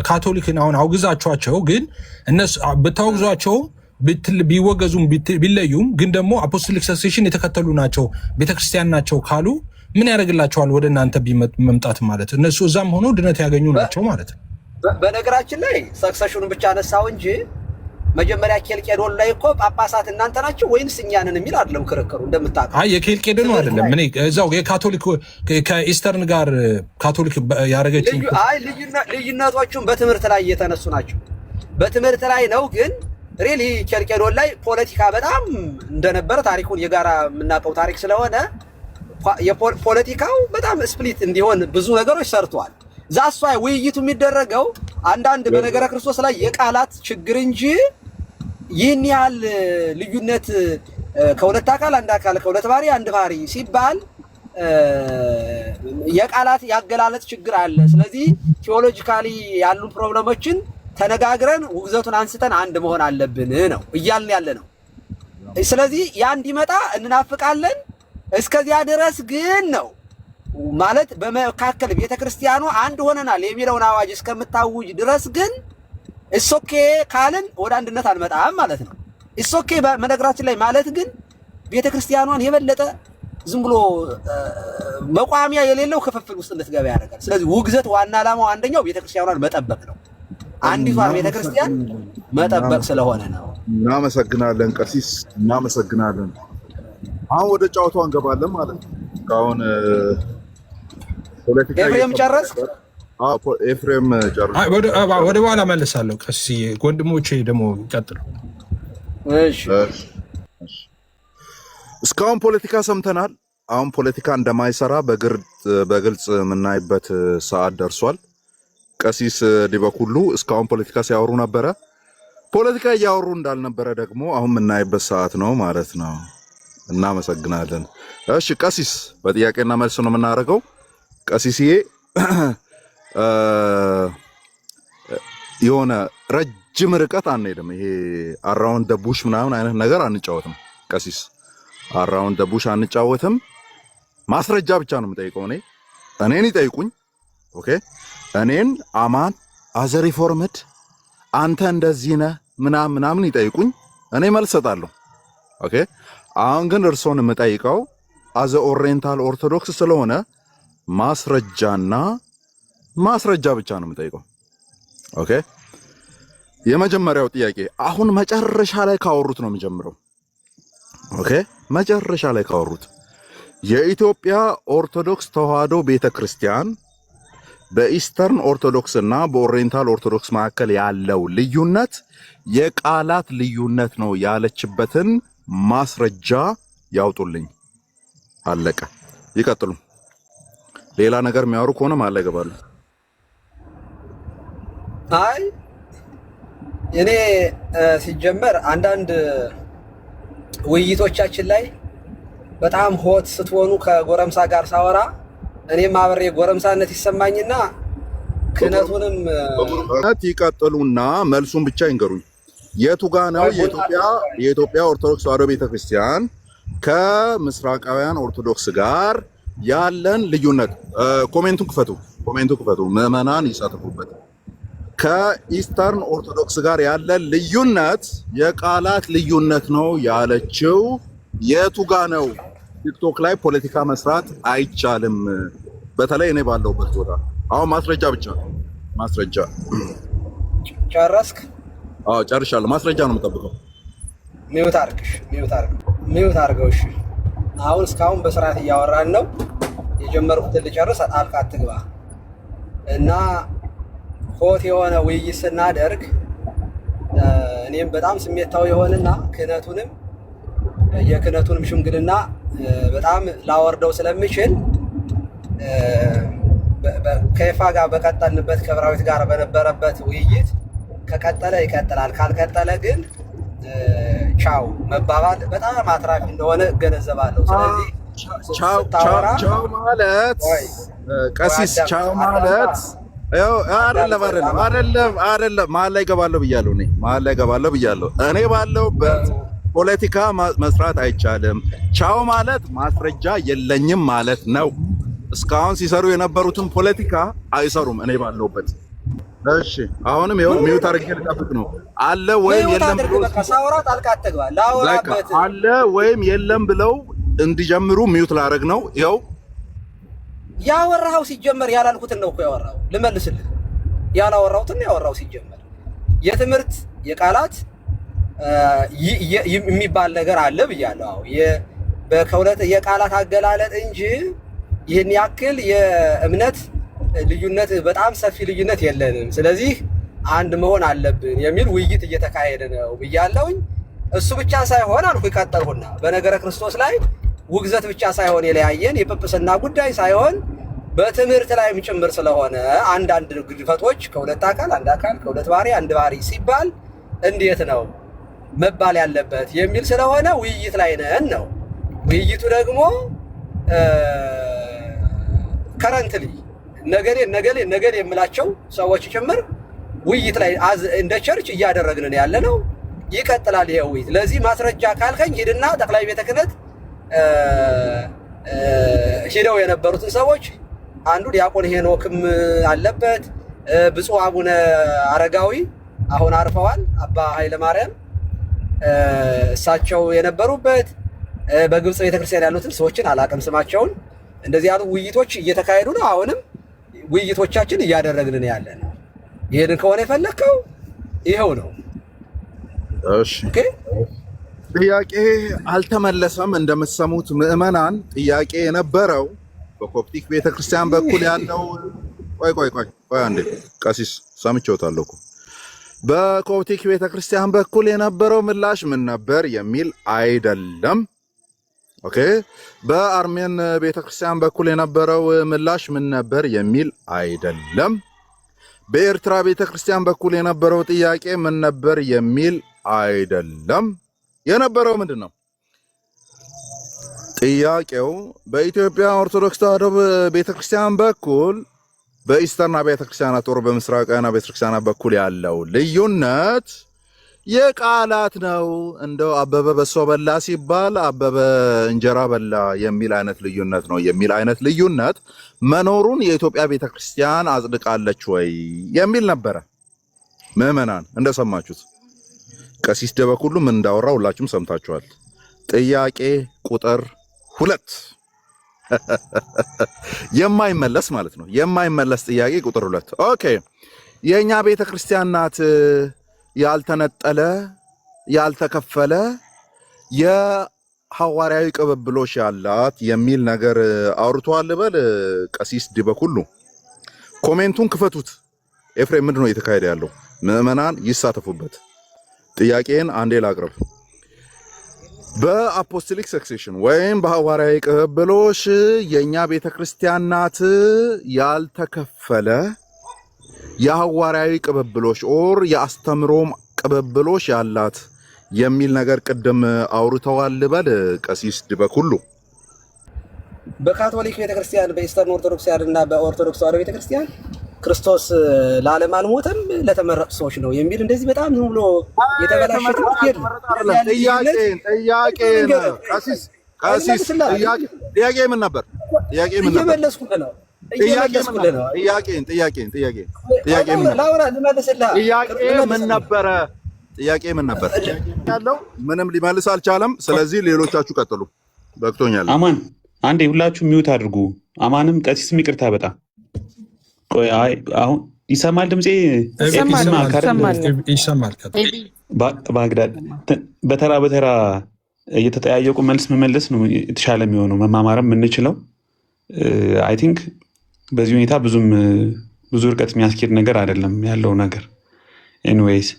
ካቶሊክን አሁን አውግዛቸዋቸው፣ ግን እነሱ ብታወግዟቸው ቢወገዙም ቢለዩም ግን ደግሞ አፖስቶሊክ ሰክሴሽን የተከተሉ ናቸው ቤተክርስቲያን ናቸው ካሉ ምን ያደርግላቸዋል? ወደ እናንተ መምጣት ማለት እነሱ እዛም ሆኖ ድነት ያገኙ ናቸው ማለት ነው። በነገራችን ላይ ሰክሰሽኑን ብቻ ነሳው እንጂ መጀመሪያ ኬልቄዶን ላይ እኮ ጳጳሳት እናንተ ናችሁ ወይንስ እኛ ነን የሚል አይደለም ክርክሩ። እንደምታውቀው የኬልቄዶን አይደለም፣ ምን እዛው የካቶሊክ ከኢስተርን ጋር ካቶሊክ ያደረገችው ልዩነቶቹም በትምህርት ላይ እየተነሱ ናቸው። በትምህርት ላይ ነው። ግን ሪሊ ኬልቄዶን ላይ ፖለቲካ በጣም እንደነበረ ታሪኩን የጋራ የምናውቀው ታሪክ ስለሆነ የፖለቲካው በጣም ስፕሊት እንዲሆን ብዙ ነገሮች ሰርቷል። ዛሷ ውይይቱ የሚደረገው አንዳንድ በነገረ ክርስቶስ ላይ የቃላት ችግር እንጂ ይህን ያህል ልዩነት ከሁለት አካል አንድ አካል ከሁለት ባህሪ አንድ ባህሪ ሲባል የቃላት ያገላለጥ ችግር አለ። ስለዚህ ቴዎሎጂካሊ ያሉ ፕሮብለሞችን ተነጋግረን ውግዘቱን አንስተን አንድ መሆን አለብን ነው እያልን ያለ ነው። ስለዚህ ያ እንዲመጣ እንናፍቃለን። እስከዚያ ድረስ ግን ነው ማለት በመካከል ቤተክርስቲያኑ አንድ ሆነናል የሚለውን አዋጅ እስከምታውጅ ድረስ ግን ኢሶኬ ካልን ወደ አንድነት አንመጣም ማለት ነው። ኢሶኬ በነገራችን ላይ ማለት ግን ቤተክርስቲያኗን የበለጠ ዝም ብሎ መቋሚያ የሌለው ክፍፍል ውስጥ እንድትገባ ያደርጋል። ስለዚህ ውግዘት ዋና ዓላማው አንደኛው ቤተክርስቲያኗን መጠበቅ ነው፣ አንዲቷን ቤተክርስቲያን መጠበቅ ስለሆነ ነው። እናመሰግናለን ቀሲስ፣ እናመሰግናለን። አሁን ወደ ጨዋታው እንገባለን ማለት ነው። አሁን ፖለቲካ ኤፍሬም ጨረስ? ኤፍሬም ጨረስ። ወደ በኋላ መልሳለሁ ቀሲስ፣ ወንድሞቼ ደግሞ ይቀጥሉ። እሺ፣ እስካሁን ፖለቲካ ሰምተናል። አሁን ፖለቲካ እንደማይሰራ በግልጽ የምናይበት ሰዓት ደርሷል። ቀሲስ ዲበኩሉ እስካሁን ፖለቲካ ሲያወሩ ነበረ። ፖለቲካ እያወሩ እንዳልነበረ ደግሞ አሁን የምናይበት ሰዓት ነው ማለት ነው። እናመሰግናለን። እሺ ቀሲስ፣ በጥያቄና መልስ ነው የምናደርገው። ቀሲስዬ የሆነ ረጅም ርቀት አንሄድም። ይሄ አራውንድ ደቡሽ ምናምን አይነት ነገር አንጫወትም። ቀሲስ አራውንድ ደቡሽ አንጫወትም። ማስረጃ ብቻ ነው የምጠይቀው። እኔን ይጠይቁኝ። ኦኬ፣ እኔን አማን አዘ ሪፎርምድ አንተ እንደዚህ ነህ ምናምን ይጠይቁኝ። እኔ መልስ እሰጣለሁ። ኦኬ፣ አሁን ግን እርሶን የምጠይቀው አዘ ኦሪየንታል ኦርቶዶክስ ስለሆነ ማስረጃና ማስረጃ ብቻ ነው የምጠይቀው። ኦኬ፣ የመጀመሪያው ጥያቄ አሁን መጨረሻ ላይ ካወሩት ነው የምጀምረው። ኦኬ፣ መጨረሻ ላይ ካወሩት የኢትዮጵያ ኦርቶዶክስ ተዋሕዶ ቤተክርስቲያን በኢስተርን ኦርቶዶክስ እና በኦሪየንታል ኦርቶዶክስ መካከል ያለው ልዩነት የቃላት ልዩነት ነው ያለችበትን ማስረጃ ያውጡልኝ። አለቀ። ይቀጥሉ። ሌላ ነገር የሚያወሩ ከሆነ ማለ ይገባሉ። አይ እኔ ሲጀመር አንዳንድ ውይይቶቻችን ላይ በጣም ሆት ስትሆኑ ከጎረምሳ ጋር ሳወራ እኔም አብሬ ጎረምሳነት ይሰማኝና ክህነቱንም ይቀጥሉና መልሱን ብቻ ይንገሩኝ። የቱ ጋ ነው የኢትዮጵያ ኦርቶዶክስ ተዋሕዶ ቤተክርስቲያን ከምስራቃውያን ኦርቶዶክስ ጋር ያለን ልዩነት? ኮሜንቱን ክፈቱ፣ ምዕመናን ይሳተፉበት። ከኢስተርን ኦርቶዶክስ ጋር ያለን ልዩነት የቃላት ልዩነት ነው ያለችው የቱ ጋ ነው? ቲክቶክ ላይ ፖለቲካ መስራት አይቻልም፣ በተለይ እኔ ባለሁበት ቦታ። አሁን ማስረጃ ብቻ ማስረጃ። ጨረስክ? አዎ ጨርሻለሁ። ማስረጃ ነው የምጠብቀው። ሚውት አድርገው። እሺ አሁን እስካሁን በስርዓት እያወራን ነው። የጀመርኩትን ልጨርስ፣ ጣልቃ አትግባ። እና ሆት የሆነ ውይይት ስናደርግ እኔም በጣም ስሜታዊ የሆንና የክህነቱንም ሽምግልና በጣም ላወርደው ስለምችል ከይፋ ጋር በቀጠልንበት ከብራዊት ጋር በነበረበት ውይይት ከቀጠለ ይቀጥላል፣ ካልቀጠለ ግን ቻው መባባል በጣም አትራፊ እንደሆነ እገነዘባለሁ። ስለዚህ ቻው ማለት ቀሲስ ቻው ማለት አይደለም መሀል ላይ እገባለሁ ብያለሁ። እኔ ባለሁበት ፖለቲካ መስራት አይቻልም። ቻው ማለት ማስረጃ የለኝም ማለት ነው። እስካሁን ሲሰሩ የነበሩትን ፖለቲካ አይሰሩም እኔ ባለሁበት። እሺ አሁንም ይሁን ሚውት አድርጌ ልጠብቅ ነው። አለ ወይም የለም ብለው ከሳውራ ጣልቃ አትግባ። ላውራበት አለ ወይም የለም ብለው እንዲጀምሩ ሚውት ላደርግ ነው። ይኸው ያወራው ሲጀመር ያላልኩትን ነው እኮ ያወራው። ልመልስልህ፣ ያላወራሁትን ያወራው ሲጀመር የትምህርት የቃላት የሚባል ነገር አለ ብያለሁ። ከሁለት የቃላት አገላለጥ እንጂ ይህን ያክል የእምነት ልዩነት በጣም ሰፊ ልዩነት የለንም። ስለዚህ አንድ መሆን አለብን የሚል ውይይት እየተካሄደ ነው ብያለሁኝ። እሱ ብቻ ሳይሆን አልኩ ይቀጠልኩና በነገረ ክርስቶስ ላይ ውግዘት ብቻ ሳይሆን የለያየን የጵጵስና ጉዳይ ሳይሆን በትምህርት ላይም ጭምር ስለሆነ አንዳንድ ግድፈቶች ከሁለት አካል አንድ አካል ከሁለት ባህሪ አንድ ባህሪ ሲባል እንዴት ነው መባል ያለበት የሚል ስለሆነ ውይይት ላይ ነን ነው። ውይይቱ ደግሞ ከረንትሊ ነገሌ የምላቸው ሰዎች ጭምር ውይይት ላይ እንደ ቸርች እያደረግን ያለ ነው። ይቀጥላል ይሄ ውይይት። ለዚህ ማስረጃ ካልከኝ ሂድና ጠቅላይ ቤተ ክህነት ሂደው የነበሩትን ሰዎች አንዱ ዲያቆን ሄኖክም አለበት፣ ብፁዕ አቡነ አረጋዊ አሁን አርፈዋል፣ አባ ኃይለ ማርያም እሳቸው የነበሩበት፣ በግብፅ ቤተክርስቲያን ያሉትን ሰዎችን አላቅም ስማቸውን። እንደዚህ ያሉ ውይይቶች እየተካሄዱ ነው። አሁንም ውይይቶቻችን እያደረግን ያለ ነው። ይሄንን ከሆነ የፈለከው ይሄው ነው። እሺ ጥያቄ አልተመለሰም። እንደምትሰሙት ምዕመናን ጥያቄ የነበረው በኮፕቲክ ቤተክርስቲያን በኩል ያለው ቆይ አንዴ ቀሲስ ሰምቼዎታለሁ እኮ በኮፕቲክ ቤተክርስቲያን በኩል የነበረው ምላሽ ምን ነበር የሚል አይደለም። ኦኬ በአርሜን ቤተክርስቲያን በኩል የነበረው ምላሽ ምን ነበር የሚል አይደለም። በኤርትራ ቤተክርስቲያን በኩል የነበረው ጥያቄ ምን ነበር የሚል አይደለም። የነበረው ምንድን ነው? ጥያቄው በኢትዮጵያ ኦርቶዶክስ ተዋሕዶ ቤተክርስቲያን በኩል በኢስተርና ቤተክርስቲያናት ወር በምስራቃውያን ቤተክርስቲያናት በኩል ያለው ልዩነት የቃላት ነው። እንደው አበበ በሶ በላ ሲባል አበበ እንጀራ በላ የሚል አይነት ልዩነት ነው የሚል አይነት ልዩነት መኖሩን የኢትዮጵያ ቤተክርስቲያን አጽድቃለች ወይ የሚል ነበረ። ምዕመናን እንደሰማችሁት ቀሲስ ደበኩሉ ምን እንዳወራ ሁላችሁም ሰምታችኋል። ጥያቄ ቁጥር 2 የማይመለስ ማለት ነው። የማይመለስ ጥያቄ ቁጥር 2 ኦኬ። የኛ ቤተክርስቲያን ናት ያልተነጠለ ያልተከፈለ የሐዋርያዊ ቅብብሎሽ ያላት የሚል ነገር አውርቷል። በል ቀሲስ ደበኩሉ ኮሜንቱን ክፈቱት። ኤፍሬም ምንድን ነው እየተካሄደ ያለው? ምዕመናን ይሳተፉበት። ጥያቄን አንዴ ላቅርብ። በአፖስቶሊክ ሰክሴሽን ወይም በሐዋርያዊ ቅብብሎሽ የእኛ ቤተ ክርስቲያን ናት ያልተከፈለ የሐዋርያዊ ቅብብሎሽ ኦር የአስተምሮም ቅብብሎሽ ያላት የሚል ነገር ቅድም አውርተዋል ልበል ቀሲስ ድበኩሉ? በካቶሊክ ቤተክርስቲያን በኢስተርን ኦርቶዶክሳውያን እና በኦርቶዶክስ ተዋሕዶ ቤተክርስቲያን ክርስቶስ ለዓለም አልሞተም ለተመረጡ ሰዎች ነው የሚል እንደዚህ በጣም ዝም ብሎ የተበላሸ ጥያቄ ምን ነበር? እየመለስኩልህ ነው። ጥያቄ ምን ነበር ያለው? ምንም ሊመልስ አልቻለም። ስለዚህ ሌሎቻችሁ ቀጥሉ። በቅቶኛል። አማን አንዴ ሁላችሁ ሚውት አድርጉ። አማንም ቀሲስም ይቅርታ በጣም ቆይ። አሁን ይሰማል ድምጼ? ይሰማል። ባግዳድ በተራ በተራ እየተጠያየቁ መልስ መመለስ ነው የተሻለ የሚሆነው፣ መማማርም የምንችለው። አይ ቲንክ በዚህ ሁኔታ ብዙ ርቀት የሚያስኬድ ነገር አይደለም ያለው ነገር። ኤኒዌይስ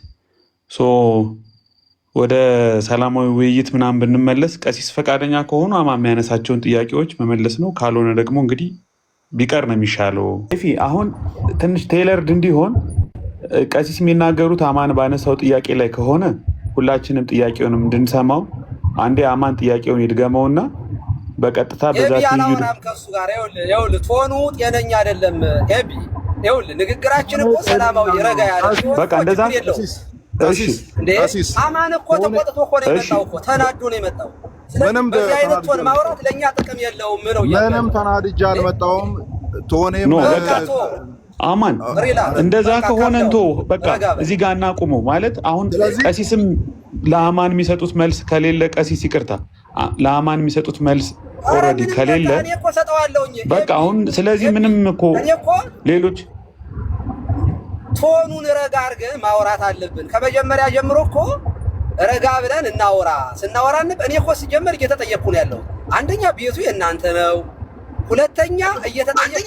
ወደ ሰላማዊ ውይይት ምናምን ብንመለስ ቀሲስ ፈቃደኛ ከሆኑ አማ የሚያነሳቸውን ጥያቄዎች መመለስ ነው። ካልሆነ ደግሞ እንግዲህ ቢቀር ነው የሚሻለው። አሁን ትንሽ ቴይለርድ እንዲሆን ቀሲስ የሚናገሩት አማን ባነሳው ጥያቄ ላይ ከሆነ ሁላችንም ጥያቄውንም እንድንሰማው አንዴ አማን ጥያቄውን ይድገመውና በቀጥታ በዛ ከሱ ጋር ይኸውልህ ቶኑ ጤነኛ አይደለም። ኤቢ ይኸውልህ ንግግራችን እኮ ሰላማዊ ረጋ ያለ በቃ እንደዛ። አማን እኮ ተቆጥቶ እኮ ነው የመጣው እኮ ተናዶ ነው የመጣው። ምንም በዚህ አይነት ቶን ማውራት ለእኛ ጥቅም የለውም ነው። ምንም ተናድጄ አልመጣሁም። ቶኔም አማን እንደዛ ከሆነ እንቶ በቃ እዚህ ጋር እናቁመው ማለት አሁን ቀሲስም ለአማን የሚሰጡት መልስ ከሌለ ቀሲስ ይቅርታ ለአማን የሚሰጡት መልስ ኦልሬዲ ከሌለ በቃ አሁን ስለዚህ ምንም እኮ ሌሎች ቶኑን ረጋ አድርገን ማውራት አለብን። ከመጀመሪያ ጀምሮ እኮ ረጋ ብለን እናወራ። ስናወራ እኔ እኮ ሲጀመር እየተጠየቅኩ ነው ያለው። አንደኛ ቤቱ የእናንተ ነው፣ ሁለተኛ እየተጠየቅኩ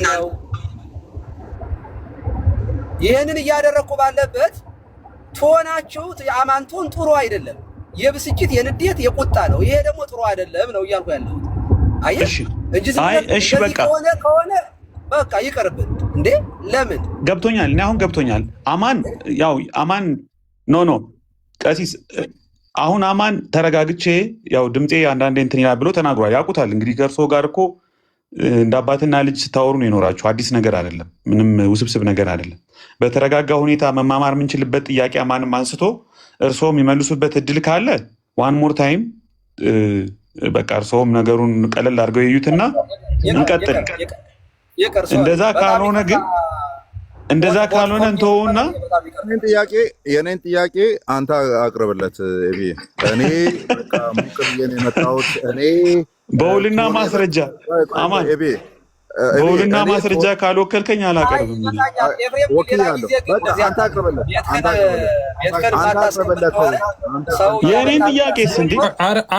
ነው። ይህንን እያደረግኩ ባለበት ቶናችሁ የአማን ቶን ጥሩ አይደለም። የብስጭት፣ የንዴት፣ የቁጣ ነው። ይሄ ደግሞ ጥሩ አይደለም ነው እያልኩ ያለው። አየሽ እንጂ እሺ በቃ ከሆነ በቃ ይቀርብን እንዴ። ለምን ገብቶኛል። እኔ አሁን ገብቶኛል። አማን ኖ ቀሲስ አሁን አማን ተረጋግቼ ያው ድምፄ አንዳንዴ እንትን ይላል ብሎ ተናግሯል። ያውቁታል እንግዲህ ከእርሶ ጋር እኮ እንደ አባትና ልጅ ስታወሩ ነው የኖራችሁ። አዲስ ነገር አይደለም፣ ምንም ውስብስብ ነገር አይደለም። በተረጋጋ ሁኔታ መማማር የምንችልበት ጥያቄ አማንም አንስቶ እርስዎ የሚመልሱበት እድል ካለ ዋን ሞር ታይም በቃ እርስዎም ነገሩን ቀለል አድርገው ይዩትና እንቀጥል። እንደዛ ካልሆነ እንተውና የኔን ጥያቄ አንተ አቅርብለት። እኔ በቃ ሙቅብዬን የመጣሁት እኔ በውልና ማስረጃ አማን በውልና ማስረጃ ካልወከልከኝ አላቀርብም። የእኔን ጥያቄስ እንዴ?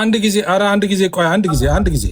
አንድ ጊዜ ቆይ፣ አንድ ጊዜ